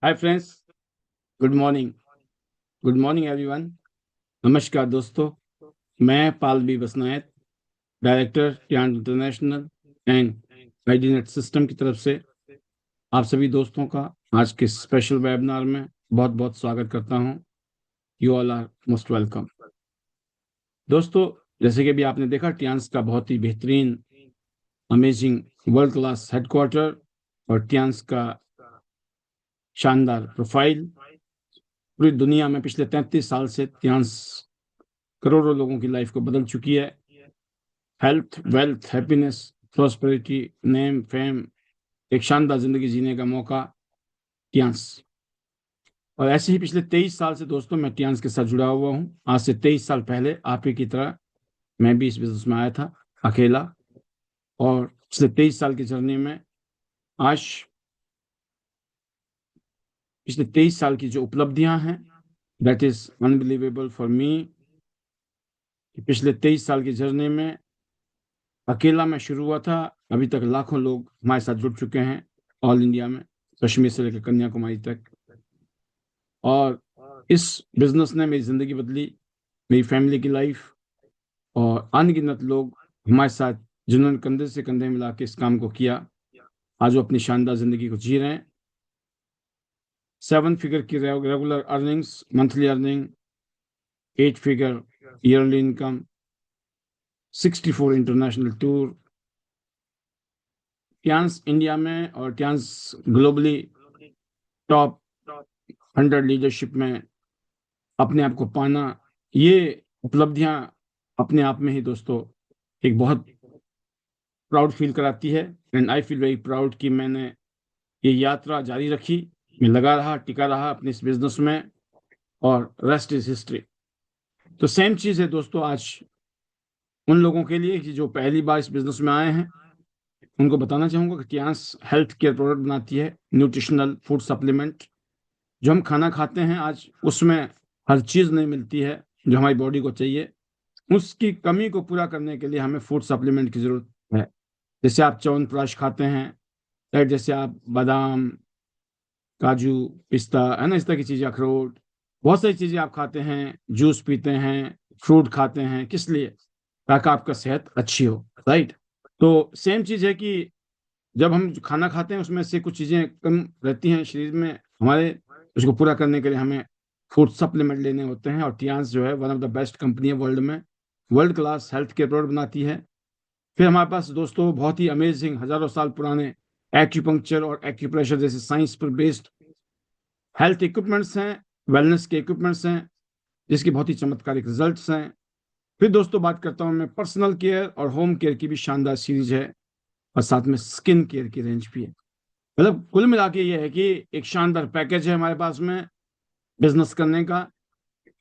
हाय friends, good morning. Good morning everyone. नमस्कार दोस्तों, मैं Pallavi Basnayat, director Tiens international and IDNet system की तरफ से आप सभी दोस्तों का आज के स्पेशल वेबिनार में बहुत बहुत स्वागत करता हूं। You all are most welcome. दोस्तों, जैसे कि अभी आपने देखा, ट्यान्स का बहुत ही बेहतरीन, अमेजिंग, वर्ल्ड क्लास हेडक्वार्टर और ट्यान्स का शानदार प्रोफाइल पूरी दुनिया में पिछले 33 साल से ट्यान्स करोड़ों लोगों की लाइफ को बदल चुकी है। Health, wealth, happiness, prosperity, name, fame, एक शानदार जिंदगी जीने का मौका, ट्यान्स। और ऐसे ही पिछले 23 साल से दोस्तों मैं ट्यान्स के साथ जुड़ा हुआ हूं। आज से 23 साल पहले आप ही की तरह मैं भी इस बिजनेस में आया था, अकेला। और पिछले 23 साल की जर्नी में आज पिछले 23 साल की जो उपलब्धियां हैं, that is unbelievable for me. पिछले 23 साल की जर्नी में अकेला मैं शुरू हुआ था, अभी तक लाखों लोग हमारे साथ जुड़ चुके हैं, ऑल इंडिया में, कश्मीर से लेकर कन्याकुमारी तक। और इस बिजनेस ने मेरी जिंदगी बदली, मेरी फैमिली की लाइफ। और अनगिनत लोग हमारे साथ जिन्होंने कंधे से कंधे मिला के इस काम को किया, आज वो अपनी शानदार जिंदगी को जी रहे हैं। 7 फिगर की regular earnings, monthly earning, 8 figure yearly income, 64 international tour. Tiens India में और ट्यान्स ग्लोबली टॉप 100 लीडरशिप में अपने आप को पाना, ये उपलब्धियां अपने आप में ही दोस्तों एक बहुत प्राउड फील कराती है। And I feel very proud कि मैंने ये यात्रा जारी रखी, मैं लगा रहा, टिका रहा अपने इस बिजनेस में, और रेस्ट इज हिस्ट्री। तो सेम चीज है दोस्तों आज उन लोगों के लिए कि जो पहली बार इस बिजनेस में आए हैं। उनको बताना चाहूंगा कि ट्यान्स हेल्थ केयर प्रोडक्ट बनाती है, न्यूट्रिशनल फूड सप्लीमेंट। जो हम खाना खाते हैं आज, उसमें हर चीज नहीं मिलती है जो हमारी बॉडी को चाहिए। उसकी कमी को पूरा करने के लिए हमें फूड सप्लीमेंट की जरूरत है। जैसे आप च्यवनप्राश खाते हैं, या जैसे आप बादाम, काजू, पिस्ता, है ना, इस तरह की चीजें, अखरोट, बहुत सारी चीजें आप खाते हैं, जूस पीते हैं, फ्रूट खाते हैं, किस लिए? ताकि आपका सेहत अच्छी हो, राइट। तो सेम चीज है कि जब हम खाना खाते हैं उसमें से कुछ चीजें कम रहती हैं शरीर में हमारे, उसको पूरा करने के लिए हमें फूड सप्लीमेंट लेने होते हैं। और टियान्स जो है one of the best company है वर्ल्ड में, world class health care product बनाती है। फिर हमारे पास दोस्तों बहुत ही अमेजिंग, हजारों साल पुराने एक्यूपंक्चर और एक्यूप्रेशर जैसे साइंस पर बेस्ड हेल्थ इक्विपमेंट्स हैं, वेलनेस के इक्विपमेंट्स हैं, जिसके बहुत ही चमत्कारिक रिजल्ट्स हैं। फिर दोस्तों बात करता हूं मैं पर्सनल केयर और होम केयर की भी शानदार सीरीज है, और साथ में स्किन केयर की रेंज भी है। मतलब कुल मिला के ये है कि एक शानदार पैकेज है हमारे पास में बिजनेस करने का।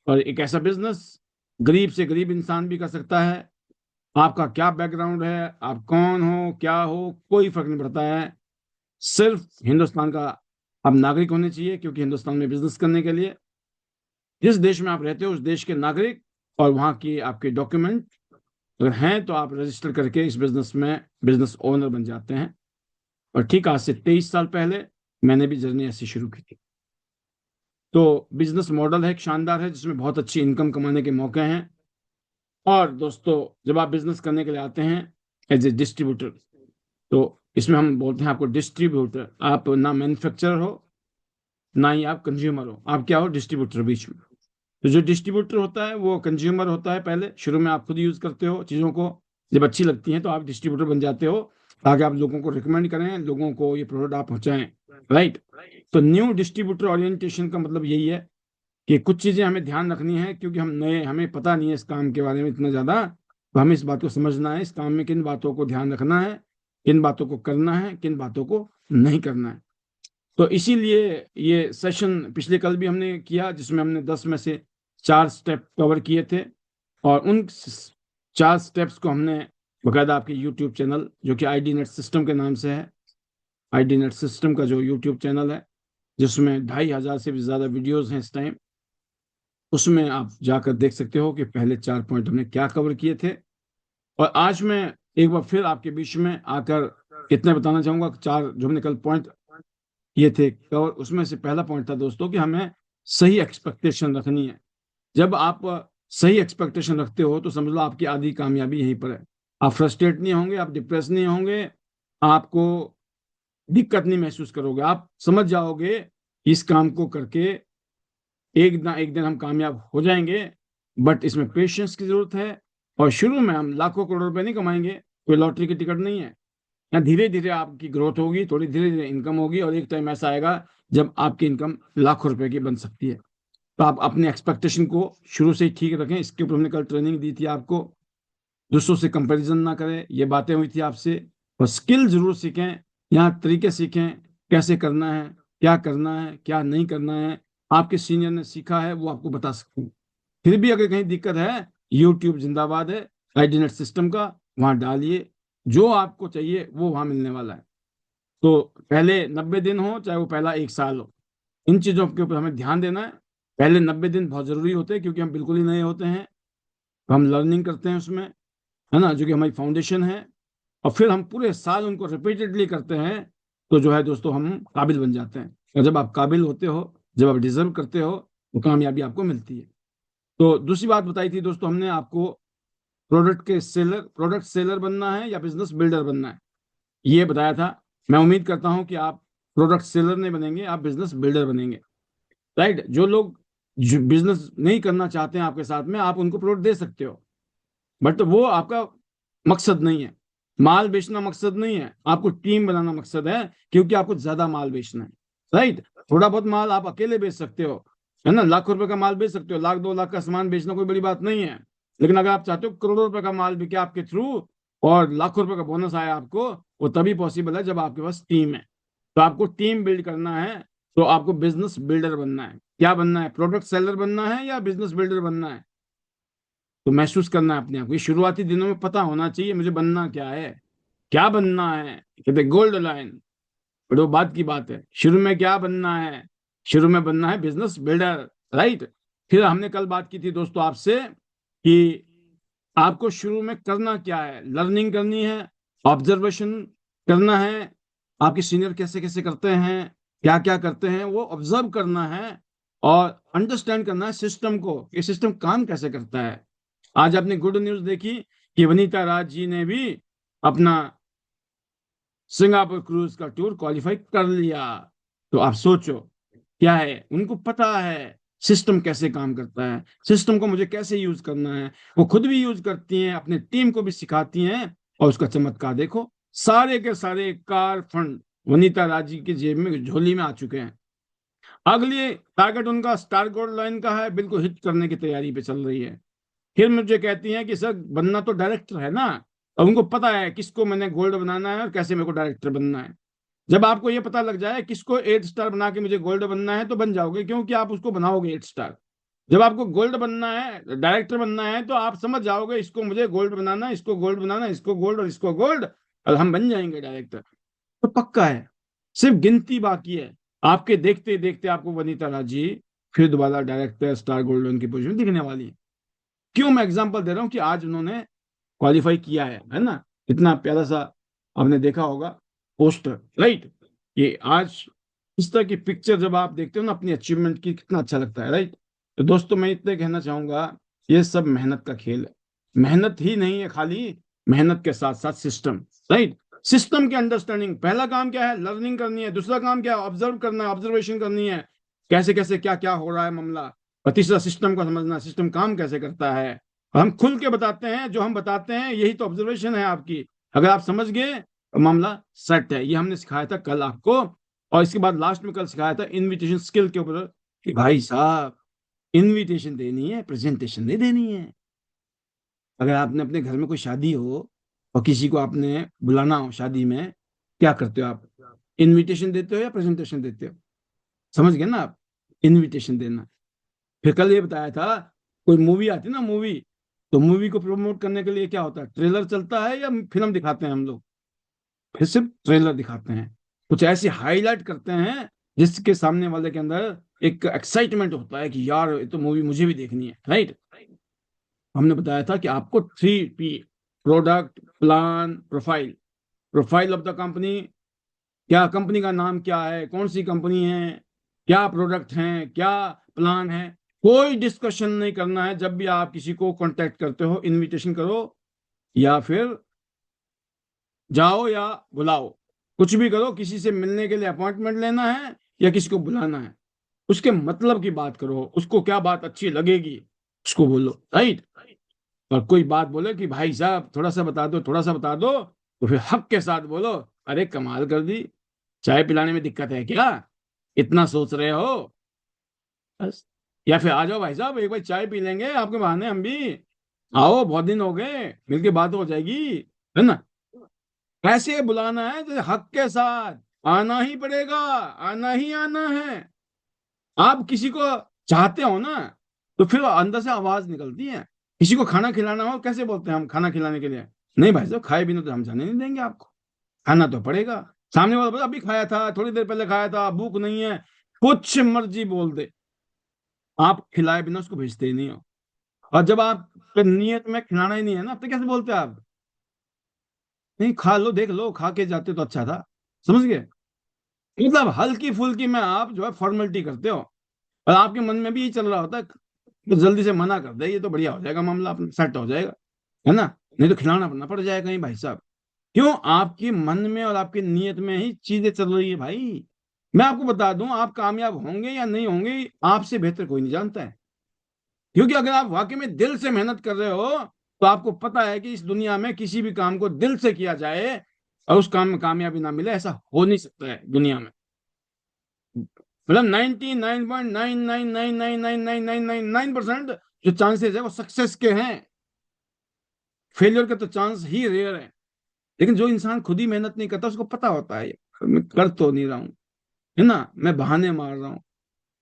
और एक ऐसा बिजनेस गरीब से गरीब इंसान भी कर सकता है। आपका क्या बैकग्राउंड है, आप कौन हो, क्या हो, कोई फर्क नहीं पड़ता है। सिर्फ हिंदुस्तान का आप नागरिक होने चाहिए, क्योंकि हिंदुस्तान में बिजनेस करने के लिए जिस देश में आप रहते हो उस देश के नागरिक और वहां की आपके डॉक्यूमेंट अगर हैं तो आप रजिस्टर करके इस बिजनेस में बिजनेस ओनर बन जाते हैं। और ठीक आज से 23 साल पहले मैंने भी जर्नी ऐसी शुरू की थी। तो बिजनेस मॉडल है, एक शानदार है, जिसमें बहुत अच्छी इनकम कमाने के मौके हैं। और दोस्तों जब आप बिजनेस करने के लिए आते हैं एज ए डिस्ट्रीब्यूटर, तो इसमें हम बोलते हैं आपको डिस्ट्रीब्यूटर। आप ना मैन्युफैक्चरर हो, ना ही आप कंज्यूमर हो, आप क्या हो? डिस्ट्रीब्यूटर बीच में। तो जो डिस्ट्रीब्यूटर होता है वो कंज्यूमर होता है, पहले शुरू में आप खुद यूज करते हो चीजों को, जब अच्छी लगती हैं तो आप डिस्ट्रीब्यूटर बन जाते हो, ताकि आप लोगों को रिकमेंड करें, लोगों को ये प्रोडक्ट आप पहुंचाएं, राइट। तो न्यू डिस्ट्रीब्यूटर ओरिएंटेशन का मतलब यही है कि कुछ चीजें हमें ध्यान रखनी है, क्योंकि हम नए, हमें पता नहीं है इस काम के बारे में इतना ज्यादा। तो हमें इस बात को समझना है, इस काम में किन बातों को ध्यान रखना है, किन बातों को करना है, किन बातों को नहीं करना है। तो इसीलिए ये सेशन पिछले कल भी हमने किया, जिसमें हमने 10 में से 4 स्टेप कवर किए थे। और उन 4 स्टेप्स को हमने बकायदा आपके यूट्यूब चैनल, जो कि आईडी नेट सिस्टम के नाम से है, आईडी नेट सिस्टम का जो यूट्यूब चैनल है, जिसमें 2,500 से भी ज्यादा वीडियोस हैं इस टाइम, उसमें आप जाकर देख सकते हो कि पहले 4 पॉइंट हमने क्या कवर किए थे। और आज मैं एक बार फिर आपके बीच में आकर इतना बताना चाहूंगा कि 4 जो हमने कल पॉइंट ये थे। और उसमें से पहला पॉइंट था दोस्तों कि हमें सही एक्सपेक्टेशन रखनी है। जब आप सही एक्सपेक्टेशन रखते हो तो समझ लो आपकी आधी कामयाबी यहीं पर है। आप फ्रस्ट्रेट नहीं होंगे, आप डिप्रेस नहीं होंगे, आपको दिक्कत नहीं महसूस करोगे, आप समझ जाओगे इस काम को करके एक ना एक दिन हम कामयाब हो जाएंगे। बट इसमें पेशेंस की जरूरत है। और शुरू में हम लाखों करोड़ रुपए नहीं कमाएंगे, कोई लॉटरी की टिकट नहीं है। यहाँ धीरे धीरे आपकी ग्रोथ होगी, थोड़ी धीरे धीरे इनकम होगी, और एक टाइम ऐसा आएगा जब आपकी इनकम लाखों रुपए की बन सकती है। तो आप अपने एक्सपेक्टेशन को शुरू से ही ठीक रखें। इसके ऊपर हमने कल ट्रेनिंग दी थी आपको। दूसरों से कंपैरिजन ना करें, ये बातें हुई थी आपसे। और स्किल जरूर सीखें, यहाँ तरीके सीखें कैसे करना है, क्या करना है, क्या नहीं करना है। आपके सीनियर ने सीखा है, वो आपको बता सकते हैं। फिर भी अगर कहीं दिक्कत है, यूट्यूब जिंदाबाद है आईडीनेट सिस्टम का, वहां डालिए, जो आपको चाहिए वो वहां मिलने वाला है। तो पहले 90 दिन हो चाहे वो पहला 1 साल हो, इन चीजों के ऊपर हमें ध्यान देना है। पहले 90 दिन बहुत जरूरी होते हैं क्योंकि हम बिल्कुल ही नए होते हैं, तो हम लर्निंग करते हैं उसमें, है ना, जो कि हमारी फाउंडेशन है। और फिर हम पूरे साल उनको रिपीटेडली करते हैं, तो जो है दोस्तों हम काबिल बन जाते हैं। और जब आप काबिल होते हो, जब आप डिजर्व करते हो, तो कामयाबी आपको मिलती है। तो दूसरी बात बताई थी दोस्तों हमने आपको, प्रोडक्ट सेलर बनना है या बिजनेस बिल्डर बनना है, ये बताया था। मैं उम्मीद करता हूं कि आप प्रोडक्ट सेलर नहीं बनेंगे, आप बिजनेस बिल्डर बनेंगे। राइट। जो लोग जो बिजनेस नहीं करना चाहते हैं आपके साथ में, आप उनको प्रोडक्ट दे सकते हो, बट वो आपका मकसद नहीं है। माल बेचना मकसद नहीं है, आपको टीम बनाना मकसद है, क्योंकि आपको ज्यादा माल बेचना है। राइट। थोड़ा बहुत माल आप अकेले बेच सकते हो, है ना, लाखों रुपए का माल बेच सकते हो, 1 लाख 2 लाख का सामान बेचना कोई बड़ी बात नहीं है। लेकिन अगर आप चाहते हो करोड़ों रुपए का माल बिके आपके थ्रू, और लाखों रुपए का बोनस आए आपको, वो तभी पॉसिबल है जब आपके पास टीम है। तो आपको टीम बिल्ड करना है, तो आपको बिजनेस बिल्डर बनना है। क्या बनना है, प्रोडक्ट सेलर बनना है या बिजनेस बिल्डर बनना है? तो महसूस करना है अपने आप को। ये शुरुआती दिनों में पता होना चाहिए मुझे बनना क्या है, क्या बनना है। कहते गोल्ड लाइन, बट वो बात की बात है, शुरू में क्या बनना है? शुरू में बनना है बिजनेस बिल्डर। राइट। फिर हमने कल बात की थी दोस्तों आपसे कि आपको शुरू में करना क्या है, लर्निंग करनी है, ऑब्जर्वेशन करना है, आपके सीनियर कैसे कैसे करते हैं, क्या क्या करते हैं, वो ऑब्जर्व करना है। और अंडरस्टैंड करना है सिस्टम को, ये सिस्टम काम कैसे करता है। आज आपने गुड न्यूज देखी कि वनीता राज जी ने भी अपना सिंगापुर क्रूज का टूर क्वालिफाई कर लिया। तो आप सोचो, क्या है, उनको पता है सिस्टम कैसे काम करता है, सिस्टम को मुझे कैसे यूज करना है। वो खुद भी यूज करती हैं, अपने टीम को भी सिखाती हैं। और उसका चमत्कार देखो, सारे के सारे कार फंड वनीता राजी की जेब में, झोली में आ चुके हैं। अगली टारगेट उनका स्टार गोल्ड लाइन का है, बिल्कुल हिट करने की तैयारी पे चल रही है। फिर मुझे कहती हैं कि सर बनना तो डायरेक्टर है ना, और उनको पता है किसको मैंने गोल्ड बनाना है और कैसे मेरे को डायरेक्टर बनना है। जब आपको ये पता लग जाए किसको 8 स्टार बना के मुझे गोल्ड बनना है, तो बन जाओगे, क्योंकि आप उसको बनाओगे 8 स्टार। जब आपको गोल्ड बनना है, डायरेक्टर बनना है, तो आप समझ जाओगे इसको मुझे गोल्ड बनाना है, इसको गोल्ड बनाना है, इसको गोल्ड और इसको गोल्ड, और हम बन जाएंगे डायरेक्टर। तो पक्का है, सिर्फ गिनती बाकी है। आपके देखते देखते आपको वनीता राजी फिर दोबारा डायरेक्टर स्टार गोल्ड की पोजीशन दिखने वाली है। क्यों मैं एग्जांपल दे रहा हूं कि आज उन्होंने क्वालिफाई किया है ना। इतना प्यारा सा आपने देखा होगा पोस्टर। राइट। ये आज इस तरह की पिक्चर जब आप देखते हो ना अपनी अचीवमेंट की, कितना अच्छा लगता है। राइट। तो दोस्तों मैं इतने कहना चाहूंगा, ये सब मेहनत का खेल है। मेहनत ही नहीं है खाली, मेहनत के साथ साथ सिस्टम। राइट। सिस्टम की अंडरस्टैंडिंग, पहला काम क्या है, लर्निंग करनी है। दूसरा काम क्या है, ऑब्जर्व करना है, ऑब्जर्वेशन करनी है, कैसे कैसे क्या क्या हो रहा है मामला। और तीसरा सिस्टम को समझना, सिस्टम काम कैसे करता है। और हम खुल के बताते हैं, जो हम बताते हैं यही तो ऑब्जर्वेशन है आपकी। अगर आप समझ गए तो मामला सेट है। ये हमने सिखाया था कल आपको। और इसके बाद लास्ट में कल सिखाया था इनविटेशन स्किल के ऊपर, कि भाई साहब इनविटेशन देनी है, प्रेजेंटेशन नहीं देनी है। अगर आपने अपने घर में कोई शादी हो और किसी को आपने बुलाना हो शादी में, क्या करते हो आप, इनविटेशन देते हो या प्रेजेंटेशन देते हो? समझ गए ना आप, इनविटेशन देना। फिर कल ये बताया था, कोई मूवी आती है ना, मूवी, तो मूवी को प्रमोट करने के लिए क्या होता है, ट्रेलर चलता है या फिल्म दिखाते हैं हम लोग? फिर सिर्फ ट्रेलर दिखाते हैं, कुछ ऐसे हाईलाइट करते हैं जिसके सामने वाले के अंदर एक एक्साइटमेंट होता है कि यार ये तो मूवी मुझे भी देखनी है। राइट। हमने बताया था कि आपको 3 P, product, plan, profile. Profile of the company, क्या कंपनी का नाम क्या है, कौन सी कंपनी है, क्या प्रोडक्ट हैं, क्या प्लान है, कोई डिस्कशन नहीं करना है। जब भी आप किसी को कांटेक्ट करते हो, इनविटेशन करो या फिर जाओ या बुलाओ, कुछ भी करो, किसी से मिलने के लिए अपॉइंटमेंट लेना है या किसी को बुलाना है, उसके मतलब की बात करो, उसको क्या बात अच्छी लगेगी उसको बोलो, राइट। और कोई बात बोले कि भाई साहब थोड़ा सा बता दो, थोड़ा सा बता दो, तो फिर हक के साथ बोलो, अरे कमाल कर दी, चाय पिलाने में दिक्कत है क्या, इतना सोच रहे हो, बस। या फिर आ जाओ भाई साहब, एक बार चाय पी लेंगे आपके बहाने, हम भी आओ, बहुत दिन हो गए, मिलके बात हो जाएगी, है ना। ऐसे बुलाना है जैसे हक के साथ, आना ही पड़ेगा, आना ही आना है। आप किसी को चाहते हो ना, तो फिर अंदर से आवाज निकलती है। किसी को खाना खिलाना हो, कैसे बोलते हैं हम खाना खिलाने के लिए, नहीं भाई साहब खाए बिना तो हम जाने नहीं देंगे आपको, खाना तो पड़ेगा। सामने वाला बोला अभी खाया था, थोड़ी देर पहले खाया था, भूख नहीं है, कुछ मर्जी बोल दे, आप खिलाए बिना उसको भेजते ही नहीं हो। और जब आप नियत में खिलाना ही नहीं है ना, तो कैसे बोलते आप, नहीं खा लो, देख लो, खा के जाते तो अच्छा था, समझ गए। मतलब हल्की फुल्की में आप जो है फॉर्मेलिटी करते हो, और आपके मन में भी यही चल रहा होता है, तो जल्दी से मना कर दे, ये तो बढ़िया हो जाएगा, मामला अपना सेट हो जाएगा, है ना। नहीं तो खिलाना पड़ना पड़ जाएगा कहीं भाई साहब। क्यों, आपके मन में और आपकी नीयत में ही चीजें चल रही है भाई। मैं आपको बता दूं, आप कामयाब होंगे या नहीं होंगे, आपसे बेहतर कोई नहीं जानता है। क्योंकि अगर आप वाकई में दिल से मेहनत कर रहे हो, तो आपको पता है कि इस दुनिया में किसी भी काम को दिल से किया जाए और उस काम में कामयाबी ना मिले, ऐसा हो नहीं सकता है दुनिया में। मतलब 99.999999999% जो चांसेस है वो सक्सेस के हैं, फेलियर के तो चांस ही रेयर है। लेकिन जो इंसान खुद ही मेहनत नहीं करता, उसको पता होता है मैं कर तो नहीं रहा हूँ, है ना, मैं बहाने मार रहा हूँ।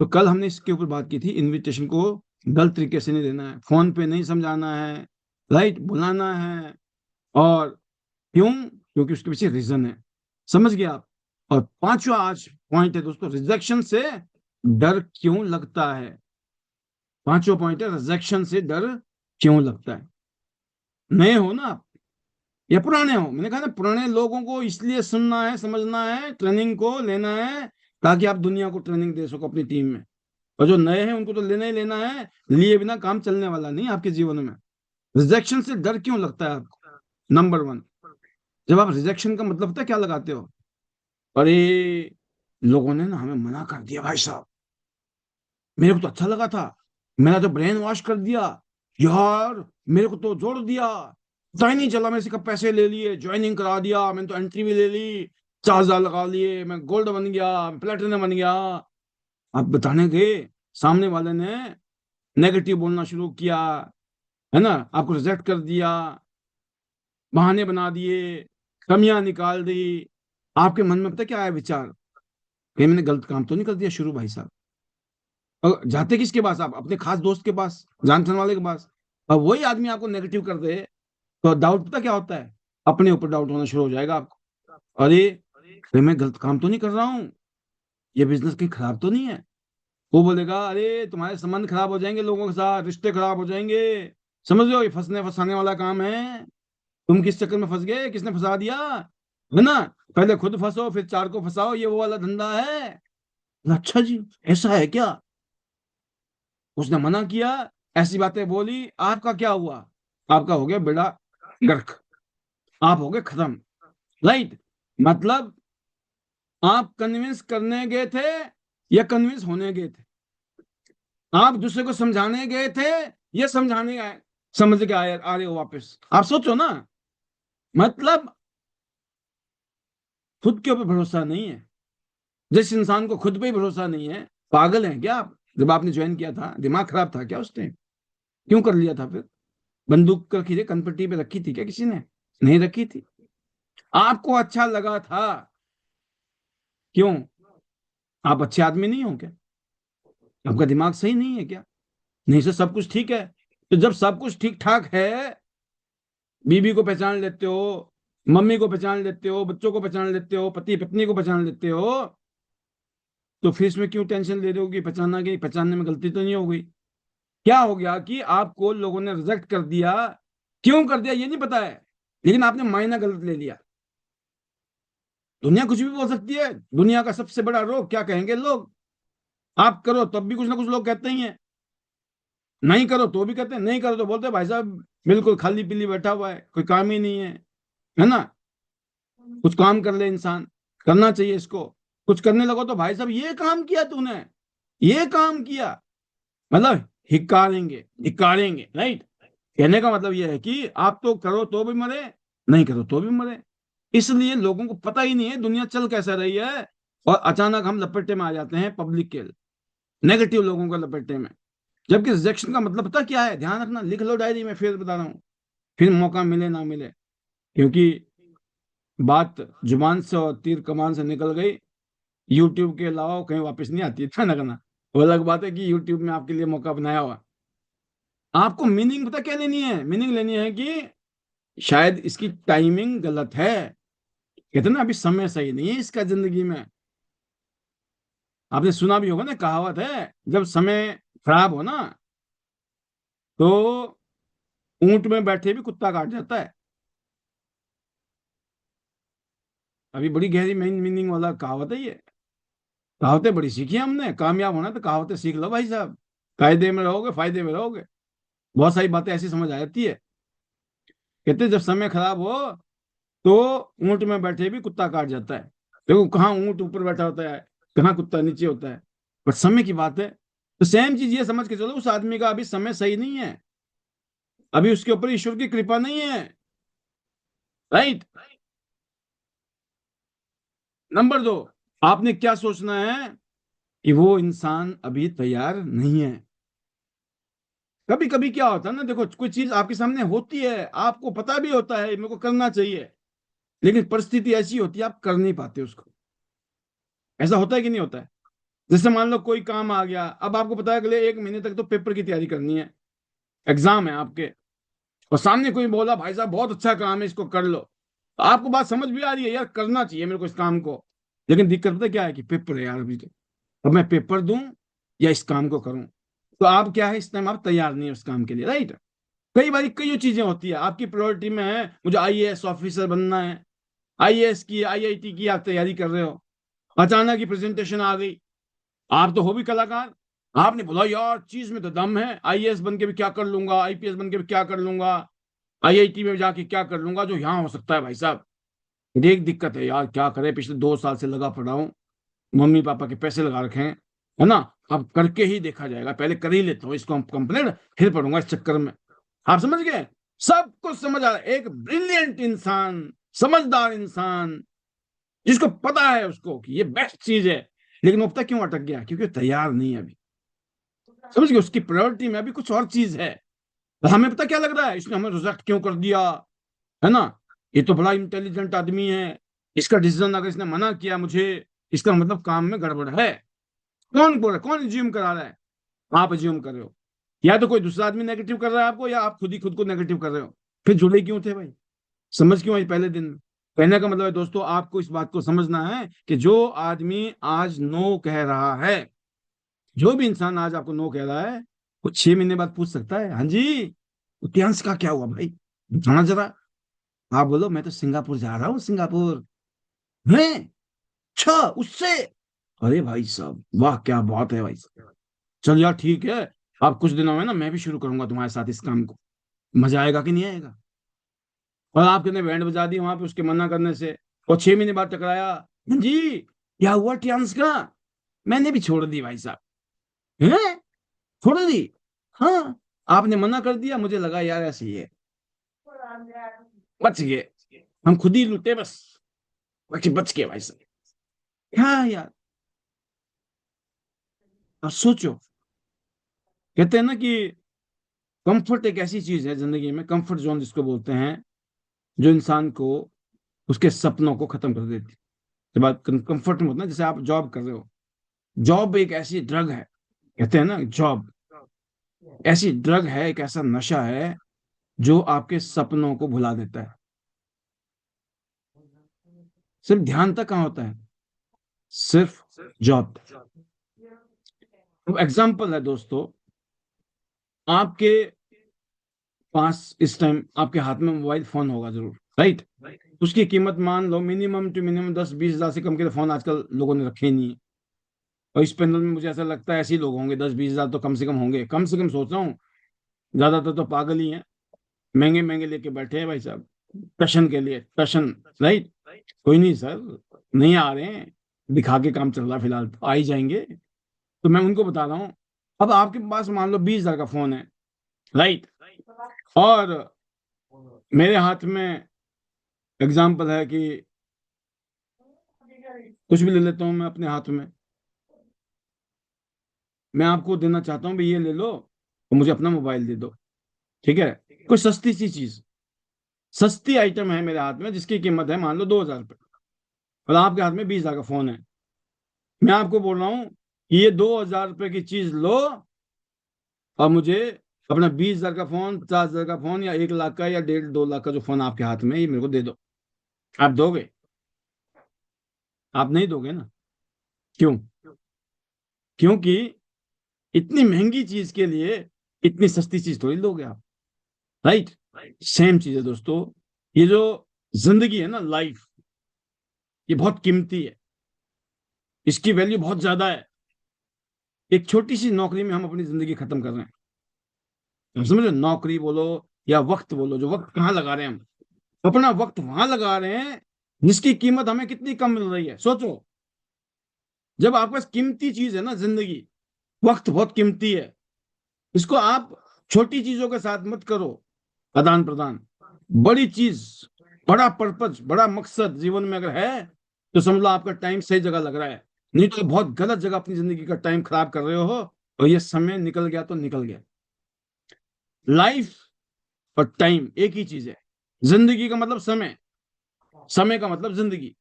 तो कल हमने इसके ऊपर बात की थी, इनविटेशन को गलत तरीके से नहीं देना है, फोन पे नहीं समझाना है, राइट, बुलाना है। और क्यों, क्योंकि उसके पीछे रीजन है, समझ गए आप। और पांचवा आज पॉइंट है दोस्तों, रिजेक्शन से डर क्यों लगता है। पांचवा पॉइंट है, रिजेक्शन से डर क्यों लगता है। नए हो ना आप या पुराने हो, मैंने कहा ना, पुराने लोगों को इसलिए सुनना है, समझना है, ट्रेनिंग को लेना है, ताकि आप दुनिया को ट्रेनिंग दे सको अपनी टीम में। और जो नए हैं उनको तो लेना ही लेना है, लिए बिना काम चलने वाला नहीं आपके जीवन में। रिजेक्शन से डर क्यों लगता है आपको। नंबर वन, जब आप रिजेक्शन का मतलब पता है क्या लगाते हो, अरे लोगों ने ना हमें मना कर दिया भाई साहब, मेरे को तो अच्छा लगा था, मेरा तो ब्रेन वॉश कर दिया यार, मेरे को तो जोड़ दिया, पता ही नहीं चला, मेरे से कब पैसे ले लिए, ज्वाइनिंग करा दिया, मैंने तो एंट्री भी ले ली, 4,000 लगा लिए, मैं गोल्ड बन गया, प्लेटिनम बन गया। आप बताने गए, सामने वाले ने नेगेटिव बोलना शुरू किया, है ना, आपको रिजेक्ट कर दिया, बहाने बना दिए, कमियां निकाल दी। आपके मन में पता क्या आया विचार, कहीं मैंने गलत काम तो नहीं कर दिया शुरू भाई साहब। और जाते किसके पास, आप अपने खास दोस्त के पास, जान पहचान वाले के पास। अब वही आदमी आपको नेगेटिव कर दे, तो डाउट पता क्या होता है, अपने ऊपर डाउट होना शुरू हो जाएगा आपको। अरे कहीं मैं गलत काम तो नहीं कर रहा हूँ, ये बिजनेस कहीं खराब तो नहीं है। वो बोलेगा अरे तुम्हारे संबंध खराब हो जाएंगे, लोगों के साथ रिश्ते खराब हो जाएंगे, समझ लो ये फंसने फंसाने वाला काम है। तुम किस चक्कर में फंस गए, किसने फंसा दिया, है ना, पहले खुद फंसो फिर चार को फंसाओ, ये वो वाला धंधा है। अच्छा जी, ऐसा है क्या। उसने मना किया, ऐसी बातें बोली, आपका क्या हुआ, आपका हो गया बेड़ा गर्क, आप हो गए खत्म, राइट। मतलब आप कन्विंस करने गए थे या कन्विंस होने गए थे, आप दूसरे को समझाने गए थे या समझाने आए, समझ के आए आ रहे हो वापस, आप सोचो ना। मतलब खुद के ऊपर भरोसा नहीं है, जिस इंसान को खुद पे ही भरोसा नहीं है, पागल है क्या आप। जब आपने ज्वाइन किया था दिमाग खराब था क्या उस टाइम, क्यों कर लिया था फिर, बंदूक रखी थी कनपट्टी पे रखी थी क्या किसी ने, नहीं रखी थी, आपको अच्छा लगा था। क्यों, आप अच्छे आदमी नहीं हो क्या, आपका दिमाग सही नहीं है क्या, नहीं से सब कुछ ठीक है। तो जब सब कुछ ठीक ठाक है, बीबी को पहचान लेते हो, मम्मी को पहचान लेते हो, बच्चों को पहचान लेते हो, पति पत्नी को पहचान लेते हो, तो फिर इसमें क्यों टेंशन ले रहे हो कि पहचाना गई, पहचानने में गलती तो नहीं हो गई। क्या हो गया कि आपको लोगों ने रिजेक्ट कर दिया, क्यों कर दिया ये नहीं पता है, लेकिन आपने मायना गलत ले लिया। दुनिया कुछ भी बोल सकती है। दुनिया का सबसे बड़ा रोग क्या कहेंगे लोग? आप करो तब भी कुछ ना कुछ लोग कहते ही हैं, नहीं करो तो भी कहते हैं, नहीं करो तो बोलते हैं भाई साहब बिल्कुल खाली पीली बैठा हुआ है, कोई काम ही नहीं है ना। कुछ काम कर ले इंसान, करना चाहिए इसको। कुछ करने लगो तो भाई साहब ये काम किया तूने, ये काम किया, मतलब हिकारेंगे हिकारेंगे, राइट। कहने का मतलब यह है कि आप तो करो तो भी मरे, नहीं करो तो भी मरे। इसलिए लोगों को पता ही नहीं है दुनिया चल कैसा रही है, और अचानक हम लपेटे में आ जाते हैं पब्लिक के, नेगेटिव लोगों को लपेटे में। जबकि रिजेक्शन का मतलब पता क्या है, ध्यान रखना, लिख लो डायरी में, फिर बता रहा हूँ, फिर मौका मिले ना मिले। क्योंकि बात जुबान से और तीर कमान से निकल गई, यूट्यूब के अलावा कहीं वापस नहीं आती है ना करना। वो अलग बात है कि यूट्यूब में आपके लिए मौका बनाया हुआ। आपको मीनिंग पता क्या लेनी है? मीनिंग लेनी है कि शायद इसकी टाइमिंग गलत है। कहते ना अभी समय सही नहीं है इसका जिंदगी में। आपने सुना भी होगा ना, कहावत है, जब समय खराब हो ना तो ऊंट में बैठे भी कुत्ता काट जाता है। अभी बड़ी गहरी मीनिंग वाला कहावत है ये। कहावतें बड़ी सीखी हमने, कामयाब होना तो कहावतें सीख लो भाई साहब। कायदे में रहोगे, फायदे में रहोगे। बहुत सारी बातें ऐसी समझ आ जाती है। कहते जब समय खराब हो तो ऊंट में बैठे भी कुत्ता काट जाता है। देखो कहाँ ऊंट ऊपर बैठा होता है, कहाँ कुत्ता नीचे होता है, पर समय की बात है। तो सेम चीज ये समझ के चलो, उस आदमी का अभी समय सही नहीं है, अभी उसके ऊपर ईश्वर की कृपा नहीं है, राइट। नंबर 2, आपने क्या सोचना है कि वो इंसान अभी तैयार नहीं है। कभी कभी क्या होता है ना, देखो कोई चीज आपके सामने होती है, आपको पता भी होता है मेरे को करना चाहिए, लेकिन परिस्थिति ऐसी होती है आप कर नहीं पाते उसको। ऐसा होता है कि नहीं होता है? जैसे मान लो कोई काम आ गया, अब आपको पता है अगले 1 महीने तक तो पेपर की तैयारी करनी है, एग्जाम है आपके, और सामने कोई बोला भाई साहब बहुत अच्छा काम है इसको कर लो, तो आपको बात समझ भी आ रही है यार करना चाहिए मेरे को इस काम को, लेकिन दिक्कत पता है क्या है कि पेपर है यार अभी तो, अब मैं पेपर दूं या इस काम को करूं। तो आप क्या है, इस टाइम आप तैयार नहीं है उस काम के लिए, राइट। कई बार कई चीजें होती है आपकी प्रायोरिटी में है, मुझे आईएएस ऑफिसर बनना है, आईएएस की आईआईटी की आप तैयारी कर रहे हो, अचानक की प्रेजेंटेशन आ गई, आप तो हो भी कलाकार, आपने बोला यार चीज में तो दम है, आईएएस बन के भी क्या कर लूंगा, आईपीएस बन के भी क्या कर लूंगा, आईआईटी में जाके क्या कर लूंगा जो यहाँ हो सकता है भाई साहब। एक दिक्कत है यार, क्या करे, पिछले 2 साल से लगा पड़ा हूँ, मम्मी पापा के पैसे लगा रखे हैं, है ना, अब करके ही देखा जाएगा, पहले कर ही लेता हूँ इसको कंप्लीट, फिर पढ़ूंगा इस चक्कर में। आप समझ गए? सब कुछ समझ आ रहा है, एक ब्रिलियंट इंसान, समझदार इंसान, जिसको पता है उसको कि ये बेस्ट चीज है, लेकिन वो पता क्यों अटक गया, क्योंकि तैयार नहीं है अभी। समझ गए? उसकी प्रायोरिटी में अभी कुछ और चीज है। तो हमें पता क्या लग रहा है, इसने हमें रिजेक्ट क्यों कर दिया, है ना, ये तो बड़ा इंटेलिजेंट आदमी है, इसका डिसीजन अगर इसने मना किया मुझे, इसका मतलब काम में गड़बड़ है। कौन बोल रहा है, कौन एज्यूम करा रहा है? आप एज्यूम कर रहे हो, या तो कोई दूसरा आदमी नेगेटिव कर रहा है आपको, या आप खुद ही खुद को नेगेटिव कर रहे हो। फिर जुड़े क्यों थे भाई? समझ क्यों आई पहले दिन में? कहने का मतलब है दोस्तों, आपको इस बात को समझना है कि जो आदमी आज नो कह रहा है, जो भी इंसान आज आपको नो कह रहा है, वो 6 महीने बाद पूछ सकता है, हाँ जी उत्यांश का क्या हुआ भाई, बताना जरा। आप बोलो मैं तो सिंगापुर जा रहा हूँ, सिंगापुर में, अच्छा उससे, अरे भाई साहब वाह क्या बात है भाई साहब, चल यार ठीक है, आप कुछ दिनों में ना मैं भी शुरू करूंगा तुम्हारे साथ इस काम को, मजा आएगा कि नहीं आएगा। और आपने बैंड बजा दी वहां पे उसके मना करने से, और 6 महीने बाद टकराया, "हाँ जी क्या हुआ टियांस का?" मैंने भी छोड़ दी भाई साहब। हैं? छोड़ दी? हाँ, आपने मना कर दिया, मुझे लगा यार ऐसे ही है, बच गए, हम खुद ही लूटे बस, बाकी बच गए भाई साहब। हाँ यार, अब सोचो, कहते हैं ना कि कंफर्ट एक ऐसी चीज है जिंदगी में, कंफर्ट जोन जिसको बोलते हैं, जो इंसान को उसके सपनों को खत्म कर देती है। जब आप कंफर्ट में होते हैं, जैसे आप जॉब कर रहे हो, जॉब एक ऐसी ड्रग है, कहते हैं ना जॉब ऐसी ड्रग है, एक ऐसा नशा है जो आपके सपनों को भुला देता है। सिर्फ ध्यान तक कहाँ होता है, सिर्फ जॉब। एग्जाम्पल है दोस्तों, आपके पास इस टाइम आपके हाथ में मोबाइल फोन होगा जरूर, राइट। उसकी कीमत मान लो मिनिमम टू मिनिमम 10-20 हजार से कम के फोन आजकल लोगों ने रखे ही नहीं है। और इस पैनल में मुझे ऐसा लगता है ऐसे ही लोग होंगे, 10-20 हजार तो कम से कम होंगे, कम से कम सोच रहा हूँ। ज्यादातर तो पागल ही हैं, महंगे महंगे लेके बैठे हैं भाई साहब, टशन के लिए, टशन। राइट। कोई नहीं सर, नहीं आ रहे हैं, दिखा के काम चल रहा है फिलहाल, तो आ ही जाएंगे। तो मैं उनको बता रहा हूँ, अब आपके पास मान लो 20 हजार का फोन है, राइट, और मेरे हाथ में एग्जाम्पल है कि कुछ भी ले लेता हूँ मैं अपने हाथ में, मैं आपको देना चाहता हूँ भाई ये ले लो और मुझे अपना मोबाइल दे दो, ठीक है। कोई सस्ती सी चीज, सस्ती आइटम है मेरे हाथ में जिसकी कीमत है मान लो 2 हजार रुपये, और आपके हाथ में 20 हजार का फोन है। मैं आपको बोल रहा हूँ कि ये 2 हजार रुपये की चीज लो और मुझे अपना 20 हजार का फोन, 50 हजार का फोन, या 1 लाख का, या 1.5-2 लाख का जो फोन आपके हाथ में है, ये मेरे को दे दो। आप दोगे? आप नहीं दोगे ना। क्यों? क्योंकि इतनी महंगी चीज के लिए इतनी सस्ती चीज थोड़ी लोगे आप। राइट। सेम चीज है दोस्तों, ये जो जिंदगी है ना, लाइफ, ये बहुत कीमती है, इसकी वैल्यू बहुत ज्यादा है। एक छोटी सी नौकरी में हम अपनी जिंदगी खत्म कर रहे हैं। हम समझो, नौकरी बोलो या वक्त बोलो, जो वक्त कहाँ लगा रहे हैं हम, अपना वक्त वहां लगा रहे हैं जिसकी कीमत हमें कितनी कम मिल रही है। सोचो, जब आपके पास कीमती चीज है ना जिंदगी, वक्त बहुत कीमती है, इसको आप छोटी चीजों के साथ मत करो आदान प्रदान। बड़ी चीज, बड़ा पर्पज, बड़ा मकसद जीवन में अगर है तो समझ लो आपका टाइम सही जगह लग रहा है, नहीं तो बहुत गलत जगह अपनी जिंदगी का टाइम खराब कर रहे हो। और ये समय निकल गया तो निकल गया। लाइफ और टाइम एक ही चीज है। जिंदगी का मतलब समय, समय का मतलब जिंदगी।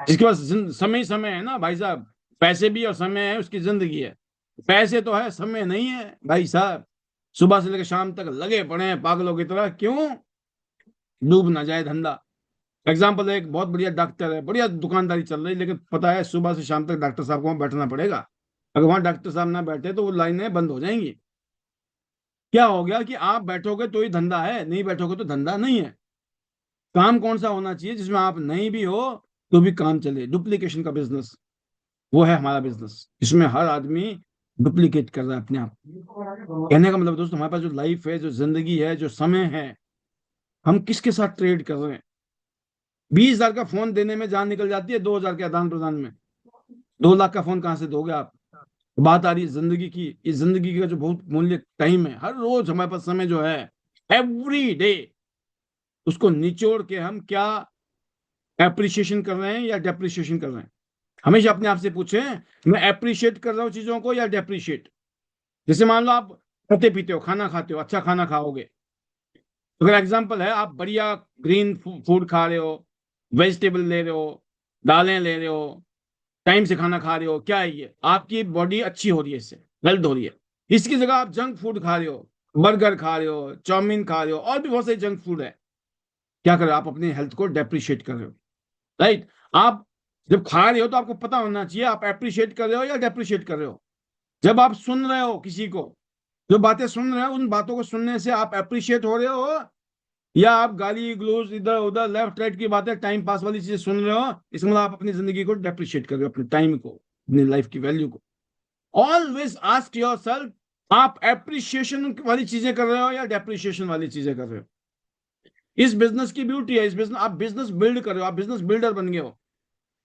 जिसके पास समय ही समय है ना भाई साहब, पैसे भी और समय है, उसकी जिंदगी है। पैसे तो है, समय नहीं है भाई साहब। सुबह से लेकर शाम तक लगे पड़े हैं पागलों की तरह, क्यों? डूब ना जाए धंधा। एग्जाम्पल, एक बहुत बढ़िया डॉक्टर है, बढ़िया दुकानदारी चल रही, लेकिन पता है सुबह से शाम तक डॉक्टर साहब को वहां बैठना पड़ेगा। अगर वहां डॉक्टर साहब ना बैठे तो वो लाइनें बंद हो जाएंगी। क्या हो गया कि आप बैठोगे तो ही धंधा है, नहीं बैठोगे तो धंधा नहीं है। काम कौन सा होना चाहिए जिसमें आप नहीं भी हो तो भी काम चले? डुप्लीकेशन का बिजनेस, वो है हमारा बिजनेस। इसमें हर आदमी डुप्लीकेट कर रहा है अपने आप। कहने का मतलब दोस्तों, हमारे पास जो लाइफ है, जो जिंदगी है, जो समय है, हम किसके साथ ट्रेड कर रहे हैं? 20 हजार का फोन देने में जान निकल जाती है 2 हजार के आदान प्रदान में। 2 लाख का फोन कहां से दोगे आप? बात आ रही है जिंदगी की। इस जिंदगी का जो बहुत मूल्य टाइम है, हर रोज हमारे पास समय जो है, एवरी डे, उसको निचोड़ के हम क्या एप्रिसिएशन कर रहे हैं या डेप्रिसिएशन कर रहे हैं? हमेशा अपने आप से पूछें, मैं एप्रिशिएट कर रहा हूं चीजों को या डेप्रिशिएट? जैसे मान लो आप खाते पीते हो, खाना खाते हो, अच्छा खाना खाओगे, अगर एग्जाम्पल है आप बढ़िया ग्रीन फूड खा रहे हो, वेजिटेबल ले रहे हो, दालें ले रहे हो, टाइम से खाना खा रहे हो, क्या है ये? आपकी बॉडी अच्छी हो रही है, इससे हेल्थ हो रही है। इसकी जगह आप जंक फूड खा रहे हो, बर्गर खा रहे हो, चाउमीन खा रहे हो, और भी बहुत सारे जंक फूड है। क्या कर रहे हो? आप अपनी हेल्थ को डेप्रिशिएट कर रहे हो। राइट। आप जब खा रहे हो तो आपको पता होना चाहिए आप अप्रिशिएट कर रहे हो या डेप्रिशिएट कर रहे हो। जब आप सुन रहे हो किसी को, जो बातें सुन रहे हो, उन बातों को सुनने से आप अप्रिशिएट हो रहे हो, या आप गाली गलौज इधर उधर लेफ्ट राइट की बातें, टाइम पास वाली चीजें सुन रहे हो, इसमें मतलब आप अपनी जिंदगी को डेप्रिशिएट कर रहे हो, अपने टाइम को, अपनी लाइफ की वैल्यू को। ऑलवेज आस्क योर सेल्फ, आप अप्रिशिएशन वाली चीजें कर रहे हो या डेप्रिशिएशन वाली चीजें कर रहे हो? इस बिजनेस की ब्यूटी है, इस बिजनेस, आप बिजनेस बिल्ड कर रहे हो, आप बिजनेस बिल्डर बन गए हो।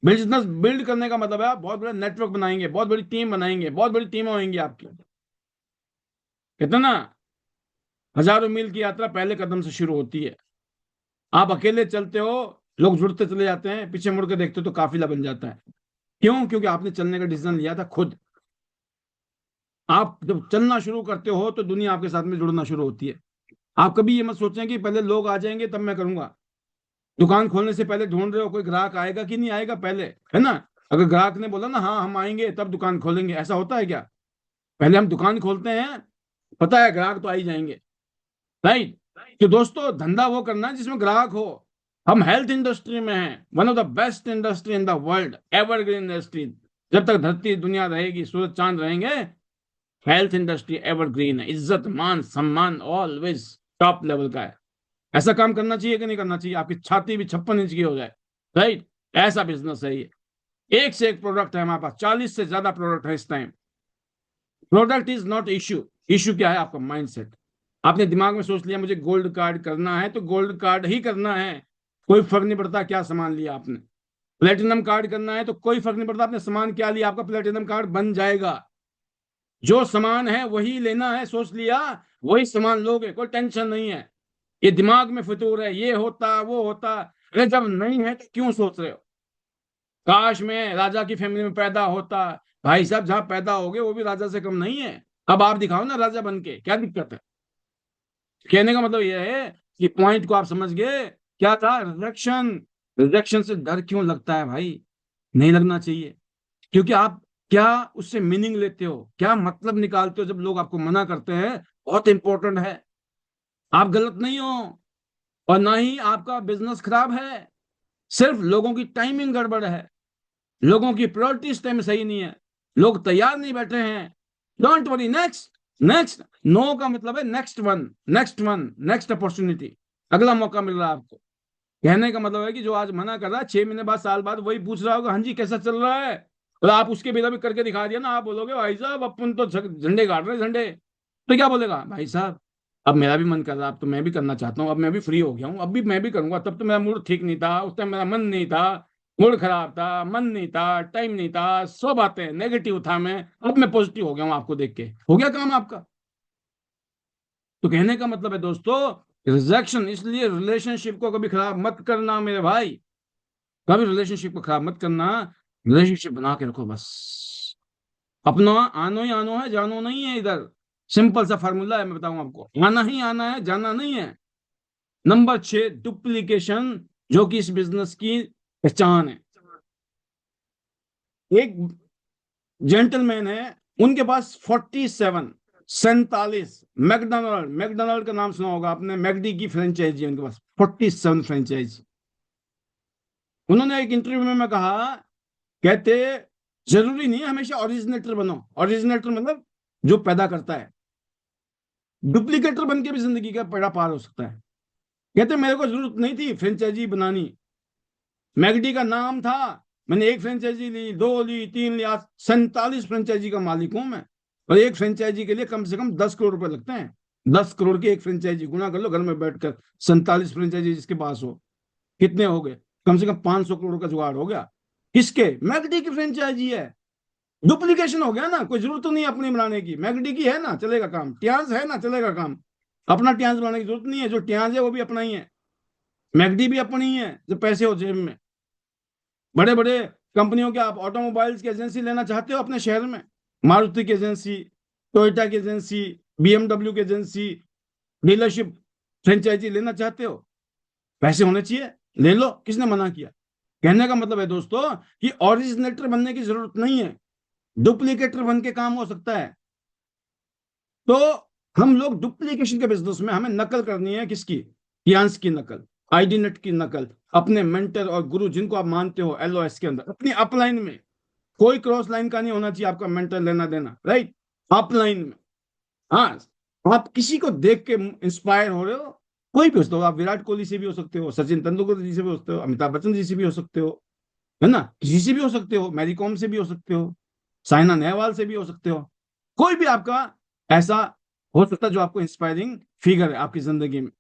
बिजनेस बिल्ड करने का मतलब है आप बहुत बड़ा नेटवर्क बनाएंगे, बहुत बड़ी टीम बनाएंगे, बहुत बड़ी टीमें होंगी आपकी। कितना? हजारों मील की यात्रा पहले कदम से शुरू होती है। आप अकेले चलते हो, लोग जुड़ते चले जाते हैं, पीछे मुड़ के देखते हो तो काफिला बन जाता है। क्यों? क्योंकि आपने चलने का डिसीजन लिया था खुद। आप जब चलना शुरू करते हो तो दुनिया आपके साथ में जुड़ना शुरू होती है। आप कभी ये मत सोचें कि पहले लोग आ जाएंगे तब मैं करूंगा। दुकान खोलने से पहले ढूंढ रहे हो कोई ग्राहक आएगा कि नहीं आएगा पहले, है ना? अगर ग्राहक ने बोला ना हाँ हम आएंगे तब दुकान खोलेंगे, ऐसा होता है क्या? पहले हम दुकान खोलते हैं, पता है ग्राहक तो आ ही जाएंगे। राइट। तो दोस्तों, धंधा वो करना है जिसमें ग्राहक हो। हम हेल्थ इंडस्ट्री में हैं, one of the best industry in the world, evergreen industry. जब तक धरती दुनिया रहेगी, सूरज चांद रहेंगे, हेल्थ इंडस्ट्री एवरग्रीन है। इज्जत मान सम्मान ऑलवेज टॉप लेवल का है। ऐसा काम करना चाहिए कि नहीं करना चाहिए? आपकी छाती भी 56 इंच की हो जाए, राइट? ऐसा बिजनेस है ये। एक से एक प्रोडक्ट है हमारे पास, 40 से ज्यादा प्रोडक्ट है इस time. Product is not issue, issue क्या है? आपका माइंडसेट। आपने दिमाग में सोच लिया मुझे गोल्ड कार्ड करना है तो गोल्ड कार्ड ही करना है, कोई फर्क नहीं पड़ता क्या सामान लिया आपने। प्लेटिनम कार्ड करना है तो कोई फर्क नहीं पड़ता आपने सामान क्या लिया, आपका प्लेटिनम कार्ड बन जाएगा। जो सामान है वही लेना है, सोच लिया वही सामान लोगे, कोई टेंशन नहीं है। ये दिमाग में फितूर है, ये होता वो होता। अरे जब नहीं है तो क्यों सोच रहे हो? काश मैं राजा की फैमिली में पैदा होता। भाई साहब जहां पैदा हो गए वो भी राजा से कम नहीं है। अब आप दिखाओ ना राजा बन के, क्या दिक्कत है? कहने का मतलब यह है कि पॉइंट को आप समझ गए। क्या था? रिजेक्शन। रिजेक्शन से डर क्यों लगता है भाई? नहीं लगना चाहिए, क्योंकि आप क्या उससे मीनिंग लेते हो, क्या मतलब निकालते हो जब लोग आपको मना करते हैं, बहुत इंपॉर्टेंट है। आप गलत नहीं हो और ना ही आपका बिजनेस खराब है, सिर्फ लोगों की टाइमिंग गड़बड़ है, लोगों की प्रायोरिटी इस टाइम सही नहीं है, लोग तैयार नहीं बैठे हैं। Don't worry, next, next. No का मतलब है next one, next one, next opportunity, अगला मौका मिल रहा है आपको। कहने का मतलब है कि जो आज मना कर रहा है 6 महीने बाद, साल बाद वही पूछ रहा होगा हाँ जी कैसा चल रहा है। और आप उसके बिना भी करके दिखा दिया ना, आप बोलोगे भाई साहब अपन तो झंडे गाड़ रहे हैं, झंडे। तो क्या बोलेगा भाई साहब? अब मेरा भी मन कर रहा है, अब तो मैं भी करना चाहता हूँ, अब मैं भी फ्री हो गया हूँ, अब भी मैं भी करूंगा। तब तो मेरा मूड ठीक नहीं था, उस टाइम मेरा मन नहीं था, मूड खराब था, मन नहीं था, टाइम नहीं था, सब बातें नेगेटिव था मैं। अब मैं पॉजिटिव हो गया हूँ, आपको देख के हो गया काम आपका। तो कहने का मतलब है दोस्तों, रिजेक्शन, इसलिए रिलेशनशिप को कभी खराब मत करना मेरे भाई, कभी रिलेशनशिप को खराब मत करना। रिलेशनशिप बना के रखो बस। अपना आनो ही आनो है, जानो नहीं है इधर। सिंपल सा फार्मूला है, मैं बताऊं आपको, आना ही आना है, जाना नहीं है। नंबर 6, डुप्लीकेशन, जो कि इस बिजनेस की पहचान है। एक जेंटलमैन है, उनके पास 47 मैकडोनल्ड, मैकडोनल्ड का नाम सुना होगा आपने, मैकडी की फ्रेंचाइजी है उनके पास 47 फ्रेंचाइजी। उन्होंने एक इंटरव्यू में कहा, कहते जरूरी नहीं है हमेशा ओरिजिनेटर बनो। ओरिजिनेटर मतलब जो पैदा करता है, डुप्लीकेटर बन के भी जिंदगी का बेड़ा पार हो सकता है। कहते मेरे को जरूरत नहीं थी फ्रेंचाइजी बनानी, मैगडी का नाम था, मैंने एक फ्रेंचाइजी ली, दो ली, तीन ली, आज 47 फ्रेंचाइजी का मालिक हूं मैं। और एक फ्रेंचाइजी के लिए कम से कम 10 करोड़ रुपए लगते हैं। 10 करोड़ की एक फ्रेंचाइजी, गुना कर लो घर में बैठकर, 47 फ्रेंचाइजी जिसके पास हो, कितने हो गए? कम से कम 500 करोड़ का जुगाड़ हो गया। किसके? मैगडी की फ्रेंचाइजी है। डुप्लीकेशन हो गया ना, कोई जरूरत तो नहीं अपनी बनाने की, मैगडी की है ना चलेगा काम, ट्याज है ना चलेगा काम। अपना ट्याज बनाने की जरूरत नहीं है, जो ट्याज है वो भी अपना ही है, मैगडी भी अपनी ही है, जो पैसे हो जेब में। बड़े बड़े कंपनियों के आप ऑटोमोबाइल्स की एजेंसी लेना चाहते हो अपने शहर में, मारुति की एजेंसी, टोयोटा की एजेंसी, बीएमडब्ल्यू की एजेंसी, डीलरशिप, फ्रेंचाइजी लेना चाहते हो, पैसे होने चाहिए, ले लो, किसने मना किया? कहने का मतलब है दोस्तों कि ओरिजिनेटर बनने की जरूरत नहीं है, डुप्लीकेटर बन के काम हो सकता है। तो हम लोग डुप्लीकेशन के बिजनेस में हमें नकल करनी है, किसकी? यांस की नकल, आईडी नेट की नकल, अपने मेंटर और गुरु जिनको आप मानते हो एलओएस के अंदर, अपनी अपलाइन में। कोई क्रॉस लाइन का नहीं होना चाहिए आपका मेंटर लेना देना, राइट? अपलाइन में। हाँ, आप किसी को देख के इंस्पायर हो रहे हो, कोई भी हो सकते हो, आप विराट कोहली से भी हो सकते हो, सचिन तेंदुलकर जी से भी हो सकते हो, अमिताभ बच्चन जी से भी हो सकते हो, है ना, किसी से भी हो सकते हो, मैरी कॉम से भी हो सकते हो, साइना नेहवाल से भी हो सकते हो। कोई भी आपका ऐसा हो सकता है जो आपको इंस्पायरिंग फिगर है आपकी जिंदगी में।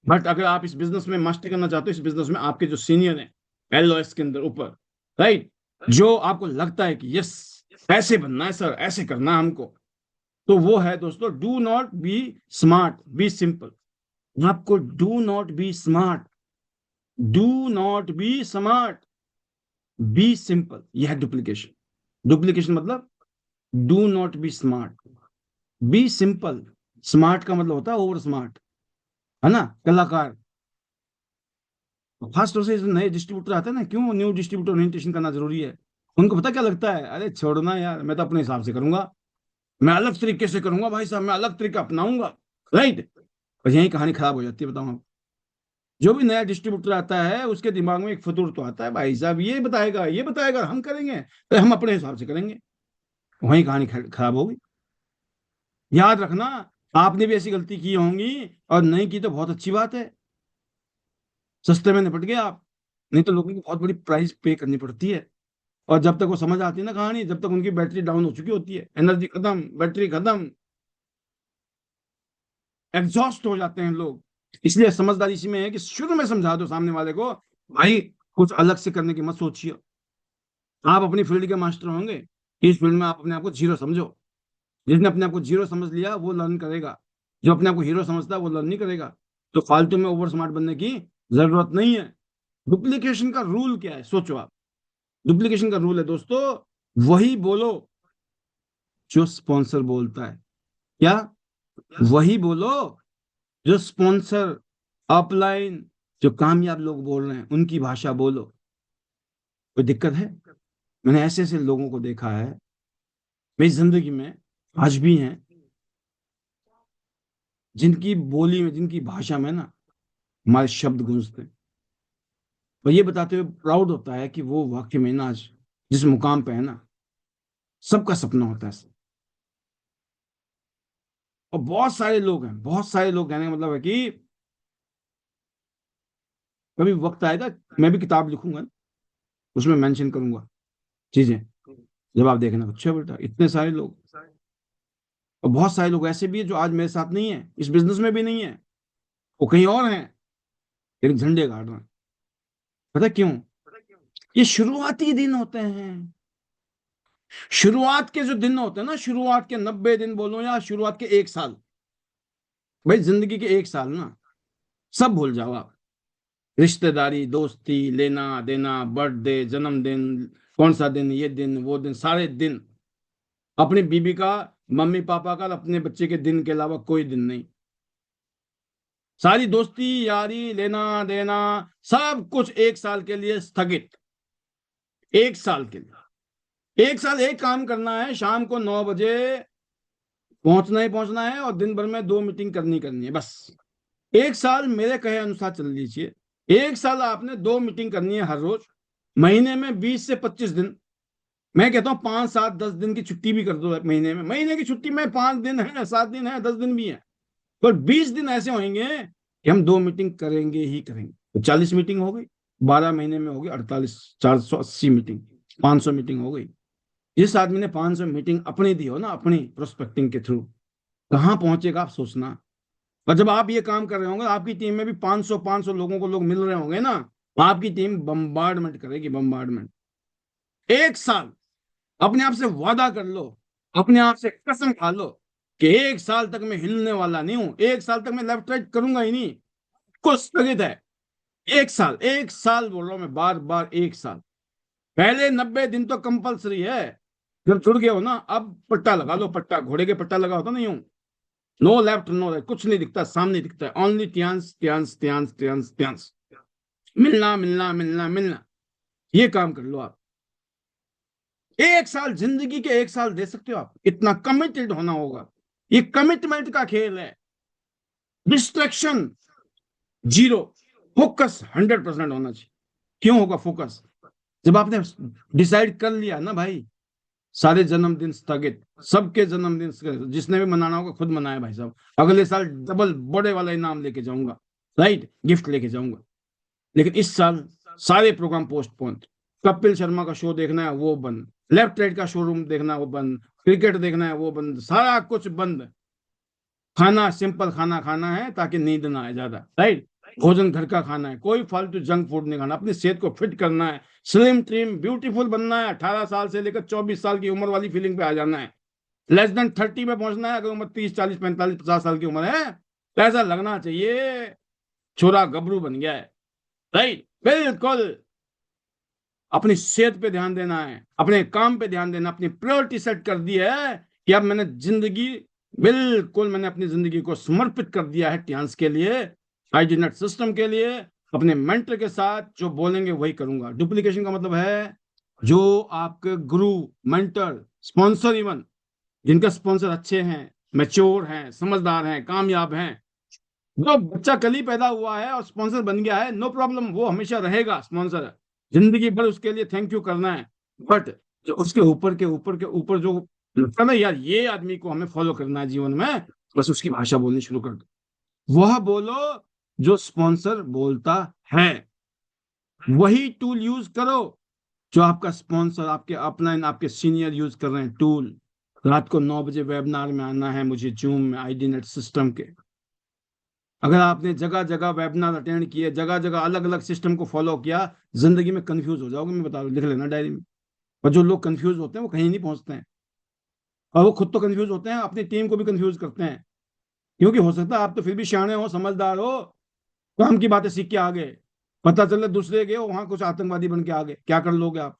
बट अगर आप इस बिजनेस में मास्टर करना चाहते हो, इस बिजनेस में आपके जो सीनियर हैं एलओएस के अंदर ऊपर, राइट, जो आपको लगता है कि यस ऐसे बनना है सर, ऐसे करना है हमको, तो वो है दोस्तों, do not be smart, be simple. आपको do not be smart, do not be smart, be simple, यह है डुप्लीकेशन। डुप्लीकेशन मतलब do not be smart, be simple. Smart का मतलब होता है ओवर स्मार्ट, है ना, कलाकार। खास तौर से जो नए डिस्ट्रीब्यूटर आते हैं ना, क्यों न्यू डिस्ट्रीब्यूटर ओरिएंटेशन करना जरूरी है? उनको पता क्या लगता है? अरे छोड़ना यार, मैं तो अपने हिसाब से करूंगा, मैं अलग तरीके से करूंगा भाई साहब, मैं अलग तरीका अपनाऊंगा, राइट? और यही कहानी खराब हो जाती है, बताऊं आप। जो भी नया डिस्ट्रीब्यूटर आता है उसके दिमाग में एक फतूर तो आता है, भाई साहब ये बताएगा, ये बताएगा, हम करेंगे तो हम अपने हिसाब से करेंगे, वही कहानी खराब होगी। याद रखना, आपने भी ऐसी गलती की होंगी, और नहीं की तो बहुत अच्छी बात है। सस्ते में निपट गए आप। नहीं तो लोगों को बहुत बड़ी प्राइस पे करनी पड़ती है। और जब तक वो समझ आती है ना कहानी, जब तक उनकी बैटरी डाउन हो चुकी होती है, एनर्जी खत्म, बैटरी खत्म, एग्जॉस्ट हो जाते हैं लोग। इसलिए समझदारी इसी में है कि शुरू में समझा दो सामने वाले को, भाई कुछ अलग से करने की मत सोचिए। आप अपनी फील्ड के मास्टर होंगे, इस फील्ड में आप अपने आप को जीरो समझो। जिसने अपने आप को जीरो समझ लिया वो लर्न करेगा, जो अपने आप को हीरो समझता है वो लर्न नहीं करेगा। तो फालतू में ओवर स्मार्ट बनने की जरूरत नहीं है। डुप्लीकेशन का रूल क्या है, सोचो आप। डुप्लीकेशन का रूल है दोस्तों, वही बोलो जो स्पॉन्सर बोलता है। क्या? वही बोलो जो स्पॉन्सर, अपलाइन, जो कामयाब लोग बोल रहे हैं उनकी भाषा बोलो। कोई दिक्कत है? मैंने ऐसे ऐसे लोगों को देखा है मेरी जिंदगी में, आज भी हैं, जिनकी बोली में, जिनकी भाषा में ना हमारे शब्द गूंजते हैं। और ये बताते हुए प्राउड होता है कि वो वाकई में ना आज जिस मुकाम पे है ना, सबका सपना होता है। और बहुत सारे लोग हैं, बहुत सारे लोग, कहने का मतलब है कि कभी वक्त आएगा मैं भी किताब लिखूंगा, उसमें मेंशन करूंगा चीजें, जब आप देखना। अच्छा बेटा, इतने सारे लोग। और बहुत सारे लोग ऐसे भी हैं जो आज मेरे साथ नहीं है, इस बिजनेस में भी नहीं है, वो कहीं और हैं, लेकिन झंडे गाड़ रहे हैं। पता क्यों? ये शुरुआती दिन होते हैं। शुरुआत के जो दिन होते हैं ना, शुरुआत के 90 दिन बोलो या शुरुआत के 1 साल, भाई जिंदगी के 1 साल ना सब भूल जाओ आप। रिश्तेदारी, दोस्ती, लेना देना, बर्थडे, जन्मदिन, कौन सा दिन, ये दिन वो दिन, सारे दिन अपनी बीबी का, मम्मी पापा का, अपने बच्चे के दिन के अलावा कोई दिन नहीं। सारी दोस्ती यारी लेना देना सब कुछ 1 साल के लिए स्थगित। 1 साल के लिए, 1 साल एक काम करना है, शाम को 9 बजे पहुंचना ही पहुंचना है और दिन भर में 2 मीटिंग करनी है बस। 1 साल मेरे कहे अनुसार चल लीजिए। 1 साल आपने 2 मीटिंग करनी है हर रोज, महीने में 20 से 25 दिन। मैं कहता हूँ 5, 7, 10 दिन की छुट्टी भी कर दो महीने में। महीने की छुट्टी में 5 दिन है, 7 दिन है, 10 दिन भी है, पर 20 दिन ऐसे होंगे कि हम 2 मीटिंग करेंगे ही करेंगे। तो 40 मीटिंग हो गई, 12 महीने में हो गई 48, 480 मीटिंग, 500 मीटिंग हो गई। जिस आदमी ने 500 मीटिंग अपनी दी हो ना, अपनी प्रोस्पेक्टिंग के थ्रू, कहाँ पहुंचेगा आप सोचना। और जब आप ये काम कर रहे होंगे, आपकी टीम में भी 500 लोगों को लोग मिल रहे होंगे ना, आपकी टीम बम्बार्डमेंट करेगी, बम्बार्डमेंट। 1 साल अपने आप से वादा कर लो, अपने आप से कसम खा लो कि 1 साल तक मैं हिलने वाला नहीं हूं, 1 साल तक मैं लेफ्ट राइट करूंगा ही नहीं, कुछ स्थगित है। 1 साल, 1 साल बोल रहा हूं मैं, बार बार 1 साल। पहले 90 दिन तो कंपलसरी है। जब जुड़ गए हो ना, अब पट्टा लगा लो, पट्टा, घोड़े के पट्टा लगा होता नहीं हूं। नो लेफ्ट नो राइट, कुछ नहीं दिखता, सामने दिखता है ओनली ट्यांस ट्यांस ट्यांस ट्यांस ट्यांस। मिलना मिलना मिलना मिलना, ये काम कर लो आप। 1 साल, जिंदगी के 1 साल दे सकते हो आप, इतना कमिटेड होना होगा। ये कमिटमेंट का खेल है। डिस्ट्रैक्शन जीरो, फोकस 100% होना चाहिए। क्यों होगा फोकस? जब आपने डिसाइड कर लिया ना भाई, सारे जन्मदिन स्थगित, सबके जन्मदिन स्थगित, जिसने भी मनाना होगा खुद मनाए भाई साहब। अगले साल डबल बड़े वाला इनाम लेके जाऊंगा, राइट, गिफ्ट लेके जाऊंगा। लेकिन इस साल सारे प्रोग्राम पोस्टपोन। कपिल शर्मा का शो देखना है वो बंद, लेफ्ट राइट का शोरूम देखना है वो बंद, क्रिकेट देखना है वो बंद, सारा कुछ बंद। खाना सिंपल खाना खाना है ताकि नींद ना आए ज्यादा, राइट। भोजन घर का खाना है, कोई फालतू जंक फूड नहीं खाना, अपनी सेहत को फिट करना है, स्लिम ट्रिम ब्यूटीफुल बनना है, 18 साल से लेकर 24 साल की उम्र वाली फीलिंग पे आ जाना है। लेस देन 30 में पहुंचना है। अगर उम्र 30, 40, 45, 50 साल की उम्र है तो ऐसा लगना चाहिए छोरा गबरू बन गया है, राइट, बिल्कुल। अपनी सेहत पे ध्यान देना है, अपने काम पे ध्यान देना, अपनी प्रायोरिटी सेट कर दी है कि अब मैंने जिंदगी, बिल्कुल मैंने अपनी जिंदगी को समर्पित कर दिया है ट्यांस के लिए, आईडी नेट सिस्टम के लिए। अपने मेंटर के साथ जो बोलेंगे वही करूंगा। डुप्लीकेशन का मतलब है जो आपके गुरु, मेंटर, स्पॉन्सर, इवन जिनका स्पॉन्सर अच्छे हैं, मैच्योर हैं, समझदार हैं, कामयाब हैं। जो बच्चा कल ही पैदा हुआ है और स्पॉन्सर बन गया है, नो प्रॉब्लम, वो हमेशा रहेगा स्पॉन्सर, जिंदगी भर उसके लिए थैंक यू करना है। बट जो उसके ऊपर के ऊपर के ऊपर जो लगता है ना, यार ये आदमी को हमें फॉलो करना है जीवन में, बस उसकी भाषा बोलनी शुरू कर दो। वह बोलो जो स्पॉन्सर बोलता है। वही टूल यूज करो जो आपका स्पॉन्सर, आपके अपलाइन, आपके सीनियर यूज कर रहे हैं टूल। रात को 9 बजे वेबिनार में आना है मुझे, जूम में, आईडी नेट सिस्टम के। अगर आपने जगह जगह वेबिनार अटेंड किए, जगह जगह अलग अलग सिस्टम को फॉलो किया, जिंदगी में कंफ्यूज हो जाओगे, मैं बता रहा हूं, लिख लेना डायरी में। और जो लोग कंफ्यूज होते हैं वो कहीं नहीं पहुंचते हैं। और वो खुद तो कंफ्यूज होते हैं, अपनी टीम को भी कंफ्यूज करते हैं। क्योंकि हो सकता है आप तो फिर भी सियाने हो, समझदार हो, काम की बातें सीख के आ गए, पता चले दूसरे गए वहां कुछ आतंकवादी बन के आ गए, क्या कर लोगे आप?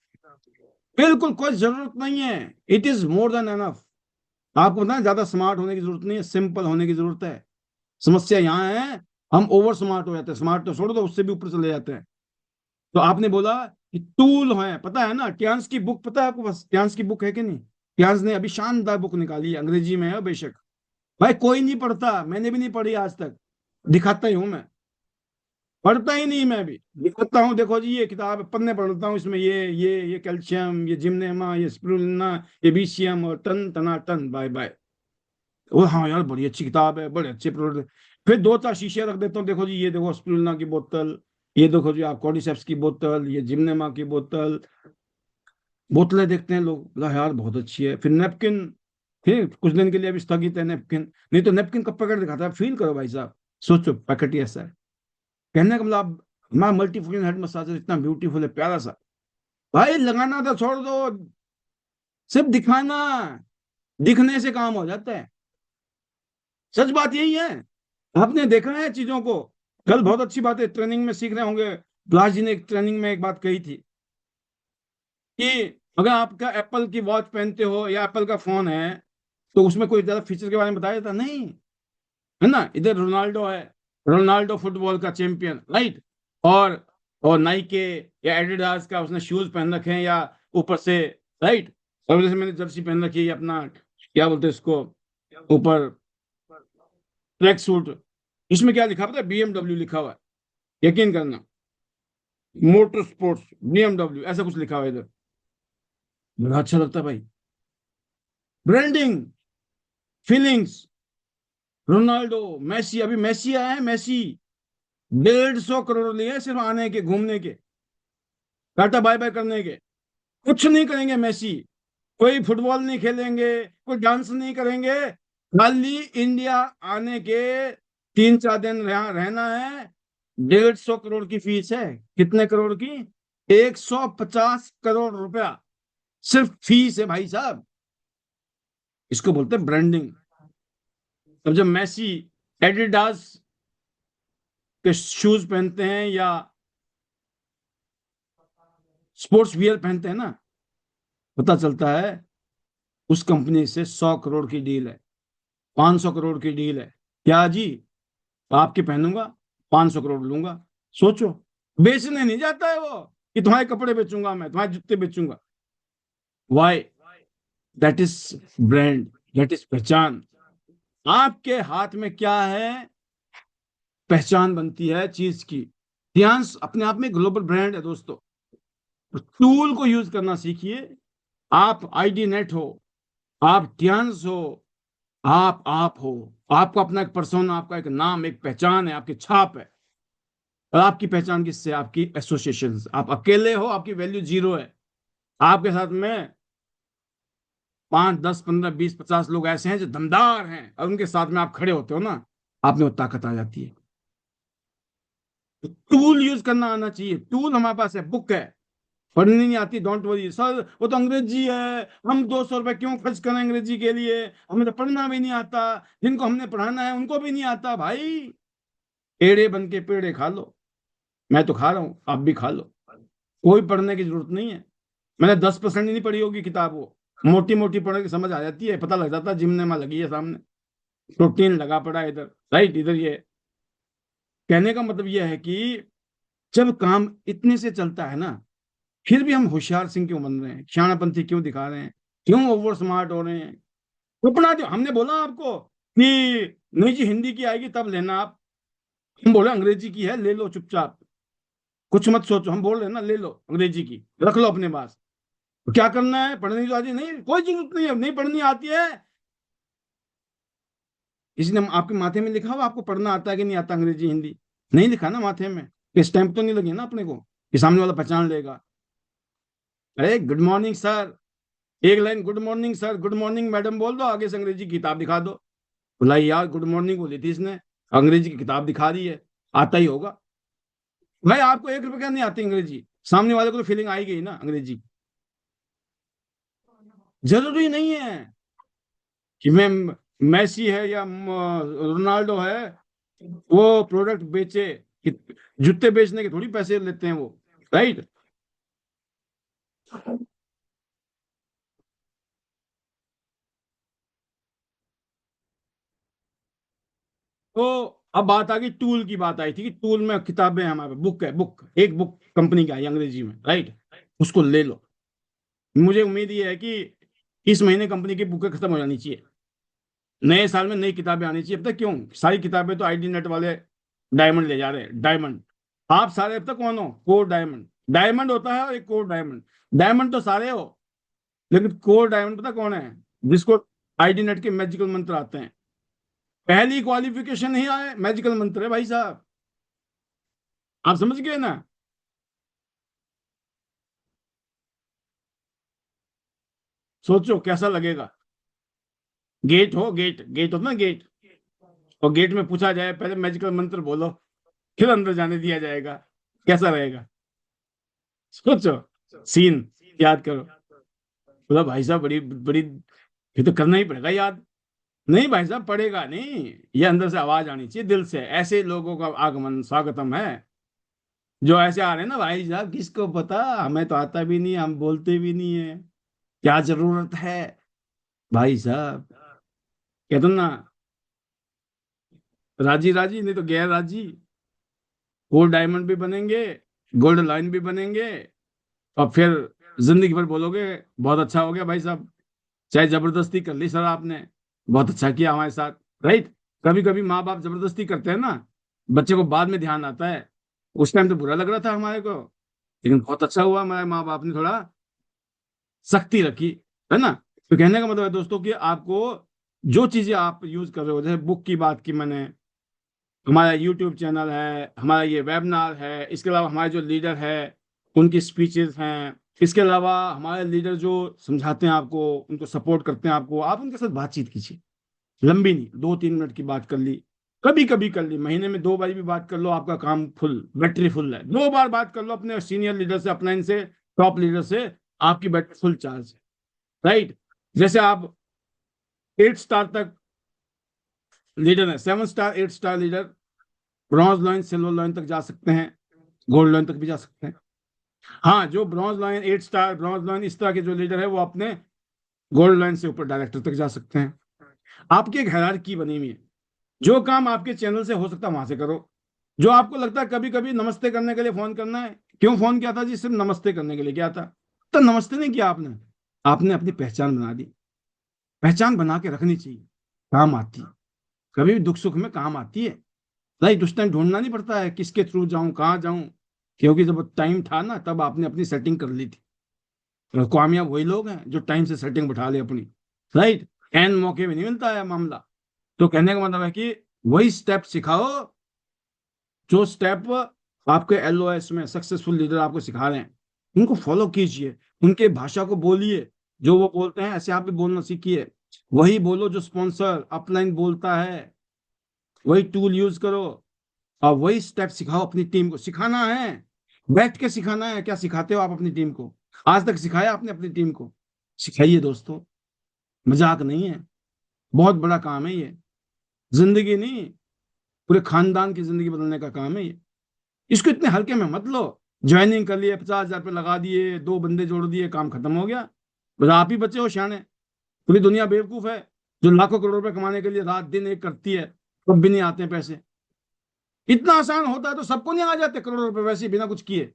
बिल्कुल कोई जरूरत नहीं है। It is more than enough. आपको पता है ज्यादा स्मार्ट होने की जरूरत नहीं है, सिंपल होने की जरूरत है। समस्या यहाँ है, हम ओवर स्मार्ट हो जाते हैं। स्मार्ट तो छोड़ दो, उससे भी ऊपर चले जाते हैं। तो आपने बोला कि टूल है, पता है ना ट्यांस की बुक, पता है आपको? बस ट्यांस की बुक है कि नहीं? ट्यांस ने अभी शानदार बुक निकाली है, अंग्रेजी में है बेशक। भाई कोई नहीं पढ़ता, मैंने भी नहीं पढ़ी आज तक। दिखाता ही हूं मैं, पढ़ता ही नहीं मैं भी दिखाता हूँ। देखो जी ये किताब पन्ने पढ़ता हूँ, इसमें ये कैल्शियम, ये जिम्नेमा, ये स्पिरुलिना, ये बीसियम, और टन टना टन बाय बाय। ओ हाँ यार, बड़ी अच्छी किताब है, बड़े अच्छे प्रोडक्ट। फिर दो चार शीशे रख देता हूँ, देखो जी ये देखो स्पिरुलिना की बोतल, ये देखो जी आप कॉर्डिसेप्स की बोतल, ये जिम्नेमा की बोतल। बोतलें देखते हैं लोग, बोला यार बहुत अच्छी है। फिर नेपकिन, फिर कुछ दिन के लिए अभी स्थगित है नेपकिन, नहीं तो नेपकिन कब पैकेट दिखाता है, फील करो भाई साहब। सोचो पैकेट ही ऐसा है। कहने का मतलब हमारा मल्टीफंक्शन हेड मसाजर इतना ब्यूटीफुल है, प्यारा सा। भाई लगाना तो छोड़ दो, सिर्फ दिखाना, दिखने से काम हो जाता है। सच बात यही है। आपने देखा है चीजों को। कल बहुत अच्छी बात है, ट्रेनिंग में सीख रहे होंगे, ब्लास जी ने एक ट्रेनिंग में एक बात कही थी कि अगर आपका एप्पल की वॉच पहनते हो या एप्पल का फोन है, तो उसमें कोई ज्यादा फीचर के बारे में बताया जाता नहीं, है ना? इधर रोनाल्डो है, रोनाल्डो फुटबॉल का चैंपियन, राइट? और और नाइके या एडिडास का उसने शूज पहन रखे हैं, या ऊपर से, राइट? और जैसे मैंने जर्सी पहन रखी है अपना, क्या बोलते हैं इसको, ऊपर ट्रैक सूट। इसमें क्या लिखा पता है? बीएमडब्ल्यू लिखा हुआ है, यकीन करना। मोटर स्पोर्ट्स बीएमडब्ल्यू ऐसा कुछ लिखा हुआ है इधर। बड़ा अच्छा लगता है भाई। Branding, feelings. रोनाल्डो, मेसी, अभी मेसी आया है, मेसी 150 करोड़ लिए सिर्फ आने के, घूमने के, टाटा बाय बाय करने के। कुछ नहीं करेंगे मेसी, कोई फुटबॉल नहीं खेलेंगे, कोई डांस नहीं करेंगे, खाली इंडिया आने के 3 4 दिन यहाँ रहना है। 150 करोड़ की फीस है। कितने करोड़ की? 150 करोड़ रुपया सिर्फ फीस है भाई साहब। इसको बोलते हैं ब्रांडिंग। अब जब मैसी एडिडास के शूज पहनते हैं या स्पोर्ट्स वियर पहनते हैं ना, पता चलता है उस कंपनी से 100 करोड़ की डील है, 500 करोड़ की डील है। क्या जी? आपके पहनूंगा, 500 करोड़ लूंगा। सोचो, बेचने नहीं जाता है वो कि तुम्हारे कपड़े बेचूंगा, मैं तुम्हारे जूते बेचूंगा। Why? That is brand, that is पहचान। आपके हाथ में क्या है? पहचान बनती है चीज की। ध्यान अपने आप में ग्लोबल ब्रांड है दोस्तों। टूल को यूज करना सीखिए। आप आईडी नेट हो, आप ध्यान हो, आप हो। आपका अपना एक पर्सोना, आपका एक नाम, एक पहचान है, आपकी छाप है। और आपकी पहचान किससे? आपकी एसोसिएशन। आप अकेले हो, आपकी वैल्यू जीरो है। आपके साथ में 5 10 15 20 50 लोग ऐसे हैं जो दमदार हैं, और उनके साथ में आप खड़े होते हो ना, आप में वो ताकत आ जाती है। तो टूल यूज करना आना चाहिए। टूल हमारे पास है, बुक है, पढ़नी नहीं आती, डोंट वरी सर, वो तो अंग्रेजी है, हम 200 रुपए क्यों खर्च करें अंग्रेजी के लिए, हमें तो पढ़ना भी नहीं आता, जिनको हमने पढ़ाना है उनको भी नहीं आता। भाई पेड़े बन के पेड़े खा लो, मैं तो खा रहा हूँ, आप भी खा लो। कोई पढ़ने की जरूरत नहीं है। मैंने 10% ही नहीं पढ़ी होगी किताब, वो मोटी मोटी पढ़ के समझ आ जाती है, पता लग जाता है जिम ने में लगी है सामने, प्रोटीन लगा पड़ा है इधर, राइट? इधर ये कहने का मतलब ये है कि जब काम इतने से चलता है ना, फिर भी हम होशियार सिंह क्यों बन रहे हैं, शानापंथी क्यों दिखा रहे हैं, क्यों ओवर स्मार्ट हो रहे हैं? तो अपना जो हमने बोला आपको कि नहीं जी हिंदी की आएगी तब लेना आप, हम बोले अंग्रेजी की है ले लो चुपचाप, कुछ मत सोचो, हम बोल रहे हैं ना ले लो अंग्रेजी की, रख लो अपने पास। तो क्या करना है? पढ़ने की तो आती नहीं, कोई जरूरत नहीं है, नहीं पढ़नी आती है। इसने आपके माथे में लिखा हुआ आपको पढ़ना आता है कि नहीं आता अंग्रेजी हिंदी? नहीं लिखा ना माथे में, स्टैंप तो नहीं लगी ना अपने को, कि सामने वाला पहचान लेगा। अरे गुड मॉर्निंग सर, एक line good morning sir, good morning madam बोल दो, आगे से अंग्रेजी की किताब दिखा दो। बोला यार गुड मॉर्निंग बोली थी इसने, अंग्रेजी की किताब दिखा दी है, आता ही होगा। भाई आपको 1 रुपए का नहीं आती अंग्रेजी, सामने वाले को तो फीलिंग आई गई ना अंग्रेजी। जरूरी नहीं है कि मैं मैसी है या रोनाल्डो है वो प्रोडक्ट बेचे, कि जूते बेचने के थोड़ी पैसे लेते हैं वो, राइट। तो अब बात आ गई, टूल की बात आई थी कि टूल में किताबें हमारे बुक है, बुक एक बुक कंपनी का है अंग्रेजी में, राइट, उसको ले लो। मुझे उम्मीद ये है कि इस महीने कंपनी की बुकें खत्म हो जानी चाहिए, नए साल में नई किताबें आनी चाहिए। अब तक क्यों सारी किताबें तो आईडी नेट वाले डायमंड ले जा रहे हैं, डायमंड। आप सारे अब तक कौन हो, कोर डायमंड। डायमंड होता है और एक कोर डायमंड, डायमंड तो सारे हो, लेकिन कोर डायमंड पता कौन है, जिसको आईडी नेट के मैजिकल मंत्र आते हैं। पहली क्वालिफिकेशन ही आए मैजिकल मंत्र है भाई साहब, आप समझ गए ना। सोचो कैसा लगेगा। गेट हो, गेट गेट होता ना गेट, और गेट में पूछा जाए पहले मैजिकल मंत्र बोलो, फिर अंदर जाने दिया जाएगा, कैसा रहेगा। सोचो सीन, याद करो। बोला भाई साहब बड़ी बड़ी, फिर तो करना ही पड़ेगा याद। नहीं भाई साहब पड़ेगा नहीं, ये अंदर से आवाज आनी चाहिए दिल से, ऐसे लोगों का आगमन स्वागतम है। जो ऐसे आ रहे हैं ना भाई साहब, किसको पता, हमें तो आता भी नहीं, हम बोलते भी नहीं है, क्या जरूरत है भाई साहब। कहते ना, राजी राजी नहीं तो गैर राजी। गोल्ड डायमंड भी बनेंगे, गोल्ड लाइन भी बनेंगे, और फिर जिंदगी भर बोलोगे बहुत अच्छा हो गया भाई साहब, चाहे जबरदस्ती कर ली सर आपने, बहुत अच्छा किया हमारे साथ, राइट। कभी कभी माँ बाप जबरदस्ती करते हैं ना, बच्चे को बाद में ध्यान आता है, उस टाइम तो बुरा लग रहा था हमारे को, लेकिन बहुत अच्छा हुआ हमारे माँ बाप ने थोड़ा सख्ती रखी, है ना। तो कहने का मतलब है दोस्तों कि आपको जो चीजें आप यूज कर रहे हो, जैसे बुक की बात की मैंने, हमारा यूट्यूब चैनल है, हमारा ये वेबिनार है, इसके अलावा हमारे जो लीडर है उनकी स्पीचेस हैं, इसके अलावा हमारे लीडर जो समझाते हैं आपको, उनको सपोर्ट करते हैं आपको, आप उनके साथ बातचीत कीजिए। लंबी नहीं, 2-3 मिनट की बात कर ली, कभी कभी कर ली, महीने में 2 बार भी बात कर लो, आपका काम फुल, बैटरी फुल है। 2 बार बात कर लो अपने सीनियर लीडर से, अपलाइन से, टॉप लीडर से, आपकी बैटरी फुल चार्ज है, राइट। जैसे आप 8 स्टार तक लीडर है, 7 star 8 star leader, bronze line silver line तक जा सकते हैं, गोल्ड लाइन तक भी जा सकते हैं। हाँ, जो bronze line 8 star bronze line इस तरह के जो लीडर है वो अपने गोल्ड लाइन से ऊपर डायरेक्टर तक जा सकते हैं। आपकी एक हायरार्की बनी हुई है, जो काम आपके चैनल से हो सकता है वहां से करो। जो आपको लगता है कभी कभी नमस्ते करने के लिए फोन करना है, क्यों फोन किया था जी, सिर्फ नमस्ते करने के लिए किया था, तो नमस्ते नहीं किया आपने, आपने अपनी पहचान बना दी। पहचान बना के रखनी चाहिए, काम आती है, कभी भी दुख सुख में काम आती है, राइट। उस टाइम ढूंढना नहीं पड़ता है किसके थ्रू जाऊं कहाँ जाऊं, क्योंकि जब टाइम था ना तब आपने अपनी सेटिंग कर ली थी। और कामयाब वही लोग हैं जो टाइम से सेटिंग बिठा ले अपनी, राइट। एन मौके में नहीं मिलता है मामला। तो कहने का मतलब है कि वही स्टेप सिखाओ, जो स्टेप आपके एलओएस में सक्सेसफुल लीडर आपको सिखा रहे हैं, उनको फॉलो कीजिए, उनके भाषा को बोलिए, जो वो बोलते हैं ऐसे आप भी बोलना सीखिए, वही बोलो जो स्पॉन्सर अपलाइन बोलता है, वही टूल यूज करो, और वही स्टेप सिखाओ अपनी टीम को। सिखाना है, बैठ के सिखाना है। क्या सिखाते हो आप अपनी टीम को, आज तक सिखाया आपने अपनी टीम को, सिखाइए दोस्तों, मजाक नहीं है, बहुत बड़ा काम है ये, जिंदगी नहीं, पूरे खानदान की जिंदगी बदलने का काम है ये। इसको इतने हल्के में मत लो, ज्वाइनिंग कर लिए, 50,000 रुपये लगा दिए, 2 बंदे जोड़ दिए, काम खत्म हो गया, बस आप ही बचे हो शाने। पूरी दुनिया बेवकूफ है जो लाखों करोड़ रुपए कमाने के लिए रात दिन एक करती है, तब भी नहीं आते हैं पैसे। इतना आसान होता है तो सबको नहीं आ जाते करोड़ों रुपए वैसे ही बिना कुछ किए।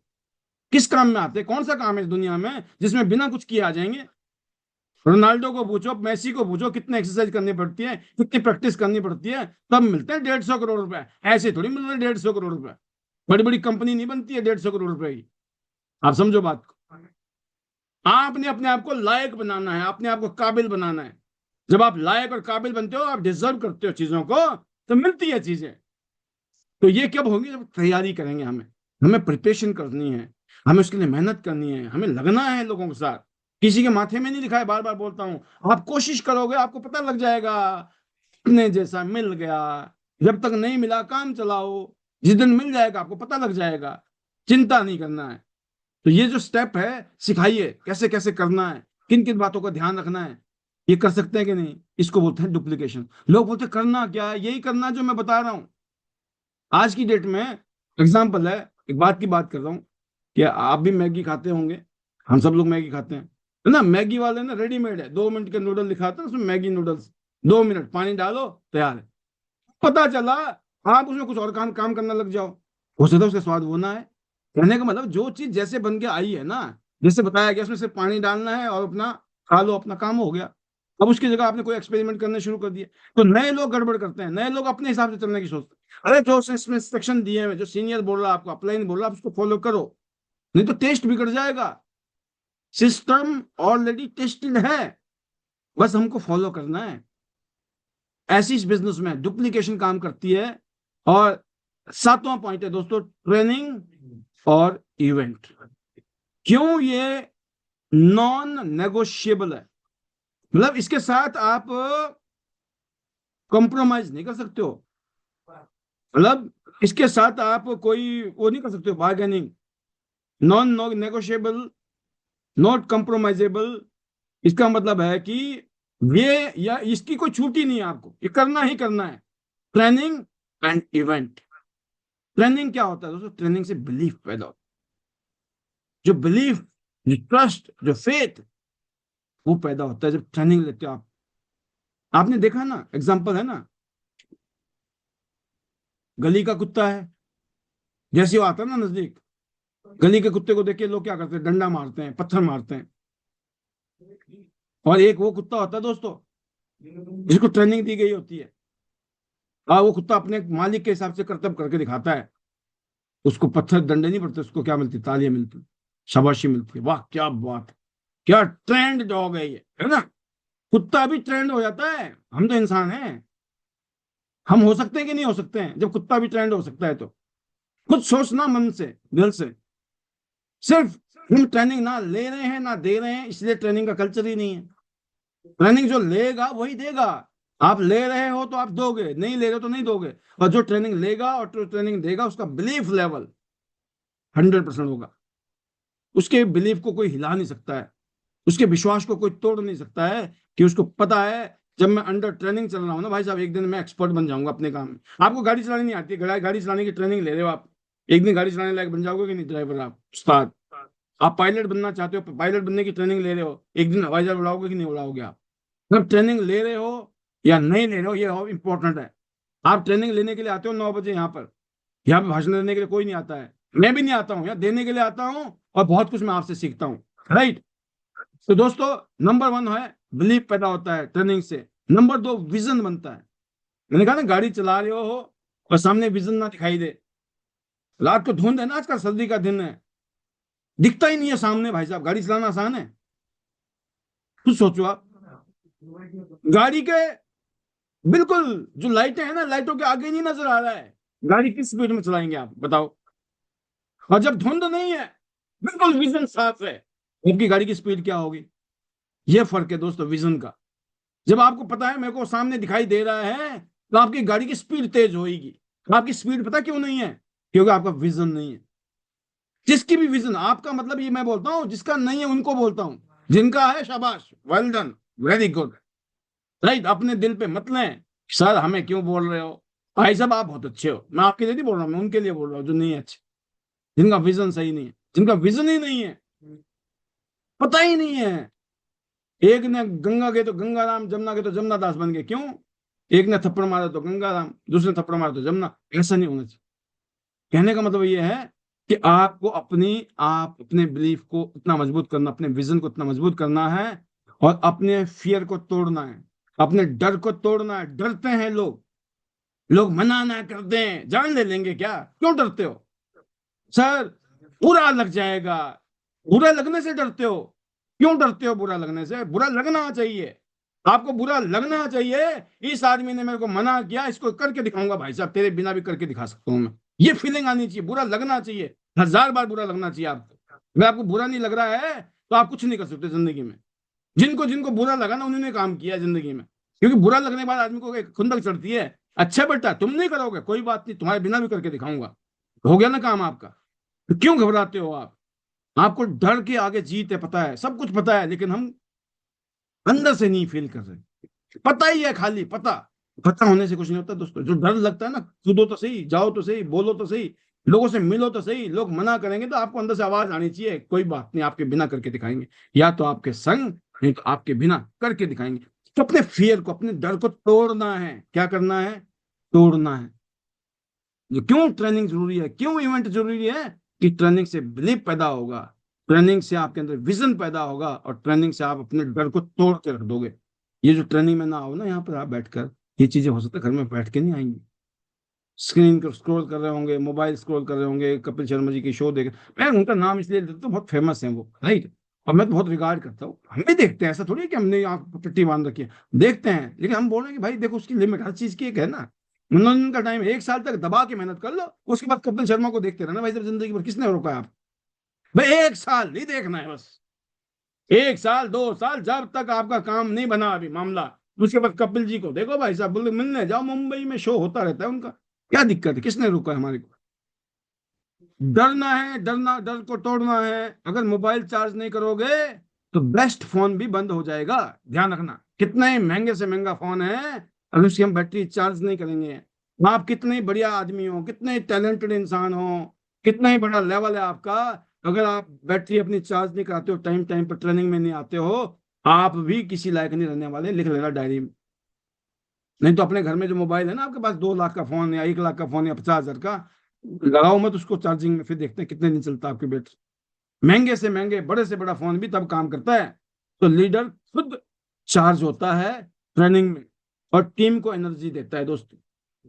किस काम में आते, कौन सा काम है इस दुनिया में जिसमें बिना कुछ किए आ जाएंगे। रोनाल्डो को पूछो, मैसी को पूछो, कितने एक्सरसाइज करनी पड़ती है, कितनी प्रैक्टिस करनी पड़ती है, तब मिलते हैं 150 करोड़ रुपए। ऐसे थोड़ी मिल रहे 150 करोड़ रुपए, बड़ी बड़ी कंपनी नहीं बनती है 150 करोड़ रुपए की। आप समझो बात को, आपने अपने आप को लायक बनाना है, अपने आप को काबिल बनाना है। जब आप लायक और काबिल बनते हो, आप डिजर्व करते हो चीजों को, तो मिलती है चीजें। तो ये कब होगी, जब तैयारी करेंगे, हमें हमें प्रिपरेशन करनी है। हमें उसके लिए मेहनत करनी है, हमें लगना है लोगों के साथ। किसी के माथे में नहीं लिखा है, बार बार बोलता हूं। आप कोशिश करोगे, आपको पता लग जाएगा। अपने जैसा मिल गया, जब तक नहीं मिला काम चलाओ, जिस दिन मिल जाएगा आपको पता लग जाएगा। चिंता नहीं करना है। तो ये जो स्टेप है, सिखाइए कैसे कैसे करना है, किन किन बातों का ध्यान रखना है। ये कर सकते हैं कि नहीं, इसको बोलते हैं डुप्लीकेशन। लोग बोलते हैं करना क्या है, यही करना जो मैं बता रहा हूं। आज की डेट में एग्जाम्पल है, एक बात की बात कर रहा हूँ कि आप भी मैगी खाते होंगे, हम सब लोग मैगी खाते हैं, है ना। मैगी वाले ना रेडीमेड है, 2 मिनट के नूडल दिखाते हैं उसमें, मैगी नूडल्स, 2 मिनट पानी डालो तैयार है। पता चला आप उसमें कुछ और काम काम करना लग जाओ, हो सकता है उसका स्वाद वो ना है। कहने का मतलब जो चीज जैसे बन के आई है ना, जैसे बताया गया उसमें सिर्फ पानी डालना है और अपना खा लो, अपना काम हो गया। अब उसकी जगह आपने कोई एक्सपेरिमेंट करने शुरू कर दिए, तो नए लोग गड़बड़ करते हैं, नए लोग अपने हिसाब से चलने की सोचते हैं। अरे जो इसमें इंस्ट्रक्शन दिए हैं, जो सीनियर बोल रहा है आपको, अपलाइन बोल रहा है, आप उसको फॉलो करो, नहीं तो टेस्ट बिगड़ जाएगा। सिस्टम ऑलरेडी टेस्टेड है, बस हमको फॉलो करना है। ऐसी इस बिजनेस में डुप्लीकेशन काम करती है। और सातवां पॉइंट है दोस्तों, ट्रेनिंग और इवेंट। क्यों ये नॉन नेगोशिएबल है, मतलब इसके साथ आप कॉम्प्रोमाइज नहीं कर सकते हो। मतलब इसके साथ आप कोई वो नहीं कर सकते हो, bargaining. Non negotiable, not compromisable. इसका मतलब है कि ये या इसकी कोई छूट ही नहीं है, आपको ये करना ही करना है। Training and event. ट्रेनिंग क्या होता है दोस्तों, ट्रेनिंग से बिलीफ पैदा होता है। जो बिलीफ, जो ट्रस्ट, जो फेथ, वो पैदा होता है जब ट्रेनिंग लेते हो आप। आपने देखा ना, एग्जांपल है ना, गली का कुत्ता है, जैसे वो आता है ना नजदीक, गली के कुत्ते को देख के लोग क्या करते हैं, डंडा मारते हैं, पत्थर मारते हैं। और एक वो कुत्ता होता है दोस्तों, जिसको ट्रेनिंग दी गई होती है, और वो कुत्ता अपने मालिक के हिसाब से करतब करके दिखाता है। उसको पत्थर डंडे नहीं पड़ते, उसको क्या मिलती, तालियां मिलती, शाबाशी मिलती है। वाह क्या बात है, क्या ट्रेंड डॉग है ये, है ना। कुत्ता भी ट्रेंड हो जाता है, हम तो इंसान हैं। हम हो सकते हैं कि नहीं हो सकते हैं, जब कुत्ता भी ट्रेंड हो सकता है तो। खुद सोचना मन से, दिल से। सिर्फ हम ट्रेनिंग ना ले रहे हैं ना दे रहे हैं, इसलिए ट्रेनिंग का कल्चर ही नहीं है। ट्रेनिंग जो लेगा वही देगा। आप ले रहे हो तो आप दोगे, नहीं ले रहे हो तो नहीं दोगे। और जो ट्रेनिंग लेगा और जो ट्रेनिंग देगा, उसका बिलीफ लेवल 100% होगा। उसके बिलीफ को कोई हिला नहीं सकता है, उसके विश्वास को कोई तोड़ नहीं सकता है। कि उसको पता है, जब मैं अंडर ट्रेनिंग चल रहा हूँ ना भाई साहब, एक दिन मैं एक्सपर्ट बन जाऊंगा अपने काम में। आपको गाड़ी चलानी नहीं आती, गाड़ी चलाने की ट्रेनिंग ले रहे हो आप, एक दिन गाड़ी चलाने लायक बन जाओगे कि नहीं, ड्राइवर आप उस्ताद। आप पायलट बनना चाहते हो, पायलट बनने की ट्रेनिंग ले रहे हो, एक दिन हवाई जहाज उड़ाओगे कि नहीं उड़ाओगे आप। जब ट्रेनिंग ले रहे हो या नहीं ले रहे हो, ये इंपॉर्टेंट है। आप ट्रेनिंग लेने के लिए आते हो 9 बजे यहाँ पर, यहाँ पे भाषण देने के लिए कोई नहीं आता है, मैं भी नहीं आता हूँ, यहाँ देने के लिए आता हूँ। और बहुत कुछ मैं आपसे सीखता हूँ, राइट। तो दोस्तों, नंबर 1 है बिलीफ पैदा होता है ट्रेनिंग से। नंबर 2 विजन बनता है। मैंने कहा ना, गाड़ी चला रहे हो और सामने विजन ना दिखाई दे। रात को धुंध है ना, आजकल सर्दी का दिन है, दिखता ही नहीं है सामने भाई साहब, गाड़ी चलाना आसान है। कुछ सोचो आप, गाड़ी के बिल्कुल जो लाइटें हैं ना, लाइटों के आगे नहीं नजर आ रहा है, गाड़ी किस स्पीड में चलाएंगे आप बताओ। और जब धुंध नहीं है, बिल्कुल विजन साफ है, आपकी गाड़ी की स्पीड क्या होगी। ये फर्क है दोस्तों विजन का। जब आपको पता है मेरे को सामने दिखाई दे रहा है, तो आपकी गाड़ी की स्पीड तेज होगी। आपकी स्पीड पता क्यों नहीं है, क्योंकि आपका विजन नहीं है। जिसकी भी विजन, आपका मतलब ये मैं बोलता हूं, जिसका नहीं है उनको बोलता हूं, जिनका है शाबाश, well done, very good, right. अपने दिल पे मत लें सर हमें क्यों बोल रहे हो। भाई साहब आप बहुत अच्छे हो, मैं आपके लिए नहीं बोल रहा हूं, मैं उनके लिए बोल रहा हूँ जो नहीं है अच्छे, जिनका विजन सही नहीं है, जिनका विजन ही नहीं है, पता ही नहीं है। एक ने गंगा के तो गंगा राम, जमुना के तो जमुना दास बन गए, क्यों। एक ने थप्पड़ मारा तो गंगा राम, दूसरे ने थप्पड़ मारा तो जमुना। ऐसा नहीं होना चाहिए। कहने का मतलब ये है कि आपको आप अपने बिलीफ को इतना मजबूत करना, अपने विजन को इतना मजबूत करना है, और अपने फियर को तोड़ना है, अपने डर को तोड़ना है। डरते हैं लोग, लोग मना ना कर दें, जान ले लेंगे क्या, क्यों डरते हो सर, बुरा लग जाएगा। बुरा लगने से डरते हो, क्यों डरते हो बुरा लगने से, बुरा लगना चाहिए। आपको बुरा लगना चाहिए, इस आदमी ने मेरे को मना किया, इसको करके दिखाऊंगा भाई साहब, तेरे बिना भी करके दिखा सकता हूं मैं। ये फीलिंग आनी चाहिए, बुरा लगना चाहिए, 1000 बार बुरा लगना चाहिए आपको। अगर आपको बुरा नहीं लग रहा है तो आप कुछ नहीं कर सकते जिंदगी में। जिनको जिनको बुरा लगा ना, उन्होंने काम किया जिंदगी में, क्योंकि बुरा लगने के बाद आदमी को एक खुंदक चढ़ती है। अच्छा बेटा तुम नहीं करोगे, कोई बात नहीं, तुम्हारे बिना भी करके दिखाऊंगा। हो गया ना काम आपका। तो क्यों घबराते हो आप? आपको डर के आगे जीत है, पता है, सब कुछ पता है, लेकिन हम अंदर से नहीं फील कर रहे। पता ही है, खाली पता। पता होने से कुछ नहीं होता दोस्तों। जो डर लगता है ना, कूदो तो सही, जाओ तो सही, बोलो तो सही, लोगों से मिलो तो सही, लोग मना करेंगे तो आपको अंदर से आवाज आनी चाहिए, कोई बात नहीं, आपके बिना करके दिखाएंगे। या तो आपके संग, नहीं तो आपके बिना करके दिखाएंगे। तो अपने फियर को, अपने डर को तोड़ना है। क्या करना है? तोड़ना है। क्यों ट्रेनिंग जरूरी है, क्यों इवेंट जरूरी है? कि ट्रेनिंग से बिलीफ पैदा होगा, ट्रेनिंग से आपके अंदर विजन पैदा होगा, और ट्रेनिंग से आप अपने डर को तोड़ के रख दोगे। ये जो ट्रेनिंग में ना हो ना, यहाँ पर आप बैठकर, ये चीजें हो सकता है घर में बैठ के नहीं आएंगी। स्क्रीन को स्क्रॉल कर रहे होंगे, मोबाइल स्क्रॉल कर रहे होंगे, कपिल शर्मा जी की शो देख, मैं उनका नाम इसलिए लेता हूँ, बहुत फेमस है वो, राइट। और मैं तो बहुत रिगार्ड करता हूँ, हम भी देखते हैं, ऐसा थोड़ी है कि हमने आंख पर पट्टी बांध रखी है। देखते हैं, लेकिन हम बोल रहे हैं कि भाई देखो, उसकी लिमिट, हर चीज की एक है ना। मनोरंजन का टाइम 1 साल तक दबा के मेहनत कर लो, उसके बाद कपिल शर्मा को देखते रहना भाई, जब जिंदगी भर किसने रोका है आप? भाई 1 साल नहीं देखना है बस, 1 साल 2 साल, जब तक आपका काम नहीं बना अभी मामला, उसके बाद कपिल जी को देखो भाई साहब, बोले मिलने जाओ, मुंबई में शो होता रहता है उनका, क्या दिक्कत है, किसने रोका है हमारे को? डरना है, डरना, डर को तोड़ना है। अगर मोबाइल चार्ज नहीं करोगे तो बेस्ट फोन भी बंद हो जाएगा। ध्यान रखना, कितना ही महंगे से महंगा फोन है, अगर उसकी हम बैटरी चार्ज नहीं करेंगे, आप कितने ही बढ़िया आदमी हो, कितने टैलेंटेड इंसान हो, कितना ही बड़ा लेवल है आपका, अगर आप बैटरी अपनी चार्ज नहीं कराते हो, टाइम टाइम पर ट्रेनिंग में नहीं आते हो, आप भी किसी लायक नहीं रहने वाले। लिख लेना डायरी में। नहीं तो अपने घर में जो मोबाइल है ना आपके पास, 2 लाख का फोन या 1 लाख का फोन या 50,000 का, लगाओ मत उसको चार्जिंग में, फिर देखते हैं कितने दिन चलता है आपकी बैटरी। महंगे से महंगे, बड़े से बड़ा फोन भी तब काम करता है। तो लीडर खुद चार्ज होता है ट्रेनिंग में, और टीम को एनर्जी देता है दोस्तों।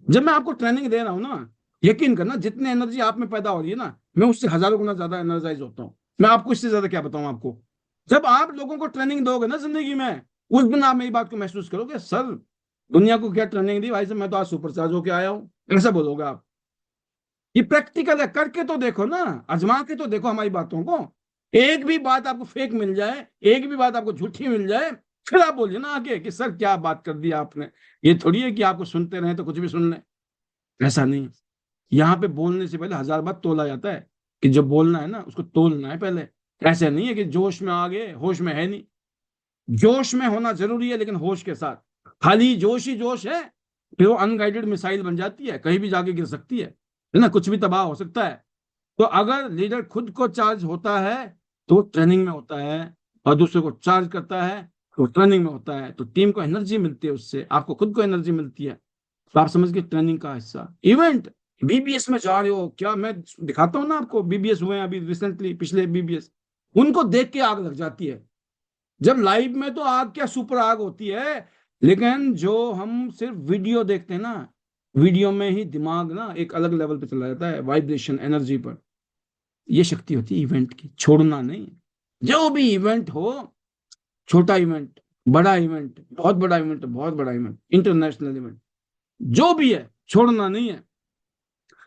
जब मैं आपको ट्रेनिंग दे रहा हूं ना, यकीन करना, जितनी एनर्जी आप में पैदा हो रही है ना, मैं उससे हजारों गुना ज्यादा एनर्जाइज होता हूँ। मैं आपको इससे ज्यादा क्या बताऊं आपको। जब आप लोगों को ट्रेनिंग दोगे ना जिंदगी में, उस दिन आप मेरी बात को महसूस करोगे, सर दुनिया को क्या ट्रेनिंग दी भाई साहब, मैं तो आज सुपर चार्ज होके आया हूं, ऐसा बोलोगे आप। ये प्रैक्टिकल है, करके तो देखो ना, आजमा के तो देखो हमारी बातों को। एक भी बात आपको फेक मिल जाए, एक भी बात आपको झूठी मिल जाए, फिर आप बोलिए ना आगे कि सर क्या बात कर दी आपने। ये थोड़ी है कि आपको सुनते रहे तो कुछ भी सुन लें, ऐसा नहीं है। यहाँ पे बोलने से पहले 1000 बार तोला जाता है, कि जो बोलना है ना उसको तोलना है पहले। ऐसा नहीं है कि जोश में आ गए, होश में है नहीं। जोश में होना जरूरी है, लेकिन होश के साथ। खाली जोश ही जोश है, फिर वो अनगाइडेड मिसाइल बन जाती है, कहीं भी जाके गिर सकती है ना, कुछ भी तबाह हो सकता है। तो अगर लीडर खुद को चार्ज होता है तो ट्रेनिंग में होता है, और दूसरे को चार्ज करता है तो ट्रेनिंग में होता है, तो टीम को एनर्जी मिलती है, उससे आपको खुद को एनर्जी मिलती है। तो आप समझ गए ट्रेनिंग का हिस्सा इवेंट। बीबीएस में जा रहे हो क्या, मैं दिखाता हूँ ना आपको, बीबीएस हुए हैं अभी रिसेंटली, पिछले बीबीएस, उनको देख के आग लग जाती है। जब लाइव में तो आग क्या सुपर आग होती है, लेकिन जो हम सिर्फ वीडियो देखते हैं ना, वीडियो में ही दिमाग ना एक अलग लेवल पे चला जाता है, वाइब्रेशन एनर्जी पर। ये शक्ति होती है इवेंट की, छोड़ना नहीं। जो भी इवेंट हो, छोटा इवेंट, बड़ा इवेंट, बहुत बड़ा इवेंट, बहुत बड़ा इवेंट, इंटरनेशनल इवेंट, जो भी है, छोड़ना नहीं है।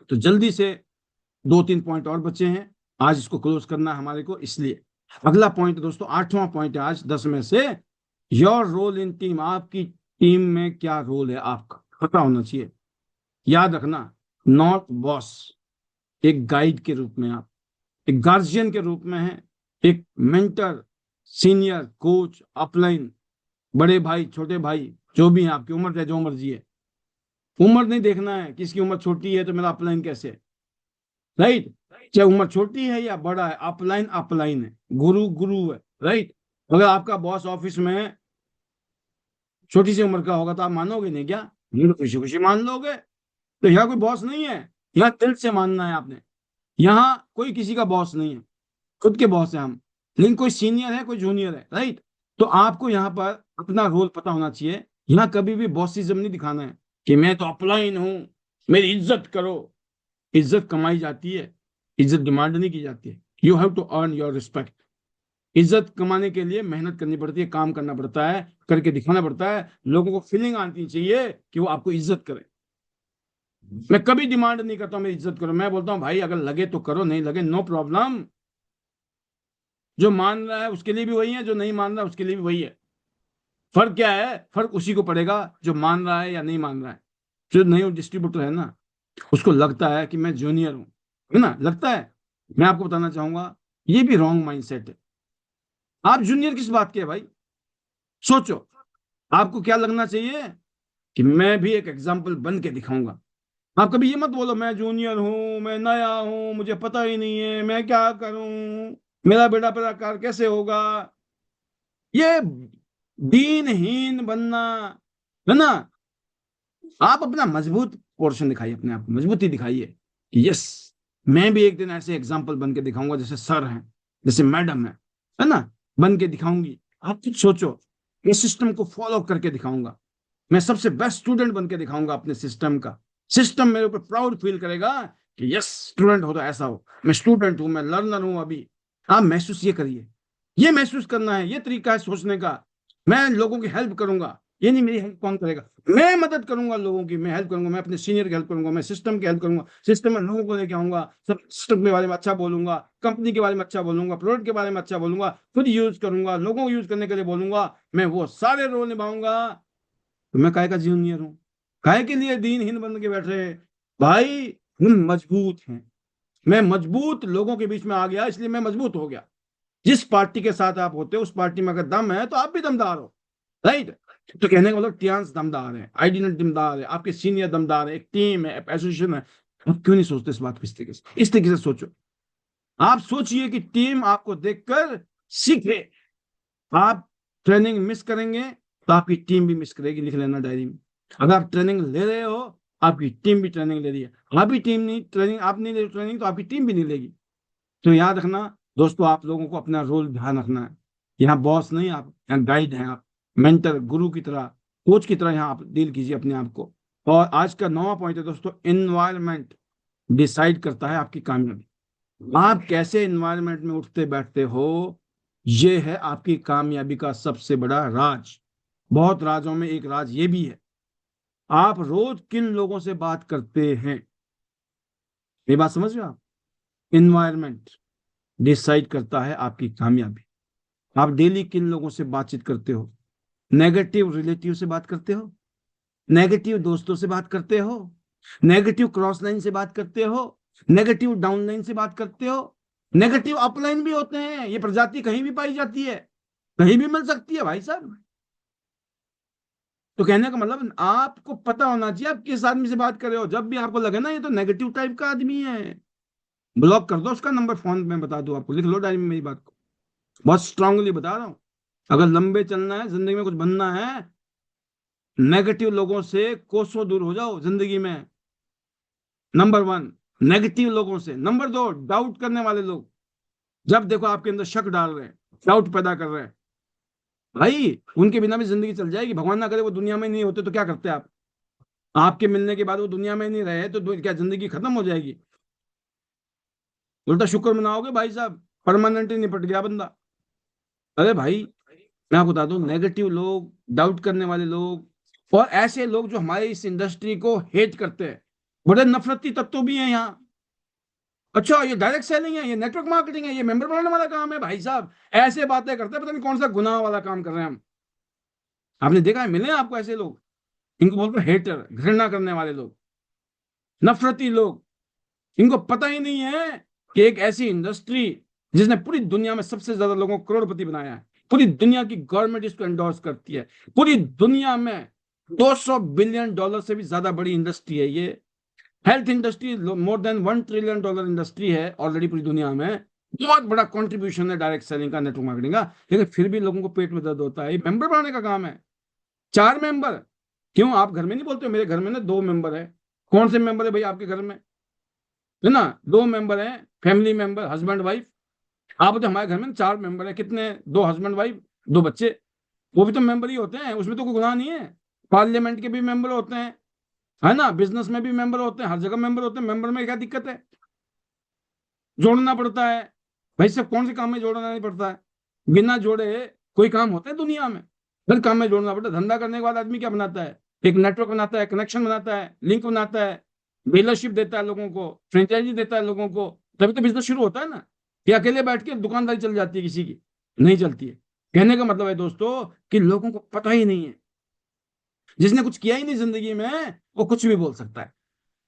तो जल्दी से 2-3 पॉइंट और बचे हैं, आज इसको क्लोज करना है हमारे को, इसलिए अगला पॉइंट दोस्तों, 8वां पॉइंट है आज 10 में से। योर रोल इन टीम, आपकी टीम में क्या रोल है आपका, पता होना चाहिए। याद रखना, नॉट बॉस। एक गाइड के रूप में आप, एक गार्जियन के रूप में है, एक मेंटर, सीनियर, कोच, अपलाइन, बड़े भाई, छोटे भाई, जो भी है, आपकी उम्र चाहे जो मर्जी है, उम्र नहीं देखना है, किसकी उम्र छोटी है तो मेरा अपलाइन कैसे है, राइट। चाहे उम्र छोटी है या बड़ा है, अपलाइन अपलाइन है, गुरु गुरु है, राइट। अगर आपका बॉस ऑफिस में छोटी सी उम्र का होगा तो आप मानोगे नहीं क्या? ये तो खुशी खुशी मान लोगे। तो यहाँ कोई बॉस नहीं है, यहाँ दिल से मानना है आपने। यहाँ कोई किसी का बॉस नहीं है, खुद के बॉस है हम। लेकिन कोई सीनियर है, कोई जूनियर है, राइट। तो आपको यहाँ पर अपना रोल पता होना चाहिए। यहाँ कभी भी बॉसिज्म नहीं दिखाना है कि मैं तो अपलाइन हूं, मेरी इज्जत करो। इज्जत कमाई जाती है, इज्जत डिमांड नहीं की जाती है। You have to earn your respect. इज्जत कमाने के लिए मेहनत करनी पड़ती है, काम करना पड़ता है, करके दिखाना पड़ता है, लोगों को फीलिंग आनी चाहिए कि वो आपको इज्जत करें। मैं कभी डिमांड नहीं करता हूं मेरी इज्जत करो, मैं बोलता हूं भाई अगर लगे तो करो, नहीं लगे नो प्रॉब्लम। जो मान रहा है उसके लिए भी वही है, जो नहीं मान रहा उसके लिए भी वही है। फर्क क्या है? फर्क उसी को पड़ेगा जो मान रहा है या नहीं मान रहा है। जो नहीं डिस्ट्रीब्यूटर है ना, उसको लगता है कि मैं जूनियर हूं, है ना, लगता है। मैं आपको बताना चाहूंगा, ये भी रॉन्ग माइंडसेट है। आप जूनियर किस बात के है भाई? सोचो, आपको क्या लगना चाहिए कि मैं भी एक एग्जाम्पल बन के दिखाऊंगा। आप कभी ये मत बोलो मैं जूनियर हूं, मैं नया हूं, मुझे पता ही नहीं है, मैं क्या करूं, मेरा बेटा पत्रकार कैसे होगा। ये दीनहीन बनना, है ना। आप अपना मजबूत पोर्शन दिखाइए, अपने आप को मजबूती दिखाइए कि यस, मैं भी एक दिन ऐसे एग्जाम्पल बन के दिखाऊंगा, जैसे सर हैं, जैसे मैडम है ना, बन के दिखाऊंगी। आप कुछ सोचो, ये सिस्टम को फॉलो करके दिखाऊंगा। मैं सबसे बेस्ट स्टूडेंट बन के दिखाऊंगा अपने सिस्टम का। सिस्टम मेरे ऊपर प्राउड फील करेगा कि यस, स्टूडेंट हो तो ऐसा हो, मैं स्टूडेंट हूं, मैं लर्नर हूं अभी। आप महसूस ये करिए, ये महसूस करना है, ये तरीका है सोचने का। मैं लोगों की हेल्प करूंगा, ये नहीं मेरी हेल्प कौन करेगा, मैं मदद करूंगा लोगों की, मैं हेल्प करूंगा, मैं अपने सीनियर की हेल्प करूंगा, मैं सिस्टम की हेल्प करूंगा, सिस्टम में लोगों को लेके आऊंगा, सब सिस्टम के बारे में अच्छा बोलूंगा, कंपनी के बारे में अच्छा बोलूंगा, प्रोडक्ट के बारे में अच्छा बोलूंगा, खुद यूज करूंगा, लोगों को यूज करने के लिए बोलूंगा। मैं वो सारे रोल निभाऊंगा। तो मैं काय का जूनियर हूँ? काय के लिए दीनहीन बन के बैठे हैं? भाई, हम मजबूत हैं। मैं मजबूत लोगों के बीच में आ गया, इसलिए मैं मजबूत हो गया। जिस पार्टी के साथ आप होते हो उस पार्टी में अगर दम है तो आप भी दमदार हो, राइट। तो कहने का मतलब टियांस दमदार है, आईडीनेट दमदार है, आपके सीनियर दमदार है, एक टीम है, एसोसिएशन है। आप क्यों नहीं सोचते इस बात को इस तरीके से? इस तरीके से सोचो। आप सोचिए कि टीम आपको देखकर सीखे। आप ट्रेनिंग मिस करेंगे तो आपकी टीम भी मिस करेगी, लिख लेना डायरी में। अगर आप ट्रेनिंग ले रहे हो, आपकी टीम भी ट्रेनिंग ले रही है। आपकी टीम नहीं ट्रेनिंग, आप नहीं ले रहे ट्रेनिंग, तो आपकी टीम भी नहीं लेगी। तो याद रखना दोस्तों, आप लोगों को अपना रोल ध्यान रखना है। यहाँ बॉस नहीं, आप यहाँ गाइड हैं, आप मेंटर, गुरु की तरह, कोच की तरह यहाँ आप डील कीजिए अपने आप को। और आज का 9वां पॉइंट है दोस्तों, इन्वायरमेंट डिसाइड करता है आपकी कामयाबी। आप कैसे इन्वायरमेंट में उठते बैठते हो, ये है आपकी कामयाबी का सबसे बड़ा राज। बहुत राजों में एक राज ये भी है, आप रोज किन लोगों से बात करते हैं। ये बात समझ रहे हो आप? इन्वायरमेंट डिसाइड करता है आपकी कामयाबी। आप डेली किन लोगों से बातचीत करते हो? नेगेटिव रिलेटिव से बात करते हो? नेगेटिव दोस्तों से बात करते हो? नेगेटिव क्रॉस लाइन से बात करते हो? नेगेटिव डाउन लाइन से बात करते हो? नेगेटिव अपलाइन भी होते हैं, ये प्रजाति कहीं भी पाई जाती है, कहीं भी मिल सकती है भाई साहब। तो कहने का मतलब आपको पता होना चाहिए आप किस आदमी से बात कर रहे हो। जब भी आपको लगे ना ये तो नेगेटिव टाइप का आदमी है, ब्लॉक कर दो उसका नंबर, फोन में बता दो आपको, लिख लो डायरी में मेरी बात को। बहुत स्ट्रांगली बता रहा हूं। अगर लंबे चलना है, जिंदगी में कुछ बनना है, नेगेटिव लोगों से कोसों दूर हो जाओ जिंदगी में। नंबर 1, नेगेटिव लोगों से। नंबर 2, डाउट करने वाले लोग, जब देखो आपके अंदर शक डाल रहे हैं, डाउट पैदा कर रहे हैं, भाई उनके बिना भी जिंदगी चल जाएगी। भगवान ना करे वो दुनिया में नहीं होते तो क्या करते आप? आपके मिलने के बाद वो दुनिया में नहीं रहे तो क्या जिंदगी खत्म हो जाएगी? उल्टा शुक्र मनाओगे भाई साहब, परमानेंटली निपट गया बंदा। अरे भाई, मैं आपको बता दूं, नेगेटिव लोग, डाउट करने वाले लोग, और ऐसे लोग जो हमारे इस इंडस्ट्री को हेट करते हैं, बड़े नफरती तत्व भी हैं यहाँ। अच्छा, ये डायरेक्ट सेलिंग है, ये नेटवर्क मार्केटिंग है, ये मेंबर बनाने वाला काम है, भाई साहब ऐसे बातें करते हैं, पता नहीं कौन सा गुनाह वाला काम कर रहे हैं हम। आपने देखा है, मिले हैं आपको ऐसे लोग? इनको बोलते हैं हेटर, घृणा करने वाले लोग, नफरती लोग। इनको पता ही नहीं है कि एक ऐसी इंडस्ट्री जिसने पूरी दुनिया में सबसे ज्यादा लोगों को करोड़पति बनाया है, पूरी दुनिया की गवर्नमेंट इसको एंडोर्स करती है, पूरी दुनिया में 200 बिलियन डॉलर से भी ज्यादा बड़ी इंडस्ट्री है ये। Health industry more than $1 trillion industry है ऑलरेडी पूरी दुनिया में। बहुत बड़ा कंट्रीब्यूशन है डायरेक्ट सेलिंग का, नेटवर्क मार्केटिंग का। लेकिन फिर भी लोगों को पेट में दर्द होता है। ये मेंबर बनाने का काम है। 4 मेंबर क्यों? आप घर में नहीं बोलते हो मेरे घर में ना 2 मेंबर है? कौन से मेंबर है भाई आपके घर में? है ना, 2 मेंबर है, फैमिली मेंबर, हस्बैंड वाइफ। आप बोलते हमारे घर में 4 मेंबर है, कितने? 2 हस्बैंड वाइफ, 2 बच्चे। वो भी तो मेंबर ही होते हैं, उसमें तो कोई गुनाह नहीं है। पार्लियामेंट के भी मेंबर होते हैं, है ना, बिजनेस में भी मेंबर होते हैं, हर जगह मेंबर होते हैं। मेंबर में क्या दिक्कत है? जोड़ना पड़ता है भाई, सब कौन से काम में जोड़ना नहीं पड़ता है? बिना जोड़े कोई काम होता है दुनिया में? हर काम में जोड़ना पड़ता है। धंधा करने के बाद आदमी क्या बनाता है? एक नेटवर्क बनाता है, कनेक्शन बनाता है, लिंक बनाता है, डीलरशिप देता है लोगों को, फ्रेंचाइजी देता है लोगों को, तभी तो बिजनेस शुरू होता है ना। कि अकेले बैठ के दुकानदारी चल जाती है किसी की? नहीं चलती है। कहने का मतलब है दोस्तों कि लोगों को पता ही नहीं है। जिसने कुछ किया ही नहीं जिंदगी में वो कुछ भी बोल सकता है,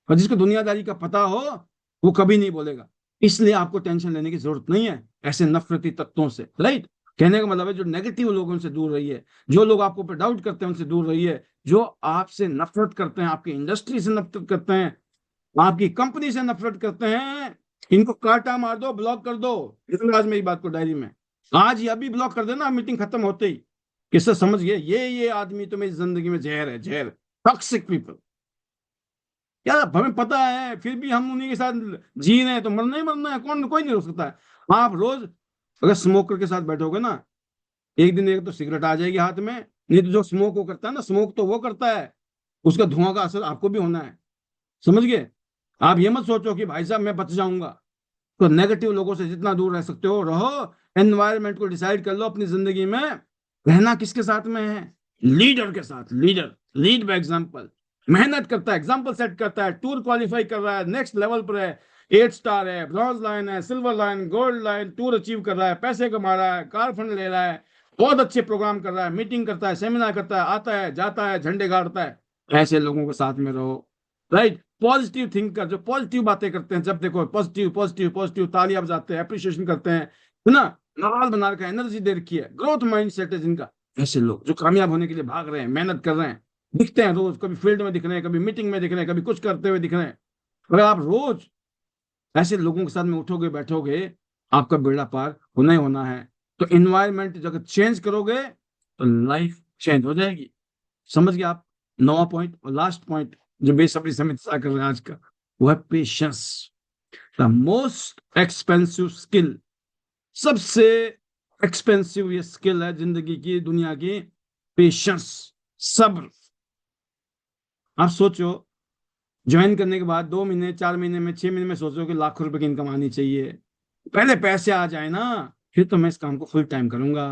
और जिसको दुनियादारी का पता हो वो कभी नहीं बोलेगा। इसलिए आपको टेंशन लेने की जरूरत नहीं है ऐसे नफरती तत्वों से, राइट। कहने का मतलब है जो नेगेटिव लोगों से दूर रहिए, जो लोग आपको ऊपर डाउट करते हैं उनसे दूर रहिए, जो आपसे नफरत करते हैं, आपकी इंडस्ट्री से नफरत करते हैं, आपकी कंपनी से नफरत करते हैं, इनको काटा मार दो, ब्लॉक कर दो। लिख लो आज मेरी बात को डायरी में, आज या अभी ब्लॉक कर देना मीटिंग खत्म होते ही। किससे समझ गए ये आदमी तो मेरी जिंदगी में जहर है, जहर। Toxic people. यार हमें पता है फिर भी हम उन्हीं के साथ जी रहे हैं, तो मरना ही मरना है, कौन कोई नहीं रोक सकता है। आप रोज अगर स्मोकर के साथ बैठोगे ना, एक दिन एक तो सिगरेट आ जाएगी हाथ में, नहीं तो जो स्मोक वो करता है ना, स्मोक तो वो करता है, उसका धुआं का असर आपको भी होना है। समझ गए? आप ये मत सोचो कि भाई साहब मैं बच जाऊंगा। तो नेगेटिव लोगों से जितना दूर रह सकते हो रहो। एनवायरनमेंट को डिसाइड कर लो अपनी जिंदगी में, रहना किसके साथ में है? लीडर के साथ। लीडर लीड बाय एग्जांपल, मेहनत करता है, एग्जांपल सेट करता है, टूर क्वालिफाई कर रहा है, नेक्स्ट लेवल पर है, 8 स्टार है, ब्रॉन्ज लाइन है, silver line, gold line, tour achieve कर रहा है, पैसे कमा रहा है, कार फंड ले रहा है, बहुत अच्छे प्रोग्राम कर रहा है, मीटिंग करता है, सेमिनार करता है, आता है जाता है, झंडे गाड़ता है। ऐसे लोगों के साथ में रहो, राइट। पॉजिटिव थिंकर जो पॉजिटिव बातें करते हैं, जब देखो पॉजिटिव पॉजिटिव पॉजिटिव, तालियां बजाते हैं, अप्रिशिएशन करते हैं, है ना, नवाल बना रखा है, एनर्जी दे रखी है, ग्रोथ माइंड सेट है जिनका। ऐसे लोग जो कामयाब होने के लिए भाग रहे हैं, मेहनत कर रहे हैं, दिखते हैं रोज, कभी फील्ड में दिख रहे हैं, कभी मीटिंग में दिख रहे हैं, कभी कुछ करते हुए दिख रहे हैं। अगर आप रोज ऐसे लोगों के साथ में उठोगे बैठोगे, आपका बेड़ा पार होना ही होना है। तो इन्वायरमेंट जब चेंज करोगे तो लाइफ चेंज हो जाएगी। समझ गए आप? 9वां पॉइंट और लास्ट पॉइंट जो बेसब्री से हम इंतजार कर रहे हैं आज का, वो है patience. The most expensive skill, सबसे एक्सपेंसिव ये स्किल है जिंदगी की, दुनिया की, पेशेंस, सब्र। आप सोचो, ज्वाइन करने के बाद 2 महीने 4 महीने में 6 महीने में सोचो कि लाखों रुपए की इनकम आनी चाहिए। पहले पैसे आ जाए ना, फिर तो मैं इस काम को फुल टाइम करूंगा।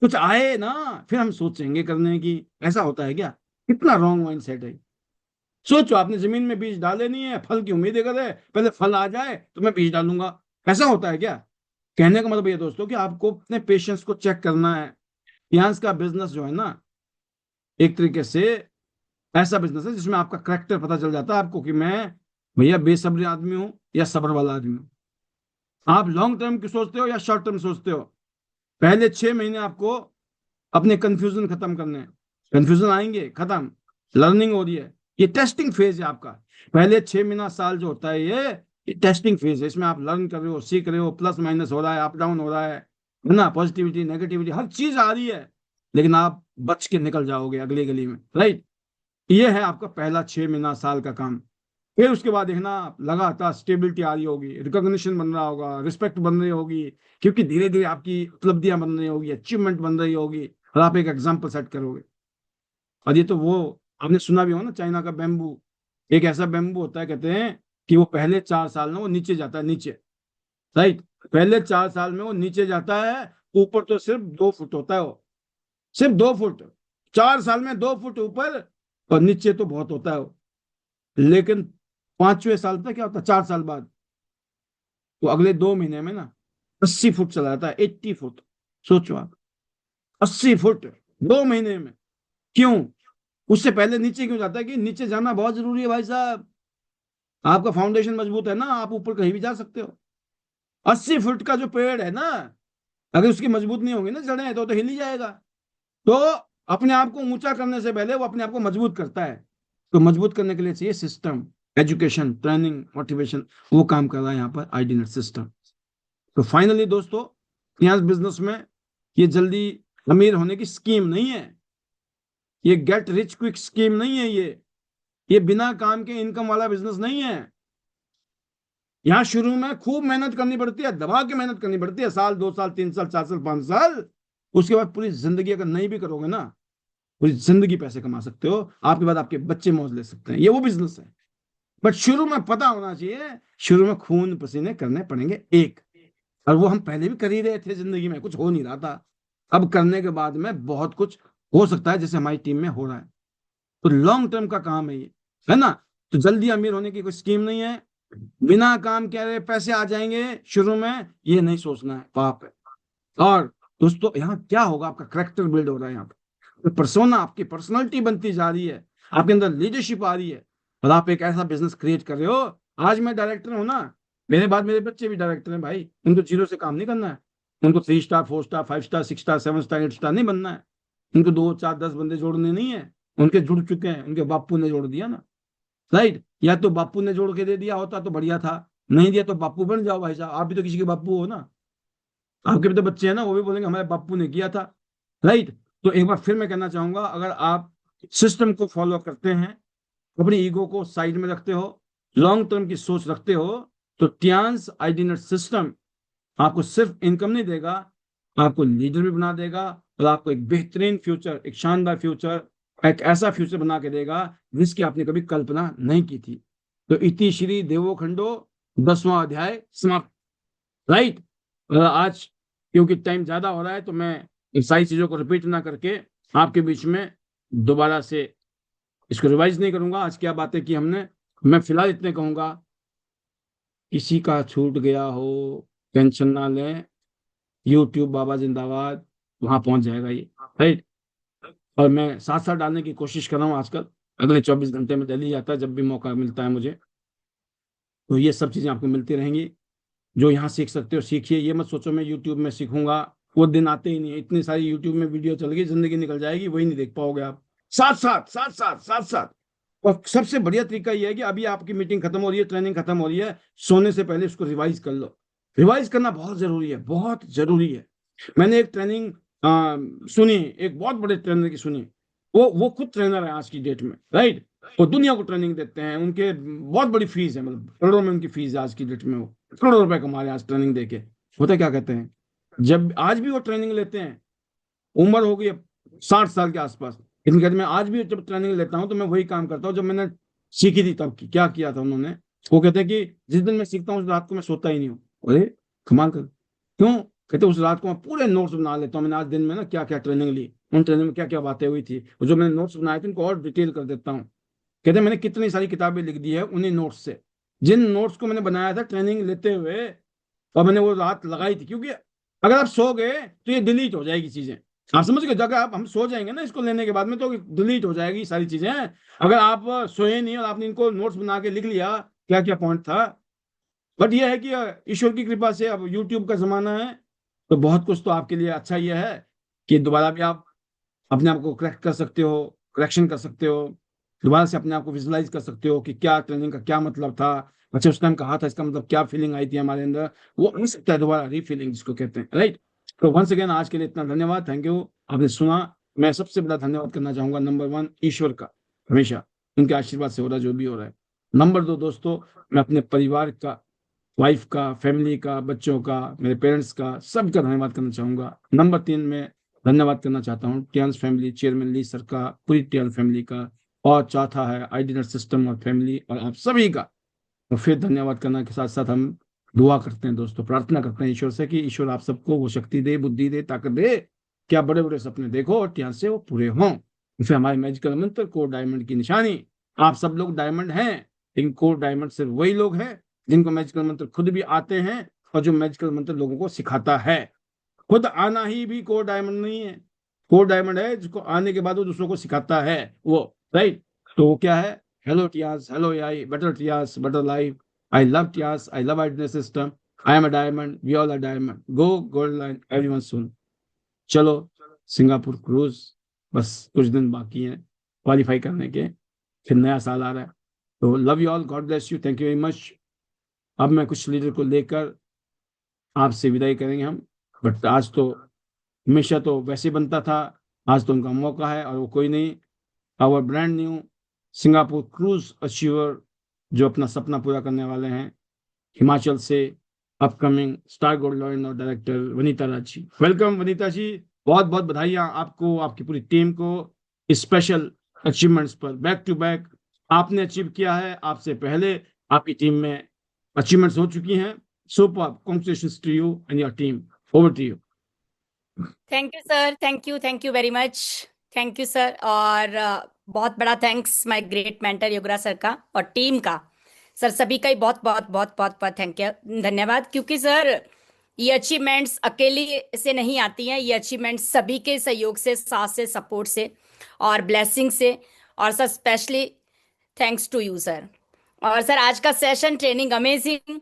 कुछ आए ना, फिर हम सोचेंगे करने की। ऐसा होता है क्या? कितना रॉन्ग माइंड सेट है। सोचो, आपने जमीन में बीज डाले नहीं है, फल की उम्मीद करे, पहले फल आ जाए तो मैं बीज डालूंगा। ऐसा होता है क्या? कहने का मतलब ये दोस्तों कि आपको अपने पेशेंस को चेक करना है। यहाँ का बिजनेस जो है ना, एक तरीके से ऐसा बिजनेस है जिसमें आपका करेक्टर पता चल जाता है आपको कि मैं भैया बेसब्री आदमी हूं या सब्र वाला आदमी हूं। आप लॉन्ग टर्म की सोचते हो या शॉर्ट टर्म सोचते हो? पहले 6 महीने आपको अपने कंफ्यूजन खत्म करने हैं। कंफ्यूजन आएंगे, खत्म, लर्निंग हो रही है, ये टेस्टिंग फेज है आपका। पहले 6 महीना साल जो होता है ये टेस्टिंग फेज है। इसमें आप लर्न कर रहे हो, सीख रहे हो, प्लस माइनस हो रहा है, अप डाउन हो रहा है ना, पॉजिटिविटी नेगेटिविटी हर चीज आ रही है। लेकिन आप बच के निकल जाओगे अगली गली में, राइट। ये है आपका पहला 6 महीना साल का काम। फिर उसके बाद देखना लगातार स्टेबिलिटी आ रही होगी, रिकॉग्निशन बन रहा होगा, रिस्पेक्ट बन रही होगी, क्योंकि धीरे धीरे आपकी उपलब्धियां बन रही होगी, अचीवमेंट बन रही होगी, और आप एक एग्जाम्पल सेट करोगे। और ये तो वो आपने सुना भी हो ना, चाइना का बैम्बू। एक ऐसा बैम्बू होता है, कहते हैं कि वो पहले 4 साल में वो नीचे जाता है, नीचे, राइट। पहले 4 साल में वो नीचे जाता है, ऊपर तो सिर्फ 2 फुट होता है वो, सिर्फ 2 फुट। 4 साल में 2 फुट ऊपर, और नीचे तो बहुत होता है वो। लेकिन 5वें साल तक क्या होता है, 4 साल बाद, तो अगले 2 महीने में ना 80 फुट चला जाता है, 80 फुट। सोचो आप, 80 फुट 2 महीने में। क्यों? उससे पहले नीचे क्यों जाता है? कि नीचे जाना बहुत जरूरी है भाई साहब। आपका फाउंडेशन मजबूत है ना, आप ऊपर कहीं भी जा सकते हो। 80 फुट का जो पेड़ है ना, अगर उसकी मजबूत नहीं होगी ना जड़ें, तो हिल ही जाएगा। तो अपने आप को ऊंचा करने से पहले वो अपने आप को मजबूत करता है। तो मजबूत करने के लिए चाहिए सिस्टम, एजुकेशन, ट्रेनिंग, मोटिवेशन। वो काम कर रहा है यहाँ पर आईडी नेट सिस्टम। तो फाइनली दोस्तों, यहाँ बिजनेस में ये जल्दी अमीर होने की स्कीम नहीं है, ये गेट रिच क्विक स्कीम नहीं है, ये बिना काम के इनकम वाला बिजनेस नहीं है। यहाँ शुरू में खूब मेहनत करनी पड़ती है, दबा के मेहनत करनी पड़ती है, साल 2 साल 3 साल 4 साल 5 साल। उसके बाद पूरी जिंदगी अगर नहीं भी करोगे ना, पूरी जिंदगी पैसे कमा सकते हो, आपके बाद आपके बच्चे मौज ले सकते हैं। ये वो बिजनेस है। बट शुरू में पता होना चाहिए, शुरू में खून पसीने करने पड़ेंगे एक, और वो हम पहले भी कर ही रहे थे, जिंदगी में कुछ हो नहीं रहा था। अब करने के बाद में बहुत कुछ हो सकता है, जैसे हमारी टीम में हो रहा है। तो लॉन्ग टर्म का काम है ये, है ना। तो जल्दी अमीर होने की कोई स्कीम नहीं है, बिना काम करे पैसे आ जाएंगे शुरू में, ये नहीं सोचना है, पाप है। और दोस्तों यहाँ क्या होगा, आपका करेक्टर बिल्ड हो रहा है, यहाँ पे पर्सोना, आपकी पर्सनालिटी बनती जा रही है, आपके अंदर लीडरशिप आ रही है, और आप एक ऐसा बिजनेस क्रिएट कर रहे हो। आज मैं डायरेक्टर हूं ना, मेरे बाद मेरे बच्चे भी डायरेक्टर हैं भाई। उनको जीरो से काम नहीं करना है, उनको 3 star 4 star 5 star 6 star 7 star 8 star नहीं बनना है। उनको 2 4 10 बंदे जोड़ने नहीं है, उनके जुड़ चुके हैं, उनके बापू ने जोड़ दिया ना। राइट, या तो बापू ने जोड़ के दे दिया होता तो बढ़िया था, नहीं दिया तो बापू बन जाओ भाई साहब, आप भी तो किसी के बापू हो ना, आपके भी तो बच्चे हैं ना, वो भी बोलेंगे हमारे बापू ने किया था। राइट। तो एक बार फिर मैं कहना चाहूंगा, अगर आप सिस्टम को फॉलो करते हैं, अपनी ईगो को साइड में रखते हो, लॉन्ग टर्म की सोच रखते हो, तो टियांस आईडीनेट सिस्टम आपको सिर्फ इनकम नहीं देगा, आपको लीडर भी बना देगा, और आपको एक बेहतरीन फ्यूचर, एक शानदार फ्यूचर, एक ऐसा फ्यूचर बना के देगा जिसकी आपने कभी कल्पना नहीं की थी। तो इति श्री देवो खंडो 10वां अध्याय समाप्त। राइट। आज क्योंकि टाइम ज्यादा हो रहा है, तो मैं इन सारी चीजों को रिपीट ना करके आपके बीच में दोबारा से इसको रिवाइज नहीं करूंगा, आज क्या बातें की हमने। मैं फिलहाल इतने कहूंगा, किसी का छूट गया हो टेंशन ना लें, यूट्यूब बाबा जिंदाबाद, वहां पहुंच जाएगा ये। राइट। और मैं साथ साथ डालने की कोशिश कर रहा हूँ आजकल, अगले 24 घंटे में दिल्ली जाता है, जब भी मौका मिलता है मुझे, तो ये सब चीजें आपको मिलती रहेंगी। जो यहाँ सीख सकते हो सीखिए, ये मत सोचो मैं यूट्यूब में सीखूंगा, वो दिन आते ही नहीं है। इतनी सारी यूट्यूब में वीडियो चल गई, जिंदगी निकल जाएगी, वही नहीं देख पाओगे आप। साथ साथ साथ साथ साथ साथ और सबसे बढ़िया तरीका ये है कि अभी आपकी मीटिंग खत्म हो रही है, ट्रेनिंग खत्म हो रही है, सोने से पहले इसको रिवाइज कर लो। रिवाइज करना बहुत जरूरी है, बहुत जरूरी है। मैंने एक ट्रेनिंग सुनी, एक बहुत बड़े ट्रेनर की सुनी। वो खुद ट्रेनर है आज की डेट में। राइट। वो दुनिया को ट्रेनिंग देते हैं, उनके बहुत बड़ी फीस है, मतलब करोड़ों में उनकी फीस है आज की डेट में, वो करोड़ों रुपए कमा रहे हैं आज ट्रेनिंग देके। होता क्या कहते हैं, जब आज भी वो ट्रेनिंग लेते हैं, उम्र हो गई है 60 साल के आसपास, लेकिन कहते मैं आज भी जब ट्रेनिंग लेता हूँ तो मैं वही काम करता हूँ जब मैंने सीखी थी तब की। क्या किया था उन्होंने, वो कहते हैं कि जिस दिन मैं सीखता हूँ उस रात को मैं सोता ही नहीं हूँ। अरे कमाल कर, क्यों? कहते उस रात को मैं पूरे नोट्स बना लेता हूँ, मैंने आज दिन में ना क्या क्या ट्रेनिंग ली, उन ट्रेनिंग में क्या क्या बातें हुई थी, और जो मैंने नोट्स बनाए थे उनको और डिटेल कर देता हूँ। कहते मैंने कितनी सारी किताबें लिख दी है उन्हीं नोट्स से, जिन नोट्स को मैंने बनाया था ट्रेनिंग लेते हुए, और मैंने वो रात लगाई थी। क्योंकि अगर आप सो गए तो ये डिलीट हो जाएगी चीजें, आप समझ गए, जगह आप हम सो जाएंगे ना इसको लेने के बाद में, तो डिलीट हो जाएगी सारी चीजें। अगर आप सोए नहीं और आपने इनको नोट्स बना के लिख लिया क्या क्या पॉइंट था। बट ये है कि ईश्वर की कृपा से अब यूट्यूब का जमाना है, तो बहुत कुछ तो आपके लिए अच्छा ये है कि दोबारा भी आप अपने आप को करेक्ट कर सकते हो, करेक्शन कर सकते हो, दोबारा से अपने आप को विजुलाइज कर सकते हो कि क्या ट्रेनिंग का क्या मतलब था, अच्छा उस टाइम कहा था, इसका मतलब क्या फीलिंग आई थी हमारे अंदर, वो हो सकता है दोबारा रीफीलिंग जिसको कहते हैं। राइट। तो वंस अगेन आज के लिए इतना धन्यवाद, थैंक यू, आपने सुना। मैं सबसे बड़ा धन्यवाद करना चाहूंगा नंबर 1 ईश्वर का, हमेशा उनके आशीर्वाद से हो रहा है जो भी हो रहा है। नंबर 2 दोस्तों, मैं अपने परिवार का, वाइफ का, फैमिली का, बच्चों का, मेरे पेरेंट्स का, सबका धन्यवाद करना चाहूंगा। नंबर 3 में धन्यवाद करना चाहता हूँ टियांस फैमिली, चेयरमैन ली सर का, पूरी टियाल फैमिली का। और चौथा है आईडीनेट सिस्टम और फैमिली और आप सभी का। तो फिर धन्यवाद करने के साथ साथ हम दुआ करते हैं दोस्तों, प्रार्थना करते हैं ईश्वर से कि ईश्वर आप सबको वो शक्ति दे, बुद्धि दे, ताकत दे, क्या बड़े बड़े सपने देखो और टियांस से वो पूरे हों। फिर हमारे मैजिकल मंत्र कोड डायमंड की निशानी, आप सब लोग डायमंड हैं, लेकिन कोड डायमंड सिर्फ वही लोग हैं जिनको मैजिकल मंत्र खुद भी आते हैं, और जो मैजिकल मंत्र लोगों को सिखाता है। खुद आना ही भी कोड डायमंड नहीं है, कोड डायमंड है जिसको आने के बाद वो दूसरों को सिखाता है वो। राइट। तो वो क्या है, hello Tiens, hello I, better Tiens, better life, I love Tiens, I love IDNet system, I am a diamond, we all are diamond, go gold line everyone soon. चलो, सिंगापुर क्रूज बस कुछ दिन बाकी हैं क्वालिफाई करने के, फिर नया साल आ रहा है। तो love you all, God bless you, thank you very much. अब मैं कुछ लीडर को लेकर आपसे विदाई करेंगे हम, बट आज तो हमेशा तो वैसे बनता था, आज तो उनका मौका है और वो कोई नहीं, our brand new Singapore cruise achiever, जो अपना सपना पूरा करने वाले हैं, हिमाचल से अपकमिंग स्टार गोल्ड लॉयन और डायरेक्टर वनीता राज जी। वेलकम वनीता जी, बहुत बहुत बधाइयां आपको, आपकी पूरी टीम को स्पेशल अचीवमेंट्स पर। बैक टू बैक आपने अचीव किया है, आपसे पहले आपकी टीम में अचीवमेंट्स हो चुकी हैं। Super, congratulations to you and your team, over to you. Thank you sir, thank you very much. Thank you sir, और बहुत बड़ा thanks my great mentor Yograj sir का और टीम का। सर सभी का ही बहुत बहुत बहुत बहुत बहुत थैंक यू, धन्यवाद। क्योंकि सर ये अचीवमेंट्स अकेले से नहीं आती हैं, ये अचीवमेंट्स सभी के सहयोग से, साथ से, सपोर्ट से और ब्लेसिंग से। और sir specially thanks to you sir. और सर आज का सेशन ट्रेनिंग अमेजिंग।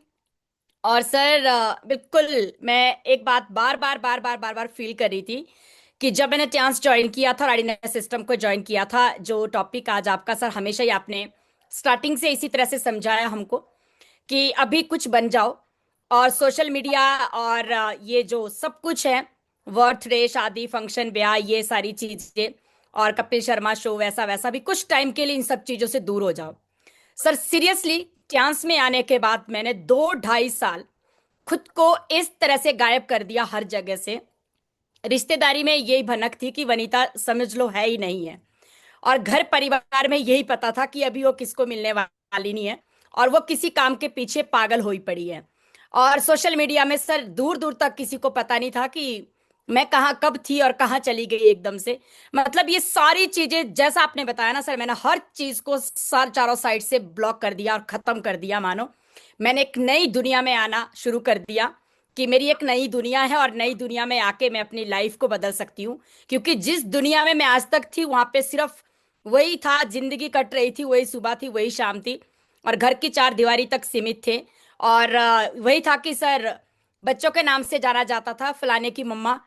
और सर बिल्कुल मैं एक बात बार बार बार बार बार बार फील कर रही थी कि जब मैंने चांस ज्वाइन किया था, रेडीनेस सिस्टम को ज्वाइन किया था, जो टॉपिक आज आपका सर हमेशा ही आपने स्टार्टिंग से इसी तरह से समझाया हमको कि अभी कुछ बन जाओ। और सोशल मीडिया और ये जो सब कुछ है, बर्थडे, शादी, फंक्शन, ब्याह, ये सारी चीजें और कपिल शर्मा शो, वैसा वैसा भी कुछ टाइम के लिए इन सब चीजों से दूर हो जाओ। सर सीरियसली चांस में आने के बाद मैंने 2-2.5 साल खुद को इस तरह से गायब कर दिया हर जगह से। रिश्तेदारी में यही भनक थी कि वनीता समझ लो है ही नहीं है। और घर परिवार में यही पता था कि अभी वो किसको मिलने वाली नहीं है और वो किसी काम के पीछे पागल हुई पड़ी है। और सोशल मीडिया में सर दूर दूर तक किसी को पता नहीं था कि मैं कहाँ कब थी और कहाँ चली गई एकदम से। मतलब ये सारी चीजें जैसा आपने बताया ना सर, मैंने हर चीज को सर चारों साइड से ब्लॉक कर दिया और खत्म कर दिया। मानो मैंने एक नई दुनिया में आना शुरू कर दिया कि मेरी एक नई दुनिया है और नई दुनिया में आके मैं अपनी लाइफ को बदल सकती हूँ। क्योंकि जिस दुनिया में मैं आज तक थी वहां पे सिर्फ वही था, जिंदगी कट रही थी, वही सुबह थी, वही शाम थी और घर की चार दीवारी तक सीमित थे। और वही था कि सर बच्चों के नाम से जाना जाता था फलाने की मम्मा,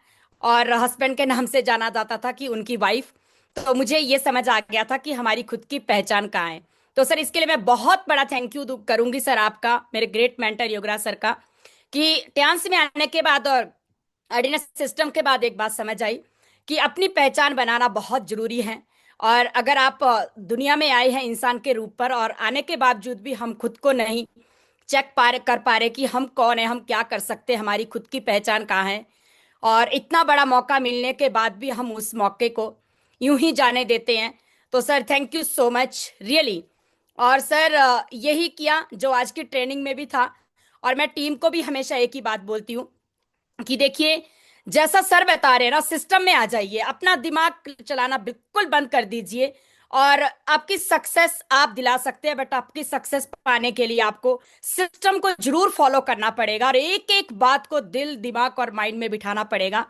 और हस्बैंड के नाम से जाना जाता था कि उनकी वाइफ। तो मुझे ये समझ आ गया था कि हमारी खुद की पहचान कहाँ है। तो सर इसके लिए मैं बहुत बड़ा थैंक यू करूंगी सर आपका, मेरे ग्रेट मेंटर योगराज सर का, कि ट्रांस में आने के बाद और ऑर्डिनेंस सिस्टम के बाद एक बात समझ आई कि अपनी पहचान बनाना बहुत जरूरी है। और अगर आप दुनिया में आए हैं इंसान के रूप पर और आने के बावजूद भी हम खुद को नहीं चेक कर पा रहे कि हम कौन है, हम क्या कर सकते हैं, हमारी खुद की पहचान कहाँ है, और इतना बड़ा मौका मिलने के बाद भी हम उस मौके को यूं ही जाने देते हैं। तो sir thank you so much really. और सर यही किया जो आज की ट्रेनिंग में भी था। और मैं टीम को भी हमेशा एक ही बात बोलती हूँ कि देखिए जैसा सर बता रहे हैं ना, सिस्टम में आ जाइए, अपना दिमाग चलाना बिल्कुल बंद कर दीजिए। और आपकी सक्सेस आप दिला सकते हैं, बट आपकी सक्सेस पाने के लिए आपको सिस्टम को जरूर फॉलो करना पड़ेगा और एक एक बात को दिल, दिमाग और माइंड में बिठाना पड़ेगा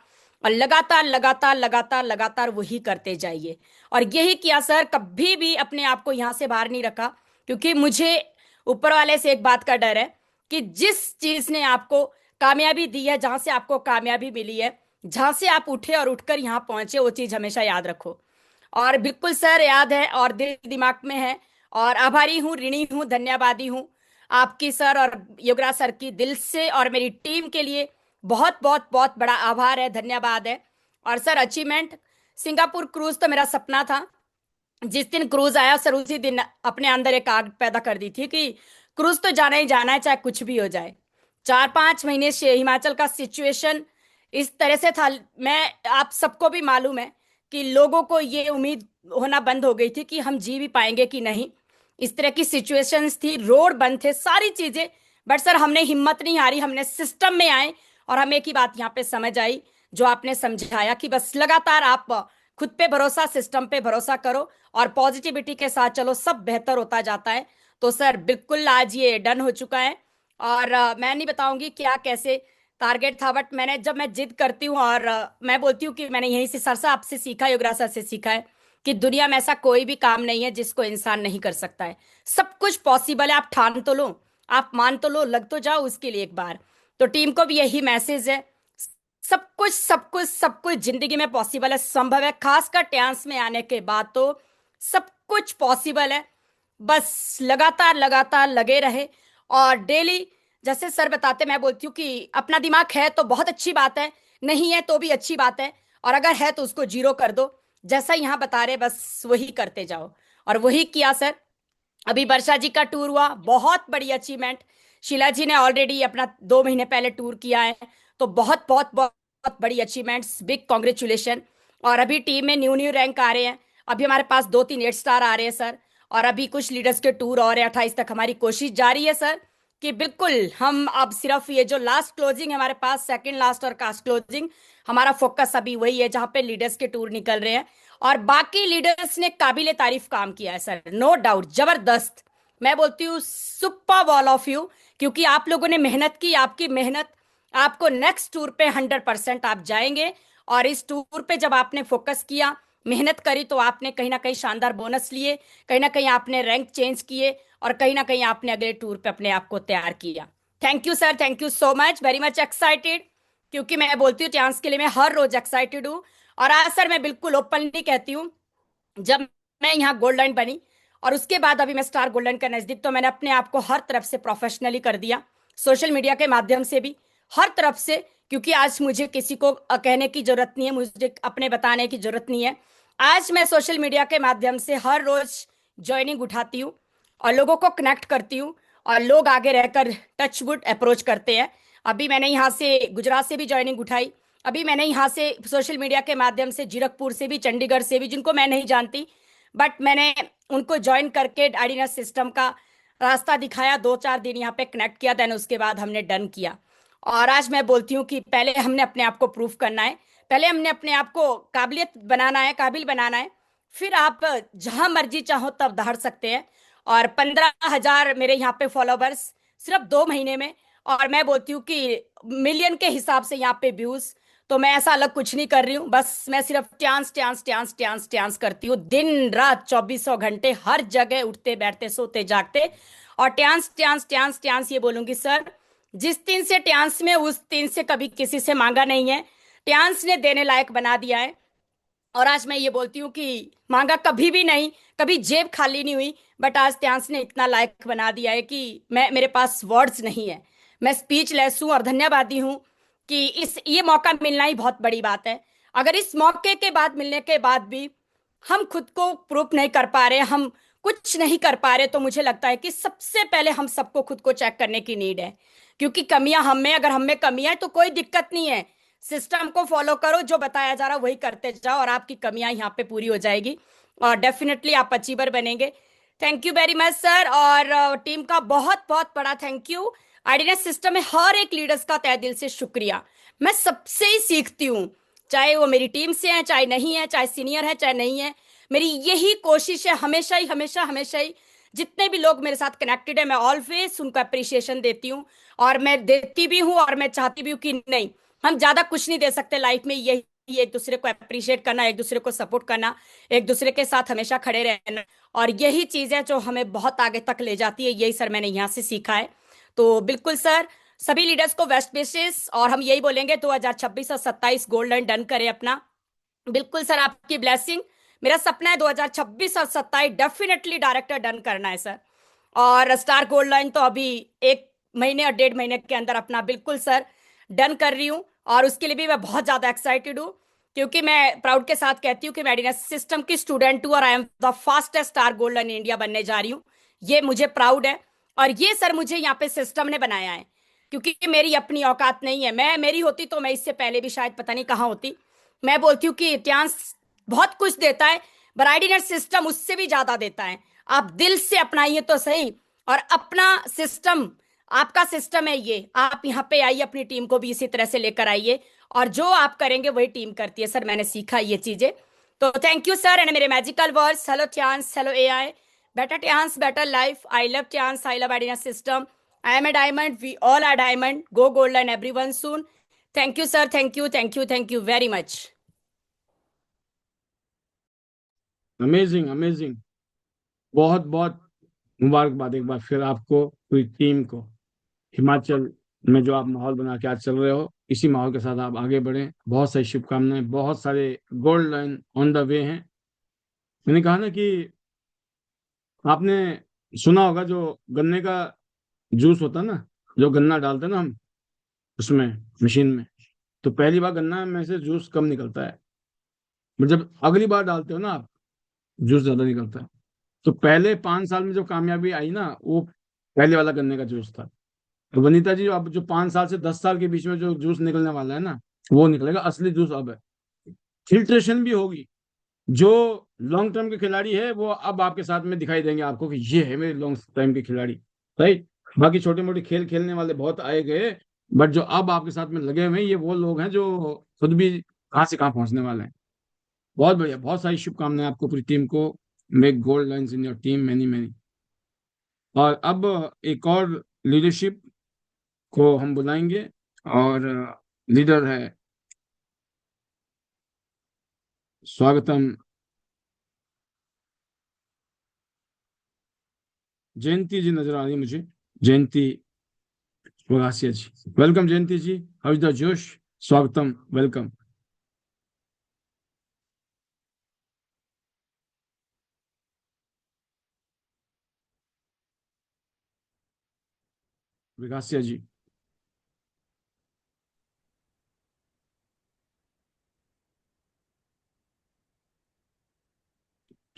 और लगातार लगातार लगातार लगातार वही करते जाइए। और यही किया सर, कभी भी अपने आप को यहां से बाहर नहीं रखा। क्योंकि मुझे ऊपर वाले से एक बात का डर है कि जिस चीज ने आपको कामयाबी दी है, जहां से आपको कामयाबी मिली है, जहां से आप उठे और उठकर यहां पहुंचे, वो चीज हमेशा याद रखो। और बिल्कुल सर याद है और दिल दिमाग में है। और आभारी हूँ, ऋणी हूँ, धन्यवादी हूँ आपकी सर और योगराज सर की दिल से। और मेरी टीम के लिए बहुत बहुत बहुत बड़ा आभार है, धन्यवाद है। और सर अचीवमेंट सिंगापुर क्रूज तो मेरा सपना था। जिस दिन क्रूज आया सर उसी दिन अपने अंदर एक आग पैदा कर दी थी कि क्रूज तो जाना ही जाना है, चाहे कुछ भी हो जाए। 4-5 महीने से हिमाचल का सिचुएशन इस तरह से था, मैं आप सबको भी मालूम है कि लोगों को ये उम्मीद होना बंद हो गई थी कि हम जी भी पाएंगे कि नहीं। इस तरह की सिचुएशंस थी, रोड बंद थे, सारी चीजें। बट सर हमने हिम्मत नहीं हारी, हमने सिस्टम में आए और हमें एक ही बात यहाँ पे समझ आई जो आपने समझाया कि बस लगातार आप खुद पे भरोसा, सिस्टम पे भरोसा करो और पॉजिटिविटी के साथ चलो, सब बेहतर होता जाता है। तो सर बिल्कुल आज ये डन हो चुका है। और मैं नहीं बताऊंगी क्या कैसे टारगेट था, बट मैंने जब मैं जिद करती हूँ और मैं बोलती हूँ कि मैंने यहीं से सर से आपसे सीखा, योगराज सर से सीखा है कि दुनिया में ऐसा कोई भी काम नहीं है जिसको इंसान नहीं कर सकता है। सब कुछ पॉसिबल है, आप ठान तो लो, आप मान तो लो, लग तो जाओ उसके लिए एक बार। तो टीम को भी यही मैसेज है, सब कुछ सब कुछ सब कुछ जिंदगी में पॉसिबल है, संभव है। खासकर ट्रांस में आने के बाद तो सब कुछ पॉसिबल है। बस लगातार लगातार लगे रहे और डेली जैसे सर बताते, मैं बोलती हूँ कि अपना दिमाग है तो बहुत अच्छी बात है, नहीं है तो भी अच्छी बात है, और अगर है तो उसको जीरो कर दो। जैसा यहाँ बता रहे बस वही करते जाओ और वही किया सर। अभी वर्षा जी का टूर हुआ, बहुत बड़ी अचीवमेंट। शीला जी ने ऑलरेडी अपना 2 महीने पहले टूर किया है, तो बहुत बहुत बहुत बड़ी अचीवमेंट्स, बिग कॉन्ग्रेचुलेशन। और अभी टीम में न्यू न्यू रैंक आ रहे हैं, अभी हमारे पास 2-3 8 स्टार आ रहे हैं सर। और अभी कुछ लीडर्स के टूर और है, 28 तक हमारी कोशिश जारी है सर कि बिल्कुल हम अब सिर्फ ये जो लास्ट क्लोजिंग है हमारे पास, सेकंड लास्ट और कास्ट क्लोजिंग, हमारा फोकस अभी वही है जहां पे लीडर्स के टूर निकल रहे हैं। और बाकी लीडर्स ने काबिले तारीफ काम किया है सर, नो डाउट, जबरदस्त। मैं बोलती हूँ सुपर ऑल ऑफ यू, क्योंकि आप लोगों ने मेहनत की, आपकी मेहनत आपको नेक्स्ट टूर पे 100% आप जाएंगे। और इस टूर पे जब आपने फोकस किया, मेहनत करी, तो आपने कहीं ना कहीं शानदार बोनस लिए, कहीं ना कहीं आपने रैंक चेंज किए, और कहीं ना कहीं आपने अगले टूर पे अपने आप को तैयार किया। Thank you sir, thank you so much, very much excited. क्योंकि मैं बोलती हूँ चांस के लिए मैं हर रोज एक्साइटेड हूँ। और आज सर मैं बिल्कुल ओपनली कहती हूँ, जब मैं यहाँ गोल्डन बनी और उसके बाद अभी मैं स्टार गोल्डन का नजदीक, तो मैंने अपने आप को हर तरफ से प्रोफेशनली कर दिया, सोशल मीडिया के माध्यम से भी, हर तरफ से। क्योंकि आज मुझे किसी को कहने की जरूरत नहीं है, मुझे अपने बताने की जरूरत नहीं है। आज मैं सोशल मीडिया के माध्यम से हर रोज ज्वाइनिंग उठाती हूँ और लोगों को कनेक्ट करती हूँ, और लोग आगे रहकर टच वुड अप्रोच करते हैं। अभी मैंने यहाँ से गुजरात से भी ज्वाइनिंग उठाई, अभी मैंने यहाँ से सोशल मीडिया के माध्यम से जीरकपुर से भी, चंडीगढ़ से भी, जिनको मैं नहीं जानती, बट मैंने उनको ज्वाइन करके आईडीएनएस सिस्टम का रास्ता दिखाया, 2-4 दिन यहाँ पे कनेक्ट किया, देन उसके बाद हमने डन किया। और आज मैं बोलती हूँ कि पहले हमने अपने आप को प्रूफ करना है, पहले हमने अपने आप को काबिलियत बनाना है, काबिल बनाना है। फिर आप जहां मर्जी चाहो तब दहाड़ सकते हैं। और 15,000 मेरे यहाँ पे फॉलोवर्स सिर्फ 2 महीने में। और मैं बोलती हूँ कि मिलियन के हिसाब से यहाँ पे व्यूज। तो मैं ऐसा अलग कुछ नहीं कर रही हूँ, बस मैं सिर्फ ट्यांस ट्यांस ट्यांस ट्यांस ट्यांस करती हूँ, दिन रात 2400 घंटे, हर जगह, उठते बैठते सोते जागते। और ट्यांस ट्यांस ट्यांस ट्यांस ये बोलूंगी सर, जिस दिन से ट्यांस में, उस दिन से कभी किसी से मांगा नहीं है, ट्यांस ने देने लायक बना दिया है। और आज मैं ये बोलती हूँ कि मांगा कभी भी नहीं, कभी जेब खाली नहीं हुई, बट आज त्यांस ने इतना लायक बना दिया है कि मैं, मेरे पास वर्ड्स नहीं है, मैं स्पीच लेस हूँ और धन्यवादी हूँ कि इस ये मौका मिलना ही बहुत बड़ी बात है। अगर इस मौके के बाद, मिलने के बाद भी हम खुद को प्रूफ नहीं कर पा रहे, हम कुछ नहीं कर पा रहे, तो मुझे लगता है कि सबसे पहले हम सबको खुद को चेक करने की नीड है। क्योंकि कमियां हम में, अगर हम में कमियां है तो कोई दिक्कत नहीं है, सिस्टम को फॉलो करो, जो बताया जा रहा है वही करते जाओ, और आपकी कमियां यहाँ पे पूरी हो जाएगी, और डेफिनेटली आप अचीवर बनेंगे। Thank you very much sir, और टीम का बहुत बहुत बड़ा थैंक यू। आईडीएनएस सिस्टम में हर एक लीडर्स का तहे दिल से शुक्रिया। मैं सबसे ही सीखती हूँ, चाहे वो मेरी टीम से है, चाहे नहीं है, चाहे सीनियर है, चाहे नहीं है। मेरी यही कोशिश है, हमेशा ही हमेशा हमेशा ही, जितने भी लोग मेरे साथ कनेक्टेड है, मैं ऑलवेज उनको अप्रिशिएशन देती हूँ। और मैं देती भी हूँ, और मैं चाहती भी हूँ कि नहीं, हम ज्यादा कुछ नहीं दे सकते लाइफ में, यही एक दूसरे को अप्रिशिएट करना, एक दूसरे को सपोर्ट करना, एक दूसरे के साथ हमेशा खड़े रहना। और यही चीज है जो हमें बहुत आगे तक ले जाती है, यही सर मैंने यहाँ से सीखा है। तो बिल्कुल सर, सभी लीडर्स को बेस्ट विशेस, और हम यही बोलेंगे 2026 और 27 गोल्डन डन करें अपना। बिल्कुल सर, आपकी ब्लेसिंग, मेरा सपना है 2026 और 27 डेफिनेटली डायरेक्टर डन करना है सर। और स्टार गोल्ड लाइन तो अभी 1 महीने और 1.5 महीने के अंदर अपना बिल्कुल सर डन कर रही हूँ, और उसके लिए भी मैं बहुत ज्यादा एक्साइटेड हूँ। क्योंकि मैं प्राउड के साथ कहती हूँ कि मैं एडीएनएस सिस्टम की स्टूडेंट हूँ, और I am the fastest star gold in India बनने जा रही हूँ, ये मुझे प्राउड है। और ये सर मुझे यहाँ पे सिस्टम ने बनाया है, क्योंकि मेरी अपनी औकात नहीं है। मैं, मेरी होती तो मैं इससे पहले भी शायद पता नहीं कहाँ होती। मैं बोलती हूँ कि इतिहास बहुत कुछ देता है, वैरायटी नेट सिस्टम उससे भी ज्यादा देता है। आप दिल से अपनाइए तो सही, और अपना सिस्टम, आपका सिस्टम है ये, आप यहाँ पे आइए, अपनी टीम को भी इसी तरह से लेकर आइए, और जो आप करेंगे वही टीम करती है सर, मैंने सीखा ये चीजें। तो थैंक यू सर, एंड मेरे magical words, hello chance, hello AI, better chance, better life, I love chance, I love idea system, I am a diamond, we all are diamond, go golden everyone soon. Thank you sir, thank you, thank you, thank you very much. Amazing amazing, बहुत बहुत मुबारकबाद एक बार फिर आपको, पूरी team को। हिमाचल में जो आप माहौल बना के आज चल रहे हो, इसी माहौल के साथ आप आगे बढ़ें। बहुत सारी शुभकामनाएं, बहुत सारे gold line on the way हैं। मैंने कहा ना कि आपने सुना होगा, जो गन्ने का जूस होता है ना, जो गन्ना डालते हैं ना हम उसमें, मशीन में, तो पहली बार गन्ना में से जूस कम निकलता है, पर जब अगली बार डालते हो ना आप, जूस ज्यादा निकलता है। तो पहले 5 साल में जो कामयाबी आई ना, वो पहले वाला गन्ने का जूस था। तो वनीता जी, अब जो 5 साल से 10 साल के बीच में जो जूस निकलने वाला है ना, वो निकलेगा असली जूस अब है। फिल्ट्रेशन भी होगी। जो लॉन्ग टर्म के खिलाड़ी है वो अब आपके साथ में दिखाई देंगे आपको कि ये है मेरे लॉन्ग टाइम के खिलाड़ी, राइट। बाकी छोटे मोटे खेल खेलने वाले बहुत आए गए, बट जो अब आपके साथ में लगे हुए हैं, ये वो लोग हैं जो खुद भी कहाँ से कहाँ पहुंचने वाले हैं। बहुत बढ़िया, बहुत सारी शुभकामनाएं आपको, पूरी टीम को। Make gold lines in your team, many many. और अब एक और लीडरशिप को हम बुलाएंगे, और लीडर है, स्वागतम, जयंती जी नजर आ रही है मुझे, Jayanti Vagasiya ji. Welcome Jayanti ji, how is the जोश, स्वागतम, वेलकम। विकासिया जी,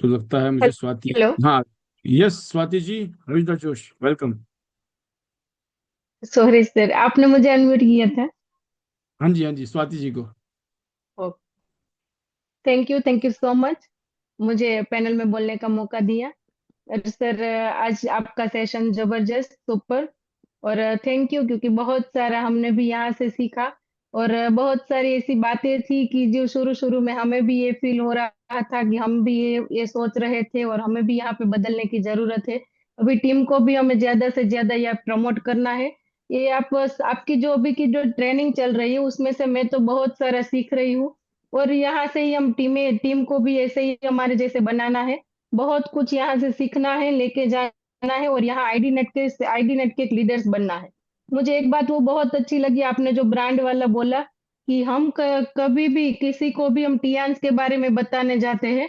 तो लगता है मुझे स्वाति, हेलो। हाँ, yes Swati ji, how is the जोश, वेलकम। सॉरी सर, आपने मुझे अनम्यूट किया था। हाँ जी, हाँ जी, स्वाति जी को। थैंक यू सो मच, मुझे पैनल में बोलने का मौका दिया। और सर, आज आपका सेशन जबरदस्त, सुपर। और थैंक यू, क्योंकि बहुत सारा हमने भी यहाँ से सीखा। और बहुत सारी ऐसी बातें थी कि जो शुरू शुरू में हमें भी ये फील हो रहा था कि हम भी ये सोच रहे थे, और हमें भी यहाँ पे बदलने की जरूरत है। अभी टीम को भी हमें ज्यादा से ज्यादा यह प्रमोट करना है। ये आपकी जो अभी की जो ट्रेनिंग चल रही है उसमें से मैं तो बहुत सारा सीख रही हूँ। और यहाँ से ही हम टीम को भी ऐसे ही हमारे जैसे बनाना है। बहुत कुछ यहाँ से सीखना है, लेके जाना है, और यहाँ आईडी नेट के एक लीडर्स बनना है। मुझे एक बात वो बहुत अच्छी लगी, आपने जो ब्रांड वाला बोला कि हम कभी भी किसी को भी हम टियान्स के बारे में बताने जाते हैं,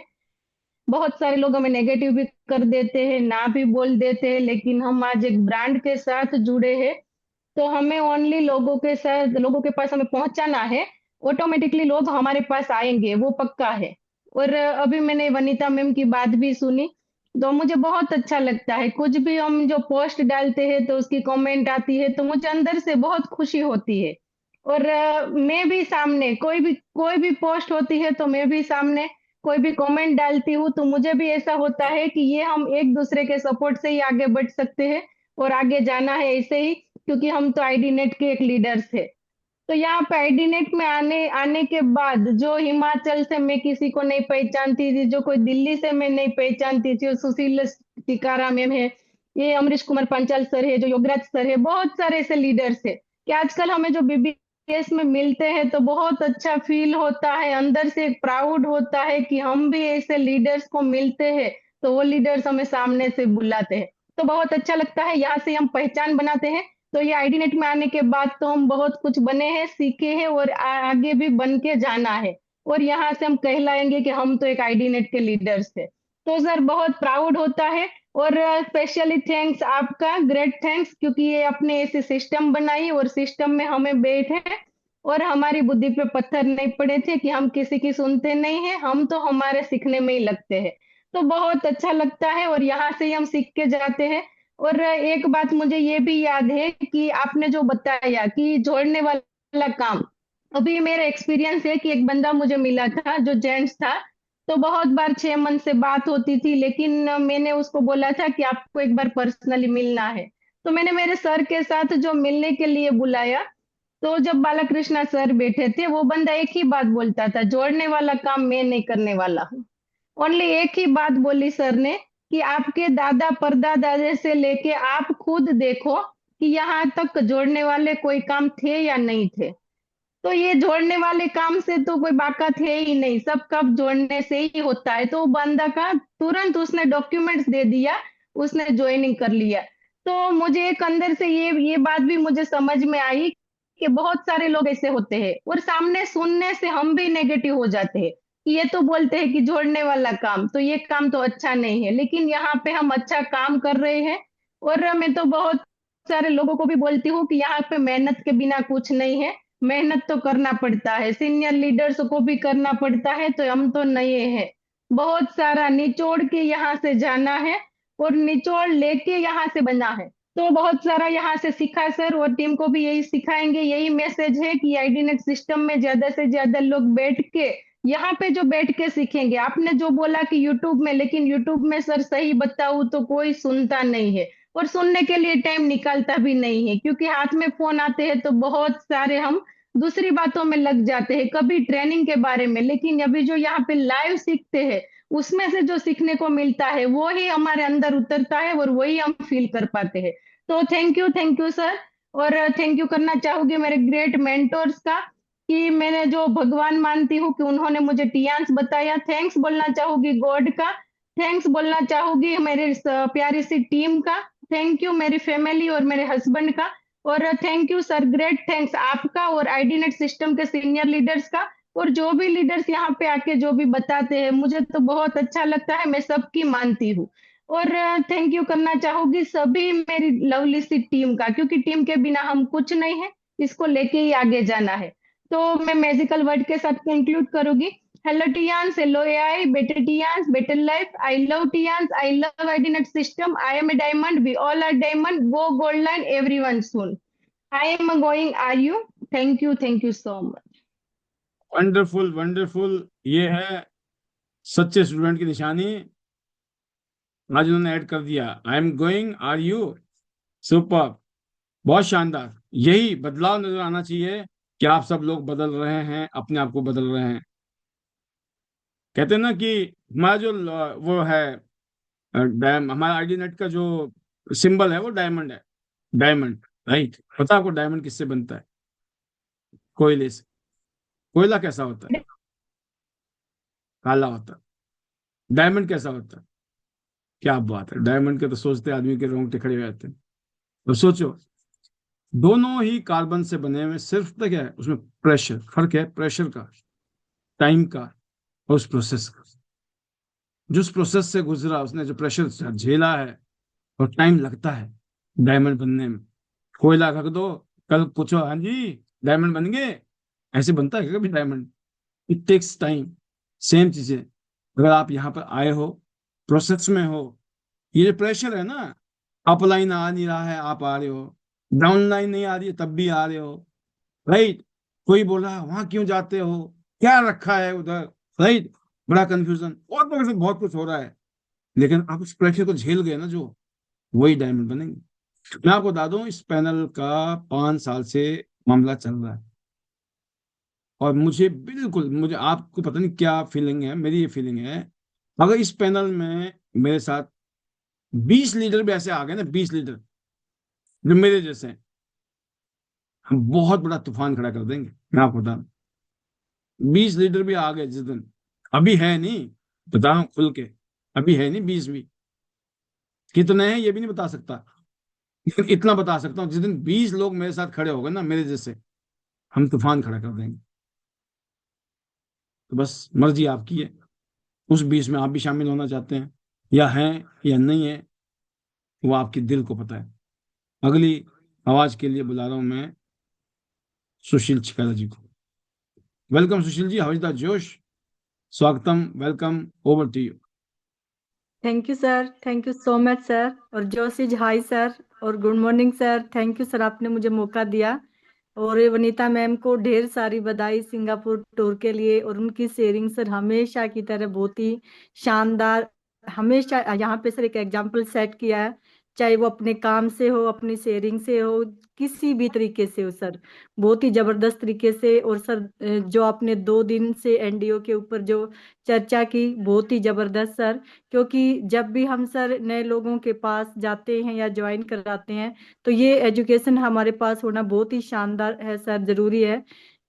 बहुत सारे लोग हमें नेगेटिव भी कर देते हैं, ना भी बोल देते हैं, लेकिन हम आज एक ब्रांड के साथ जुड़े हैं। तो हमें ओनली लोगों के पास हमें पहुंचाना है। ऑटोमेटिकली लोग हमारे पास आएंगे, वो पक्का है। और अभी मैंने वनीता मैम की बात भी सुनी, तो मुझे बहुत अच्छा लगता है। कुछ भी हम जो पोस्ट डालते हैं तो उसकी कमेंट आती है, तो मुझे अंदर से बहुत खुशी होती है। और मैं भी सामने कोई भी पोस्ट होती है तो मैं भी सामने कोई भी कमेंट डालती हूँ, तो मुझे भी ऐसा होता है कि ये हम एक दूसरे के सपोर्ट से ही आगे बढ़ सकते हैं और आगे जाना है ऐसे ही, क्योंकि हम तो आईडी नेट के एक लीडर्स थे। तो यहाँ पे आईडी नेट में आने आने के बाद जो हिमाचल से मैं किसी को नहीं पहचानती थी, जो कोई दिल्ली से मैं नहीं पहचानती थी, सुशील टिकारा मैम है, ये अमरीश कुमार पंचाल सर है, जो योगराज सर है, बहुत सारे ऐसे लीडर्स है कि आजकल हमें जो बीबीएस में मिलते हैं तो बहुत अच्छा फील होता है, अंदर से एक प्राउड होता है कि हम भी ऐसे लीडर्स को मिलते हैं। तो वो लीडर्स हमें सामने से बुलाते हैं, तो बहुत अच्छा लगता है। यहाँ से हम पहचान बनाते हैं। तो ये आईडी नेट में आने के बाद तो हम बहुत कुछ बने हैं, सीखे हैं, और आगे भी बन के जाना है। और यहाँ से हम कहलाएंगे कि हम तो एक आईडी नेट के लीडर्स थे। तो सर बहुत प्राउड होता है। और स्पेशली थैंक्स आपका, ग्रेट थैंक्स, क्योंकि ये अपने ऐसे सिस्टम बनाई और सिस्टम में हमें बैठे, और हमारी बुद्धि पे पत्थर नहीं पड़े थे कि हम किसी की सुनते नहीं हैं, हम तो हमारे सीखने में ही लगते हैं। तो बहुत अच्छा लगता है, और यहाँ से ही हम सीख के जाते हैं। और एक बात मुझे ये भी याद है कि आपने जो बताया कि जोड़ने वाला काम, अभी मेरा एक्सपीरियंस है कि एक बंदा मुझे मिला था जो जेंट्स था। तो बहुत बार 6 मंथ से बात होती थी, लेकिन मैंने उसको बोला था कि आपको एक बार पर्सनली मिलना है। तो मैंने मेरे सर के साथ जो मिलने के लिए बुलाया, तो जब बालाकृष्णा सर बैठे थे, वो बंदा एक ही बात बोलता था, जोड़ने वाला काम मैं नहीं करने वाला हूँ। ओनली एक ही बात बोली सर ने कि आपके दादा परदादा से लेके आप खुद देखो कि यहाँ तक जोड़ने वाले कोई काम थे या नहीं थे। तो ये जोड़ने वाले काम से तो कोई बाका थे ही नहीं, सब कब जोड़ने से ही होता है। तो वो बंदा का तुरंत उसने डॉक्यूमेंट्स दे दिया, उसने ज्वाइनिंग कर लिया। तो मुझे एक अंदर से ये बात भी मुझे समझ में आई कि बहुत सारे लोग ऐसे होते हैं, और सामने सुनने से हम भी नेगेटिव हो जाते हैं कि ये तो बोलते हैं कि जोड़ने वाला काम, तो ये काम तो अच्छा नहीं है, लेकिन यहाँ पे हम अच्छा काम कर रहे हैं। और मैं तो बहुत सारे लोगों को भी बोलती हूँ कि यहाँ पे मेहनत के बिना कुछ नहीं है, मेहनत तो करना पड़ता है, सीनियर लीडर्स को भी करना पड़ता है, तो हम तो नए हैं। बहुत सारा निचोड़ के यहाँ से जाना है, और निचोड़ लेके यहाँ से बना है। तो बहुत सारा यहाँ से सीखा सर, और टीम को भी यही सिखाएंगे। यही मैसेज है कि आईडीनेट सिस्टम में ज्यादा से ज्यादा लोग बैठ के, यहाँ पे जो बैठ के सीखेंगे। आपने जो बोला कि यूट्यूब में, लेकिन यूट्यूब में सर सही बताऊं तो कोई सुनता नहीं है, और सुनने के लिए टाइम निकालता भी नहीं है, क्योंकि हाथ में फोन आते हैं तो बहुत सारे हम दूसरी बातों में लग जाते हैं, कभी ट्रेनिंग के बारे में, लेकिन अभी जो यहाँ पे लाइव सीखते हैं उसमें से जो सीखने को मिलता है वो ही हमारे अंदर उतरता है और वही हम फील कर पाते हैं। तो थैंक यू सर। और थैंक यू करना चाहूंगी मेरे ग्रेट मेंटोर्स का, कि मैंने जो भगवान मानती हूँ कि उन्होंने मुझे टियांस बताया। थैंक्स बोलना चाहूंगी गॉड का। थैंक्स बोलना चाहूंगी मेरे प्यारी सी टीम का। थैंक यू मेरी फैमिली और मेरे हस्बैंड का। और thank you sir, great thanks आपका और आईडीनेट सिस्टम के सीनियर लीडर्स का। और जो भी लीडर्स यहाँ पे आके जो भी बताते हैं मुझे तो बहुत अच्छा लगता है, मैं सबकी मानती हूँ। और थैंक यू करना चाहूंगी सभी मेरी लवली सी टीम का, क्योंकि टीम के बिना हम कुछ नहीं है, इसको लेके ही आगे जाना है। तो मैं मैजिकल वर्ड के साथ कंक्लूड करूंगी। Hello Tiens, hello AI, better Tiens, better life. I love Tiens, I love IDNet system, I am a diamond, we all are diamond, go gold line everyone soon. I am going, are you? Thank you so much. Wonderful wonderful, ये है सच्चे student की निशानी। आज उन्होंने add कर दिया, I am going, are you? Super, बहुत शानदार। यही बदलाव नजर आना चाहिए कि आप सब लोग बदल रहे हैं, अपने आप को बदल रहे हैं। कहते हैं ना कि हमारा जो वो है, हमारा आईडी नेट का जो सिंबल है वो डायमंड है। Diamond, right? पता है आपको डायमंड किससे बनता है? कोयले से। कोयला कैसा होता है? काला होता है। डायमंड कैसा होता है? क्या बात है, डायमंड के तो सोचते आदमी के रोंगटे खड़े हो जाते हैं। तो सोचो, दोनों ही कार्बन से बने हुए, सिर्फ तो क्या है उसमें प्रेशर, फर्क है प्रेशर का, टाइम का, और उस प्रोसेस का। जिस प्रोसेस से गुजरा उसने, जो प्रेशर झेला है और टाइम लगता है डायमंड बनने में। कोयला रख दो, कल पूछो, हाँ जी डायमंड बन गए, ऐसे बनता है क्या कभी diamond? It takes time. Same चीजें, अगर आप यहाँ पर आए हो, प्रोसेस में हो, ये जो प्रेशर है ना, अप लाइन आ नहीं रहा है, आप आ रहे हो, डाउन लाइन नहीं आ रही है तब भी आ रहे हो, राइट? कोई बोल रहा है वहां क्यों जाते हो, क्या रखा है उधर, राइट? बड़ा कंफ्यूजन, बहुत कुछ हो रहा है, लेकिन आप उस प्रेशर को झेल गए ना, जो वही डायमंड बनेंगे। मैं आपको बता दूं, इस पैनल का 5 साल से मामला चल रहा है, और मुझे बिल्कुल, मुझे आपको पता नहीं क्या फीलिंग है, मेरी ये फीलिंग है, अगर इस पैनल में मेरे साथ 20 लीडर भी ऐसे आ गए ना, 20 लीडर जो मेरे जैसे हैं, हम बहुत बड़ा तूफान खड़ा कर देंगे। मैं आपको बता दूं, 20 लीडर भी आ गए जिस दिन, अभी है नहीं, बता रहा हूं खुल के, अभी है नहीं 20 भी, कितने हैं ये भी नहीं बता सकता, लेकिन इतना बता सकता हूँ, जिस दिन 20 लोग मेरे साथ खड़े हो गए ना मेरे जैसे, हम तूफान खड़ा कर देंगे। तो बस मर्जी आपकी है, उस 20 में आप भी शामिल होना चाहते हैं या हैं या नहीं है, वो आपके दिल को पता है। अगली आवाज के लिए बुला रहा हूं मैं सुशील छिकाला जी को। Welcome Sushil ji, how is the जोश? स्वागतम, welcome, over to you. Thank you sir, thank you so much sir. और जोशी जी हाय सर, और good morning sir. Thank you sir, आपने मुझे मौका दिया। और ये वनीता मैम को ढेर सारी बधाई सिंगापुर टूर के लिए, और उनकी शेयरिंग सर हमेशा की तरह बहुत ही शानदार, हमेशा यहाँ पे सर एक एग्जाम्पल सेट किया है, चाहे वो अपने काम से हो, अपनी शेयरिंग से हो, किसी भी तरीके से हो सर, बहुत ही जबरदस्त तरीके से। और सर जो आपने 2 दिन से एनडीओ के ऊपर जो चर्चा की, बहुत ही जबरदस्त सर। क्योंकि जब भी हम सर नए लोगों के पास जाते हैं या ज्वाइन कराते हैं, तो ये एजुकेशन हमारे पास होना बहुत ही शानदार है सर, जरूरी है।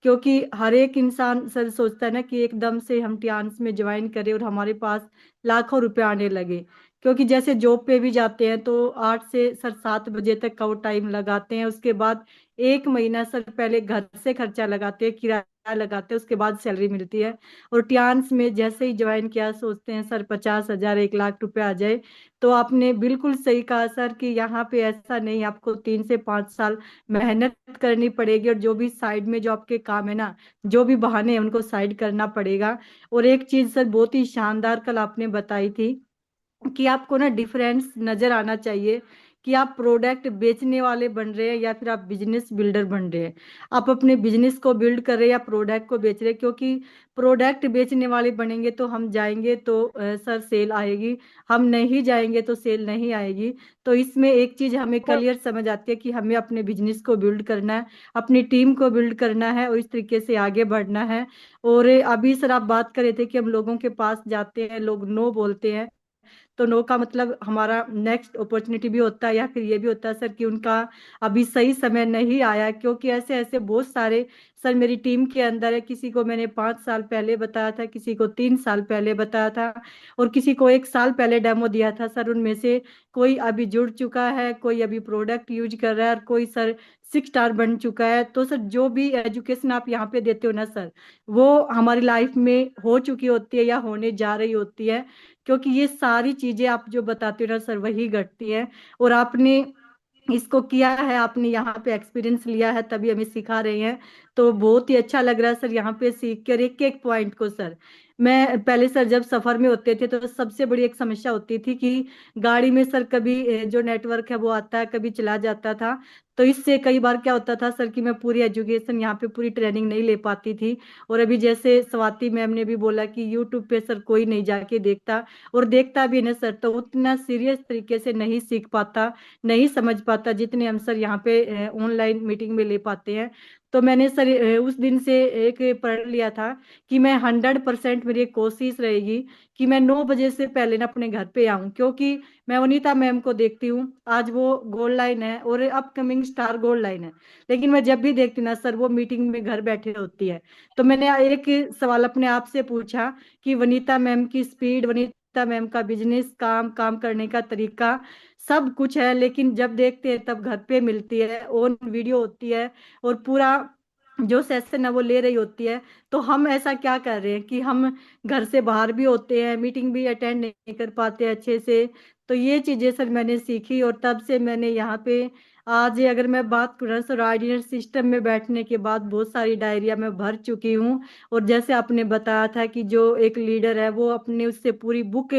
क्योंकि हर एक इंसान सर सोचता है ना कि एकदम से हम टियान्स में ज्वाइन करें और हमारे पास लाखों रुपए आने लगे। क्योंकि जैसे जॉब पे भी जाते हैं तो 8 से सर 7 बजे तक का वो टाइम लगाते हैं, उसके बाद 1 महीना सर पहले घर से खर्चा लगाते हैं, किराया लगाते हैं, उसके बाद सैलरी मिलती है। और टियान्स में जैसे ही ज्वाइन किया सोचते हैं सर 50,000 1 लाख रुपए आ जाए। तो आपने बिल्कुल सही कहा सर कि यहाँ पे ऐसा नहीं, आपको 3 से 5 साल मेहनत करनी पड़ेगी, और जो भी साइड में जो आपके काम है ना, जो भी बहाने हैं उनको साइड करना पड़ेगा। और एक चीज सर बहुत ही शानदार कल आपने बताई थी कि आपको ना डिफरेंस नजर आना चाहिए कि आप प्रोडक्ट बेचने वाले बन रहे हैं या फिर आप बिजनेस बिल्डर बन रहे हैं। आप अपने बिजनेस को बिल्ड कर रहे हैं या प्रोडक्ट को बेच रहे हैं, क्योंकि प्रोडक्ट बेचने वाले बनेंगे तो हम जाएंगे तो सर सेल आएगी, हम नहीं जाएंगे तो सेल नहीं आएगी। तो इसमें एक चीज हमें क्लियर समझ आती है कि हमें अपने बिजनेस को बिल्ड करना है, अपनी टीम को बिल्ड करना है और इस तरीके से आगे बढ़ना है। और अभी सर आप बात कर रहे थे कि हम लोगों के पास जाते हैं, लोग नो बोलते हैं, तो नो का मतलब हमारा नेक्स्ट अपॉर्चुनिटी भी होता है या फिर ये भी होता है सर कि उनका अभी सही समय नहीं आया, क्योंकि ऐसे ऐसे बहुत सारे सर मेरी टीम के अंदर है। किसी को मैंने 5 साल पहले बताया था, किसी को 3 साल पहले बताया था और किसी को 1 साल पहले डेमो दिया था सर। उनमें से कोई अभी जुड़ चुका है, कोई अभी प्रोडक्ट यूज कर रहा है और कोई सर 6 स्टार बन चुका है। तो सर जो भी एजुकेशन आप यहाँ पे देते हो ना सर, वो हमारी लाइफ में हो चुकी होती है या होने जा रही होती है, क्योंकि ये सारी चीजें आप जो बताते हो ना सर वही घटती है। और आपने इसको किया है, आपने यहाँ पे एक्सपीरियंस लिया है तभी हमें सिखा रहे हैं। तो बहुत ही अच्छा लग रहा है सर यहाँ पे सीख कर एक एक पॉइंट को सर। मैं पहले सर जब सफर में होते थे तो सबसे बड़ी एक समस्या होती थी कि गाड़ी में सर कभी जो नेटवर्क है वो आता है, कभी चला जाता था। तो इससे कई बार क्या होता था सर कि मैं पूरी एजुकेशन यहाँ पे पूरी ट्रेनिंग नहीं ले पाती थी। और अभी जैसे स्वाति मैम ने भी बोला कि यूट्यूब पे सर कोई नहीं जाके देखता, और देखता भी ना सर तो उतना सीरियस तरीके से नहीं सीख पाता, नहीं समझ पाता जितने हम सर यहाँ पे ऑनलाइन मीटिंग में ले पाते हैं। तो मैंने सर उस दिन से एक प्रण लिया था कि मैं 100% मेरी एक कोशिश रहेगी कि मैं 9 बजे से पहले ना अपने घर पे आऊं, क्योंकि मैं वनीता मैम को देखती हूँ, आज वो गोल्ड लाइन है और अपकमिंग स्टार गोल्ड लाइन है, लेकिन मैं जब भी देखती हूँ ना सर वो मीटिंग में घर बैठे होती है। तो मैंने एक सवाल अपने आप से पूछा कि वनीता मैम की स्पीड, वनीता मैम का बिजनेस, काम काम करने का तरीका सब कुछ है, लेकिन जब देखते हैं तब घर पे मिलती है, ऑन वीडियो होती है और पूरा जो सेशन है वो ले रही होती है। तो हम ऐसा क्या कर रहे हैं कि हम घर से बाहर भी होते हैं, मीटिंग भी अटेंड नहीं कर पाते अच्छे से। तो ये चीजें सर मैंने सीखी और तब से मैंने यहाँ पे आज अगर मैं बात करूँ सर ऑर्डिनरी सिस्टम में बैठने के बाद बहुत सारी डायरिया मैं भर चुकी हूँ। और जैसे आपने बताया था कि जो एक लीडर है वो अपने उससे पूरी बुक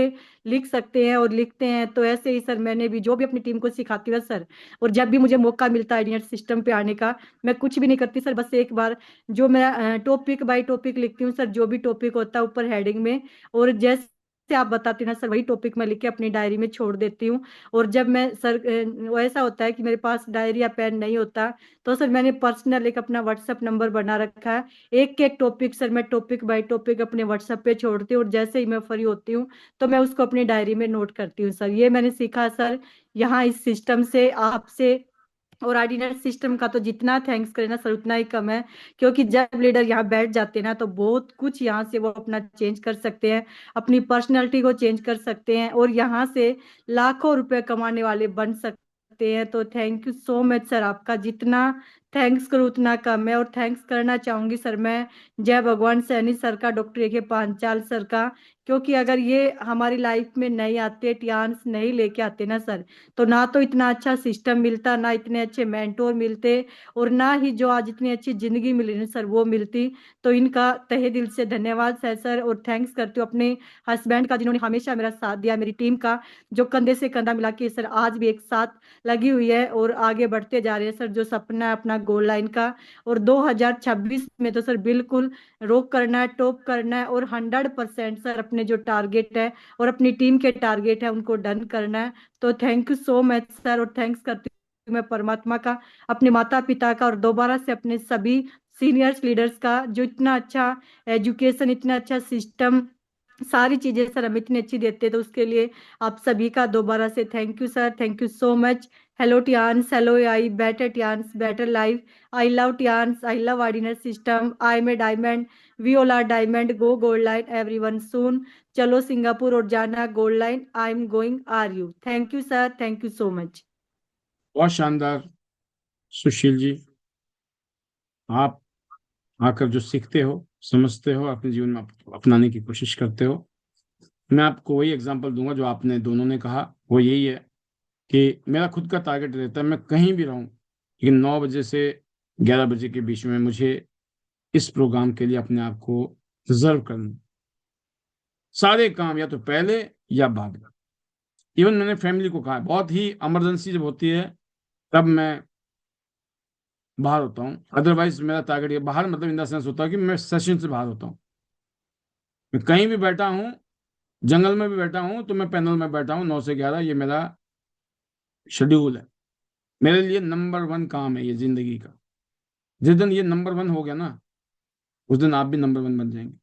लिख सकते हैं और लिखते हैं, तो ऐसे ही सर मैंने भी जो भी अपनी टीम को सिखाती हूँ सर, और जब भी मुझे मौका मिलता है ऑर्डिनरी सिस्टम पे आने का, मैं कुछ भी नहीं करती सर, बस एक बार जो मैं टॉपिक बाय टॉपिक लिखती हूँ सर, जो भी टॉपिक होता है ऊपर हेडिंग में, और जैसे आप बताते हैं ना सर वही टॉपिक मैं लिख के अपनी डायरी में छोड़ देती हूँ। और जब मैं सर वो ऐसा होता है कि मेरे पास डायरी या पेन नहीं होता, तो सर मैंने पर्सनल एक अपना व्हाट्सएप नंबर बना रखा है, एक एक टॉपिक सर मैं टॉपिक बाय टॉपिक अपने व्हाट्सएप पे छोड़ती हूँ और जैसे ही मैं फ्री होती हूँ तो मैं उसको अपनी डायरी में नोट करती हूँ सर। ये मैंने सीखा सर यहाँ इस सिस्टम से, आपसे। और ऑर्डिनरी सिस्टम का तो जितना थैंक्स करें ना सर उतना ही कम है, क्योंकि जब लीडर यहाँ बैठ जाते हैं ना तो बहुत कुछ यहाँ से वो अपना चेंज कर सकते हैं, अपनी पर्सनैलिटी को चेंज कर सकते हैं और यहाँ से लाखों रुपए कमाने वाले बन सकते हैं। तो thank you so much sir, आपका जितना थैंक्स करूँ उतना कम है। और थैंक्स करना चाहूंगी सर मैं जय भगवान सैनी सर का, डॉक्टर ए के पांचाल सर का, क्योंकि अगर ये हमारी लाइफ में नहीं आते, टियान्स नहीं लेके आते ना सर, तो ना तो इतना अच्छा सिस्टम मिलता, ना इतने अच्छे मेंटोर मिलते, और ना ही जो आज इतनी अच्छी जिंदगी मिली ना सर वो मिलती। तो इनका तहे दिल से धन्यवाद है सर। और थैंक्स करती हूँ अपने हस्बैंड का जिन्होंने हमेशा मेरा साथ दिया, मेरी टीम का जो कंधे से कंधा मिला के सर आज भी एक साथ लगी हुई है और आगे बढ़ते जा रहे हैं सर, जो सपना है अपना गोल लाइन का। और 2026 में तो सर बिल्कुल रोक करना है, टॉप करना है और 100% सर अपने जो टारगेट है और अपनी टीम के टारगेट है उनको डन करना है। तो thank you so much sir. और थैंक्स करती हूँ मैं परमात्मा का, अपने माता पिता का और दोबारा से अपने सभी सीनियर्स लीडर्स का, जो इतना अच्छा एजुकेशन, इतना अच्छा सिस्टम, सारी चीजें सर हम इतनी अच्छी देते हैं, तो उसके लिए आप सभी का दोबारा से thank you sir, thank you so much. Hello Tiens, hello I, better Tiens, better life, I love Tiens, I love ordinary system, I am a diamond, we all are diamond, go gold line everyone soon, चलो Singapore और जाना gold line, I am going, are you. Thank you sir, thank you so much. बहुत शानदार सुशील जी, आप आकर जो सीखते हो, समझते हो, अपने जीवन में अपनाने की कोशिश करते हो। मैं आपको वही एग्जांपल दूंगा जो आपने दोनों ने कहा, वो यही है कि मेरा खुद का टारगेट रहता है मैं कहीं भी रहूं, लेकिन 9 बजे से 11 बजे के बीच में मुझे इस प्रोग्राम के लिए अपने आप को रिजर्व करना, सारे काम या तो पहले या बाद में। इवन मैंने फैमिली को कहा है, बहुत ही इमरजेंसी जब होती है तब मैं बाहर होता हूँ, अदरवाइज मेरा टारगेट ये बाहर मतलब इन द सेंस होता है कि मैं सेशन से बाहर होता हूँ। मैं कहीं भी बैठा हूँ, जंगल में भी बैठा हूँ, तो मैं पैनल में बैठा हूँ 9 से 11, ये मेरा शेड्यूल है। मेरे लिए नंबर 1 काम है ये जिंदगी का। जिस दिन ये नंबर 1 हो गया ना, उस दिन आप भी नंबर 1 बन जाएंगे,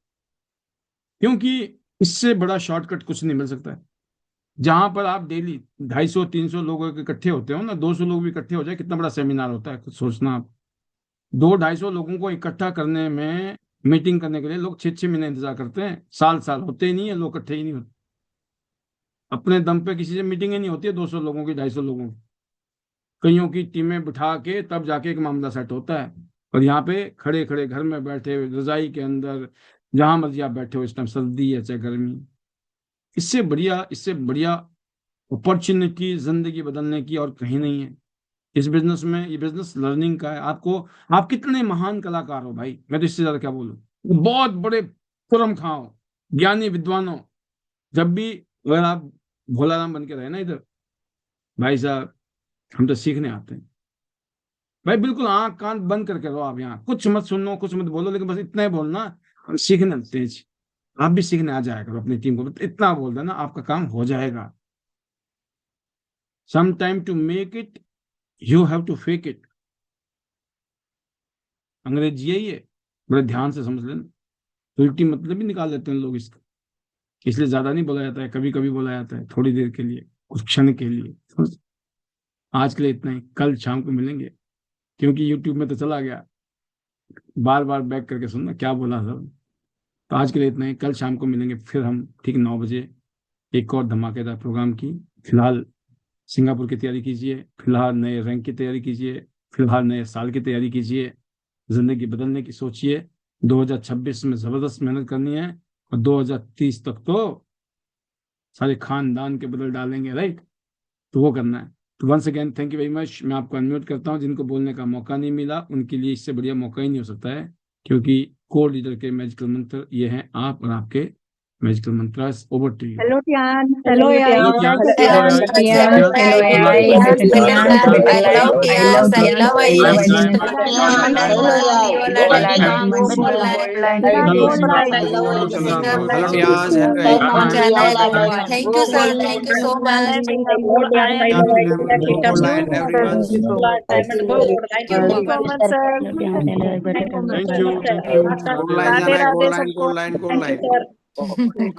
क्योंकि इससे बड़ा शॉर्टकट कुछ नहीं मिल सकता है। जहां पर आप डेली 250-300 लोगों के इकट्ठे होते हो ना, 200 लोग भी इकट्ठे हो जाए, कितना बड़ा सेमिनार होता है, कुछ सोचना आप। 200-250 लोगों को इकट्ठा करने में, मीटिंग करने के लिए लोग 6-6 महीने इंतजार करते हैं, साल साल होते ही नहीं है, लोग इकट्ठे ही नहीं होते। अपने दम पे किसी से मीटिंग ही नहीं होती है 200 लोगों की, 250 लोगों की। कईयों की टीमें बिठा के तब जाके एक मामला सेट होता है। और यहाँ पे खड़े खड़े घर में बैठे, रजाई के अंदर, जहां मर्जी आप बैठे हो, इस टाइम सर्दी है चाहे गर्मी, इससे बढ़िया अपॉर्चुनिटी जिंदगी बदलने की और कहीं नहीं है। इस बिजनेस में, ये बिजनेस लर्निंग का है। आपको, आप कितने महान कलाकार हो भाई, मैं तो इससे ज्यादा क्या बोलूं, बहुत बड़े कुरम खां हो, ज्ञानी विद्वान हो, जब भी अगर आप भोलाराम बन के रहे ना इधर, भाई साहब हम तो सीखने आते हैं। भाई बिल्कुल आंख कान बंद करके रहो आप, यहाँ कुछ मत सुनो, कुछ मत बोलो, लेकिन बस इतना ही बोलना, हम सीखने तेज। आप भी सीखने आ जाया करो अपनी टीम को, इतना बोल देना, आपका काम हो जाएगा। Some time to make it you have to fake it. अंग्रेजी है ये, बड़े ध्यान से समझ लेना, उल्टी मतलब ही निकाल देते हैं लोग इसका। इसलिए ज्यादा नहीं बोला जाता है, कभी कभी बोला जाता है, थोड़ी देर के लिए, कुछ क्षण के लिए। आज के लिए इतना ही, कल शाम को मिलेंगे, क्योंकि यूट्यूब में तो चला गया, बार बार बैक करके सुनना क्या बोला सब। तो आज के लिए इतना ही, कल शाम को मिलेंगे फिर हम ठीक 9 बजे एक और धमाकेदार प्रोग्राम की। फिलहाल सिंगापुर की तैयारी कीजिए, फिलहाल नए रैंक की तैयारी कीजिए, फिलहाल नए साल की तैयारी कीजिए, जिंदगी बदलने की सोचिए। 2026 में जबरदस्त मेहनत करनी है, और 2030 तक तो सारे खानदान के बदल डालेंगे, राइट? तो वो करना है। तो once again thank you very much. मैं आपको अनम्यूट करता हूँ। जिनको बोलने का मौका नहीं मिला उनके लिए इससे बढ़िया मौका ही नहीं हो सकता है, क्योंकि कोर लीडर के मैजिकल मंत्र ये हैं, आप और आपके मैजिकल मंत्र। Over to you. Hello Dhyan, hello hello Dhyan, यार, हेलो हेलो ध्यान, यार, hello hello AI, Dhyan, hello hello यार, ध्यान, I love हेलो Diyan, Dhyan, hello Thank you, sir. Thank you so much. Thank you. Thank you, thank you. Radhe Radhe sabko. Thank you, sir.